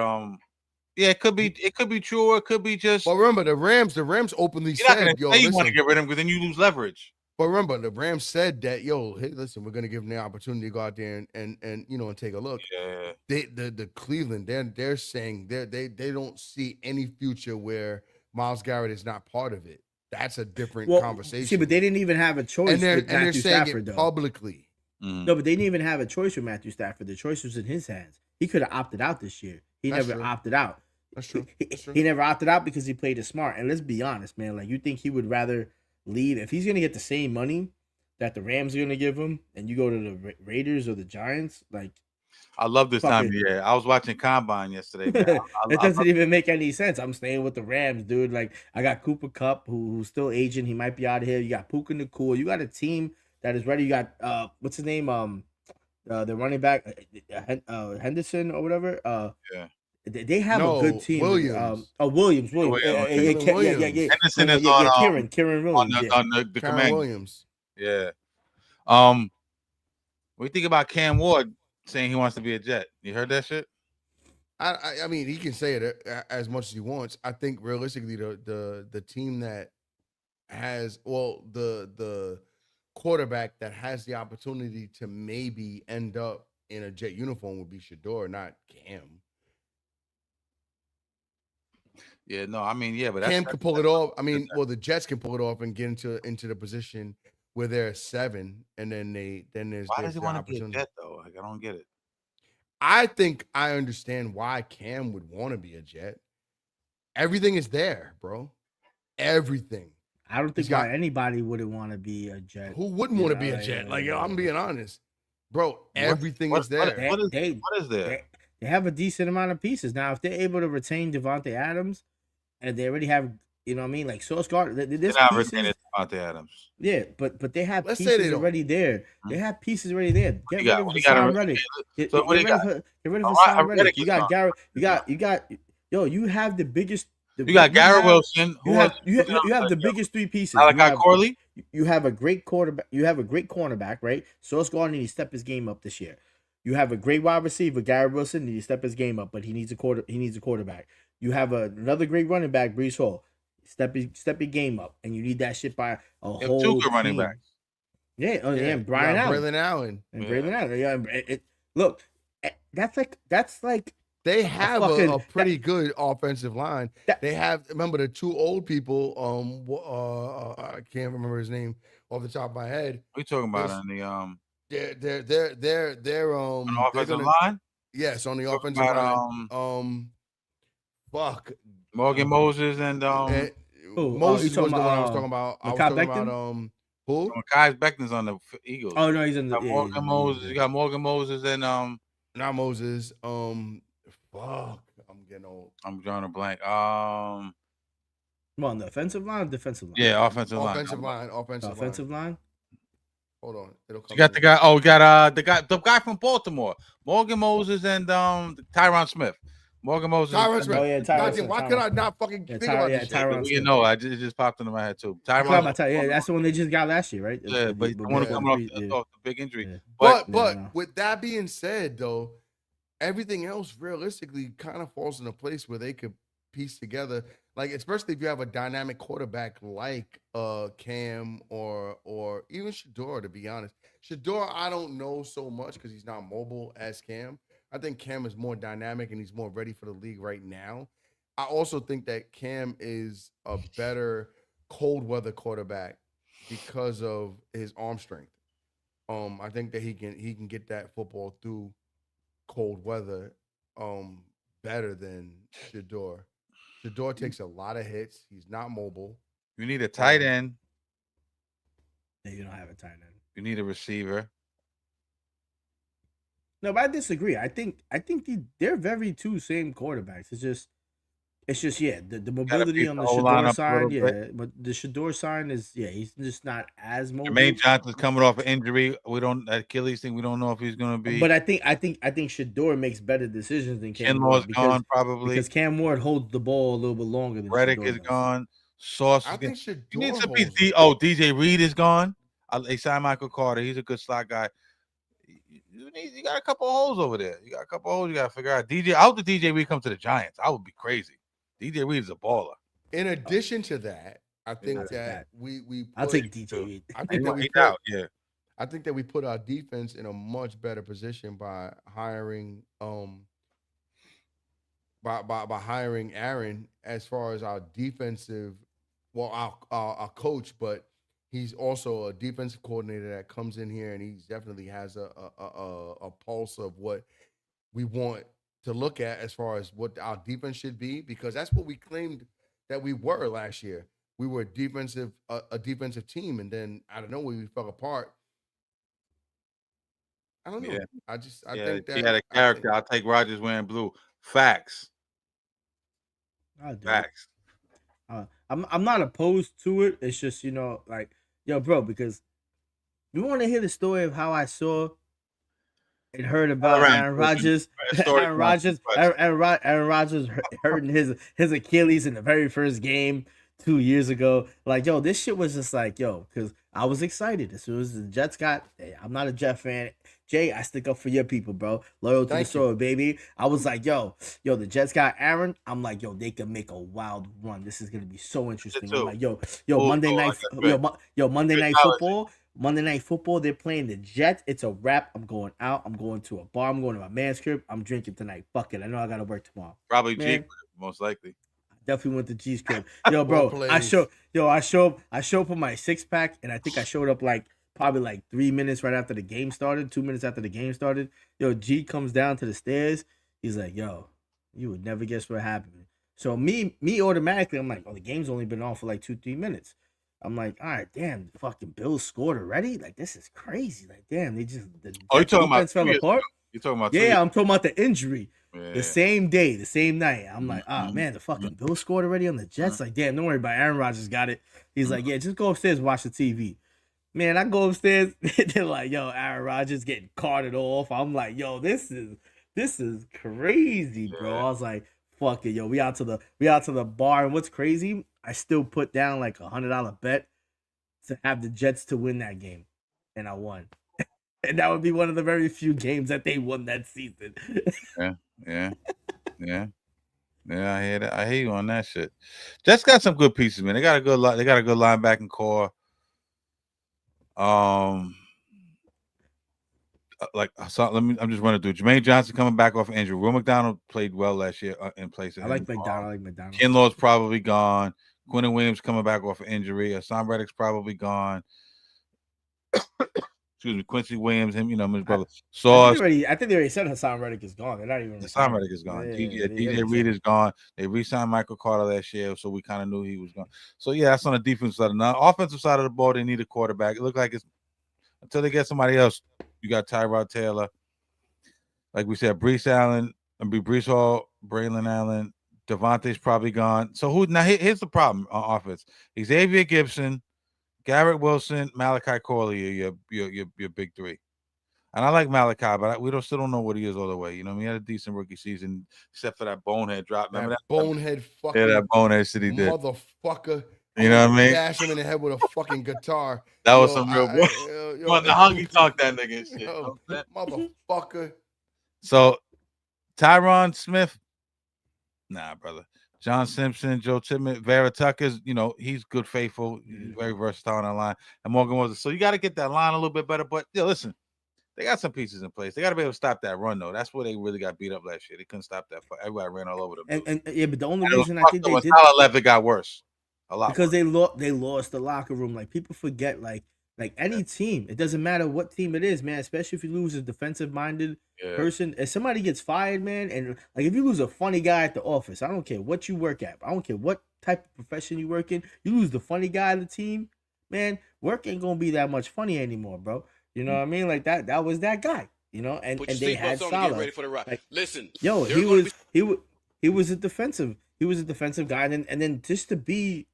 Speaker 3: yeah, it could be true, or it could be just.
Speaker 2: Well, remember the Rams openly said, "Yo,
Speaker 3: you want to get rid of him because then you lose leverage."
Speaker 2: But remember, the Rams said that, "Yo, hey, listen, we're gonna give them the opportunity to go out there and and take a look."
Speaker 3: Yeah.
Speaker 2: The Cleveland, they're saying they don't see any future where Myles Garrett is not part of it. That's a different conversation.
Speaker 1: See, but they didn't even have a choice with Matthew Stafford, though.
Speaker 2: Publicly.
Speaker 1: No, but they didn't even have a choice with Matthew Stafford. The choice was in his hands. He could have opted out this year. He never opted out.
Speaker 2: That's true.
Speaker 1: He never opted out because he played it smart. And let's be honest, man. Like, you think he would rather leave if he's gonna get the same money that the Rams are gonna give him, and you go to the Raiders or the Giants? Like,
Speaker 3: I love this time of year. I was watching Combine yesterday.
Speaker 1: It doesn't even make any sense. I'm staying with the Rams, dude. Like, I got Cooper Kupp, who's still aging. He might be out of here. You got Puka Nacua. You got a team that is ready. You got what's his name? The running back, Henderson or whatever.
Speaker 3: Yeah.
Speaker 1: They have a good team.
Speaker 2: Williams.
Speaker 1: Williams.
Speaker 2: Yeah.
Speaker 3: Henderson is on
Speaker 1: Kieran Williams.
Speaker 3: On the command.
Speaker 2: Williams.
Speaker 3: Yeah. What do you think about Cam Ward saying he wants to be a Jet? You heard that shit?
Speaker 2: I mean, he can say it as much as he wants. I think realistically, the team that has the quarterback that has the opportunity to maybe end up in a Jet uniform would be Shador, not Cam.
Speaker 3: Yeah, no, I mean, yeah, but
Speaker 2: Cam can pull it off. I mean, the Jets can pull it off and get into the position where they're 7, and then there's
Speaker 3: why does he want to be a
Speaker 2: opportunity.
Speaker 3: Jet though? Like, I don't get it.
Speaker 2: I think I understand why Cam would want to be a Jet. Everything is there, bro. Everything.
Speaker 1: I don't think why anybody wouldn't want to be a Jet.
Speaker 2: Who wouldn't want to be a Jet? Like, yo, I'm being honest, bro. Everything is there.
Speaker 3: What is there?
Speaker 1: They have a decent amount of pieces now. If they're able to retain Devontae Adams, and they already have, you know what I mean, like Sauce Gardner.
Speaker 3: They're not retaining Devontae Adams.
Speaker 1: Yeah, but they have
Speaker 2: Let's
Speaker 1: pieces
Speaker 2: say they
Speaker 1: already there. They have pieces already there. Get rid of Hassan Reddick. Get rid of Hassan Reddick. You got Garrett. You got. Yo, you have the biggest.
Speaker 3: You got Garrett Wilson.
Speaker 1: You have the biggest 3 pieces.
Speaker 3: Malachi Corley.
Speaker 1: You have a great quarterback. You have a great cornerback, right? Sauce Gardner needs to step his game up this year. You have a great wide receiver, Garrett Wilson. Needs to step his game up, but he needs a quarterback. You have another great running back, Breece Hall. Step your game up, and you need that shit by a whole
Speaker 3: 2 good running backs.
Speaker 1: Yeah, and Brian Allen.
Speaker 2: Braylon Allen.
Speaker 1: And Braylon Allen. Yeah, look, that's like
Speaker 2: they have a pretty good offensive line. They have, remember, the 2 old people. I can't remember his name off the top of my head.
Speaker 3: What are you talking about on the
Speaker 2: They're
Speaker 3: on the offensive line?
Speaker 2: Yes, on the offensive line. Fuck.
Speaker 3: Morgan Moses and
Speaker 2: Moses was the one I was talking about. I was talking about who?
Speaker 3: Kai Beckton's on the Eagles.
Speaker 1: Oh no, he's in the
Speaker 3: Morgan Moses. You got Morgan Moses and
Speaker 2: not Moses. Fuck. I'm getting old.
Speaker 3: I'm drawing a blank.
Speaker 1: Come on, the offensive line or defensive line?
Speaker 3: Yeah, offensive line.
Speaker 2: Offensive line. Hold on. It'll come.
Speaker 3: You got the guy. Oh, we got the guy from Baltimore. Morgan Moses and Tyron Smith. Morgan Moses.
Speaker 2: Tyron Smith.
Speaker 1: Oh, yeah, Tyron Smith.
Speaker 2: Why could I not fucking think about this
Speaker 1: Tyron
Speaker 2: shit?
Speaker 3: You know, it just popped into my head too.
Speaker 1: Yeah, that's the one they just got last year, right?
Speaker 3: Yeah, but the one coming off the big injury.
Speaker 2: Yeah. But with that being said, though, everything else realistically kind of falls into place where they could piece together, like especially if you have a dynamic quarterback like Cam or even Shador. To be honest, Shador I don't know so much because he's not mobile as Cam. I think Cam is more dynamic and he's more ready for the league right now. I also think that Cam is a better cold weather quarterback because of his arm strength. I think that he can get that football through cold weather better than Shador. Shador takes a lot of hits. He's not mobile.
Speaker 3: You need a tight end.
Speaker 1: Yeah, you don't have a tight end.
Speaker 3: You need a receiver.
Speaker 1: No, but I disagree. I think they're very two same quarterbacks. It's just the mobility on the Shador side, but the Shador side is he's just not as mobile.
Speaker 3: Jermaine Johnson's coming off an injury. We don't Achilles thing. We don't know if he's going to be.
Speaker 1: But I think Shador makes better decisions than Cam
Speaker 3: Kinlaw's
Speaker 1: Ward
Speaker 3: gone probably
Speaker 1: because Cam Ward holds the ball a little bit longer than
Speaker 3: Reddick
Speaker 1: Shador
Speaker 3: is
Speaker 1: does.
Speaker 3: gone. Sauce.
Speaker 2: I think Shador
Speaker 3: needs to be
Speaker 2: holds
Speaker 3: DJ Reed is gone. They signed Michael Carter. He's a good slot guy. You got a couple of holes over there. You got a couple of holes you got to figure out. I hope the DJ Reed come to the Giants. I would be crazy. DJ Reed is a baller.
Speaker 2: In addition to that, I think that
Speaker 1: I'll take DJ Reed.
Speaker 2: I think that I think that we put our defense in a much better position by hiring by hiring Aaron as far as our defensive, our coach, but he's also a defensive coordinator that comes in here and he definitely has a pulse of what we want to look at as far as what our defense should be, because that's what we claimed that we were last year. We were a defensive team, and then I don't know where we fell apart. I don't know.
Speaker 3: Yeah.
Speaker 2: I think that
Speaker 3: he had a character. I'll take Rodgers wearing blue. Facts. Facts.
Speaker 1: I'm not opposed to it. It's just because we want to hear the story of how I saw and heard about Aaron Rodgers. Aaron Rodgers hurting his Achilles in the very first game 2 years ago. Like, yo, this shit was just like, because I was excited as soon as the Jets got. I'm not a Jet fan. Jay, I stick up for your people, bro. Loyal to the soil, baby. I was like, yo, the Jets got Aaron. I'm like, yo, they can make a wild run. This is gonna be so interesting. I'm like, Monday night football. Monday Night Football, they're playing the Jets. It's a wrap. I'm going out. I'm going to a bar. I'm going to my man's crib. I'm drinking tonight. Fuck it. I know I got to work tomorrow.
Speaker 3: Probably G, most likely.
Speaker 1: Definitely went to G's crib. Yo, bro, I show up with my 6-pack, and I think I showed up probably 3 minutes right after the game started, 2 minutes after the game started. Yo, G comes down to the stairs. He's like, yo, you would never guess what happened. So me automatically, I'm like, oh, the game's only been on for 2-3 minutes. I'm like, all right, damn, the fucking Bills scored already? Like, this is crazy. Like, damn, they just
Speaker 3: you talking about
Speaker 1: fell apart?
Speaker 3: You talking about
Speaker 1: I'm talking about the injury. Yeah. The same day, the same night. I'm like, man, the fucking Bills scored already on the Jets. Like, damn, don't worry about it. Aaron Rodgers got it. He's like, yeah, just go upstairs and watch the TV. Man, I go upstairs. They're like, yo, Aaron Rodgers getting carted off. I'm like, yo, this is crazy, bro. I was like, fuck it, yo. We out to the bar, and what's crazy? I still put down $100 bet to have the Jets to win that game, and I won. And that would be one of the very few games that they won that season.
Speaker 3: Yeah. I hear that. I hear you on that shit. Jets got some good pieces, man. They got a good linebacking core. I'm just running through. Jermaine Johnson coming back off injury. Will McDonald played well last year in place of him.
Speaker 1: I like McDonald.
Speaker 3: Kinlaw's probably gone. Quentin Williams coming back off injury. Hassan Reddick's probably gone. Excuse me, Quincy Williams, him, his brother. Sauce.
Speaker 1: I think they already said Hassan Reddick is gone. They're not even.
Speaker 3: Hassan Reddick is gone. DJ Reed is gone. They re-signed Michael Carter last year, so we kind of knew he was gone. So yeah, that's on the defensive side. Now, offensive side of the ball, they need a quarterback. It looked like it's until they get somebody else. You got Tyrod Taylor, like we said, Breece Hall, Braylon Allen, Devontae's probably gone. So who now? Here's the problem on offense: Xavier Gibson, Garrett Wilson, Malachi Corley are your big three. And I like Malachi, but we still don't know what he is all the way. He had a decent rookie season, except for that bonehead drop. Remember that
Speaker 2: bonehead fucking
Speaker 3: that bonehead shit he did,
Speaker 2: motherfucker.
Speaker 3: You know what I mean?
Speaker 2: Dash him in the head with a fucking guitar.
Speaker 3: That was some real. The honky talk that nigga and shit.
Speaker 2: Motherfucker.
Speaker 3: So, Tyron Smith, nah, brother. John Simpson, Joe Tippett, Vera Tucker's, he's good, faithful, he's very versatile on that line. And Morgan Moses. So you got to get that line a little bit better. But listen, they got some pieces in place. They got to be able to stop that run, though. That's where they really got beat up last year. They couldn't stop that. Everybody ran all over them.
Speaker 1: But the only reason I think they did
Speaker 3: left, it got worse. A lot
Speaker 1: because they lost the locker room. Like people forget, like any team, it doesn't matter what team it is, man. Especially if you lose a defensive minded person, if somebody gets fired, man, and like if you lose a funny guy at the office, I don't care what you work at, I don't care what type of profession you work in, you lose the funny guy on the team, man, work ain't gonna be that much funny anymore, bro. You know what I mean? Like that was that guy, you know, and they had Salah.
Speaker 7: Ready for the ride.
Speaker 1: Like,
Speaker 7: listen,
Speaker 1: yo, he was a defensive guy, and then just to be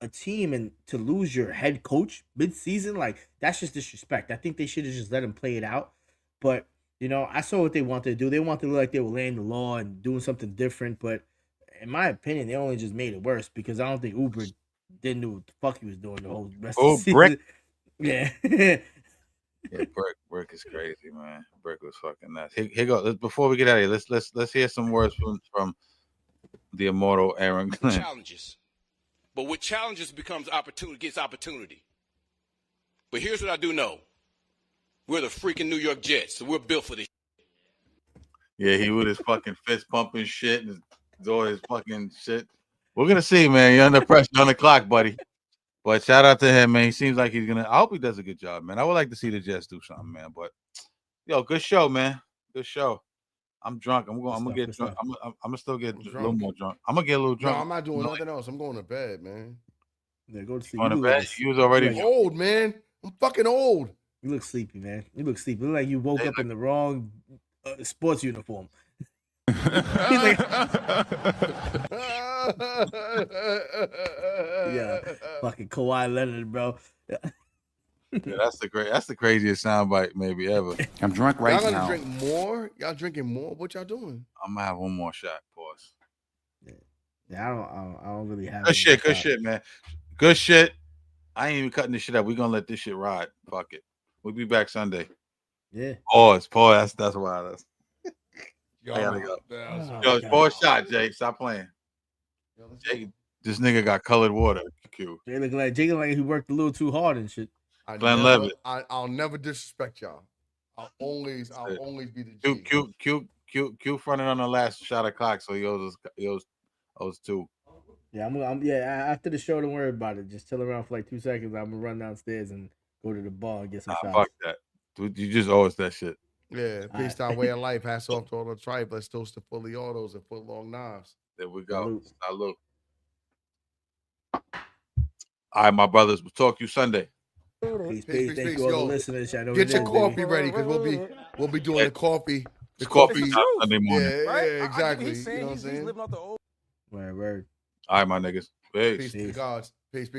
Speaker 1: a team and to lose your head coach mid-season, like that's just disrespect. I think they should have just let him play it out. But you know, I saw what they wanted to do. They wanted to look like they were laying the law and doing something different. But in my opinion, they only just made it worse because I don't think Uber didn't know what the fuck he was doing the whole rest of the season.
Speaker 3: Brick.
Speaker 1: Yeah.
Speaker 3: Yeah, Brick is crazy, man. Brick was fucking nuts. Here go. Before we get out of here, let's hear some words from the immortal Aaron Glenn.
Speaker 7: Challenges. But with challenges gets opportunity. But here's what I do know. We're the freaking New York Jets, so we're built for this.
Speaker 3: Yeah, he with his fucking fist pumping shit and all his fucking shit. We're gonna see, man. You're under pressure on the clock, buddy. But shout out to him, man. He seems like he's gonna. I hope he does a good job, man. I would like to see the Jets do something, man. But yo, good show, man. Good show. I'm drunk. I'm gonna get drunk. I'm gonna still get a little more drunk. I'm gonna get a little drunk.
Speaker 2: No, I'm not doing nothing else. I'm going to bed, man.
Speaker 1: Yeah, go to sleep.
Speaker 3: Going to bed? You was already
Speaker 2: I'm old, man. I'm fucking old.
Speaker 1: You look sleepy, man. You look sleepy. You look like you woke up in the wrong sports uniform. Yeah, fucking Kawhi Leonard, bro.
Speaker 3: Yeah, that's the craziest soundbite maybe ever.
Speaker 8: I'm drunk right
Speaker 2: y'all
Speaker 8: now.
Speaker 2: Y'all gonna drink more? Y'all drinking more? What y'all doing?
Speaker 3: I'm gonna have one more shot. Pause.
Speaker 1: Yeah, I don't really have.
Speaker 3: Good shit, man. Good shit. I ain't even cutting this shit up. We're gonna let this shit ride. Fuck it. We'll be back Sunday.
Speaker 1: Yeah.
Speaker 3: Pause. That's why that's. I gotta go. Yo, pause shot, Jake. Stop playing. Jake, this nigga got colored water. Q.
Speaker 1: Jake look like he worked a little too hard and shit.
Speaker 2: I'll never disrespect y'all. I'll always be the G.
Speaker 3: Q fronted on the last shot of clock, so he owes two.
Speaker 1: Yeah, after the show, don't worry about it. Just chill around for like 2 seconds. I'm gonna run downstairs and go to the bar and get some shots.
Speaker 3: Fuck that. Dude, you just owe us that shit.
Speaker 2: Yeah, based on way of life. Hats off to all the tribe. Let's toast to fully autos and foot long knives.
Speaker 3: There we go. Salute. All right, my brothers. We'll talk to you Sunday.
Speaker 1: Peace. Thank you all the listeners.
Speaker 2: Get your coffee ready because we'll be doing the coffee.
Speaker 3: The coffee Sunday morning.
Speaker 2: Yeah, exactly. You know what I'm saying?
Speaker 1: Word.
Speaker 3: All right, my niggas. Peace.
Speaker 2: Peace to the gods. Peace.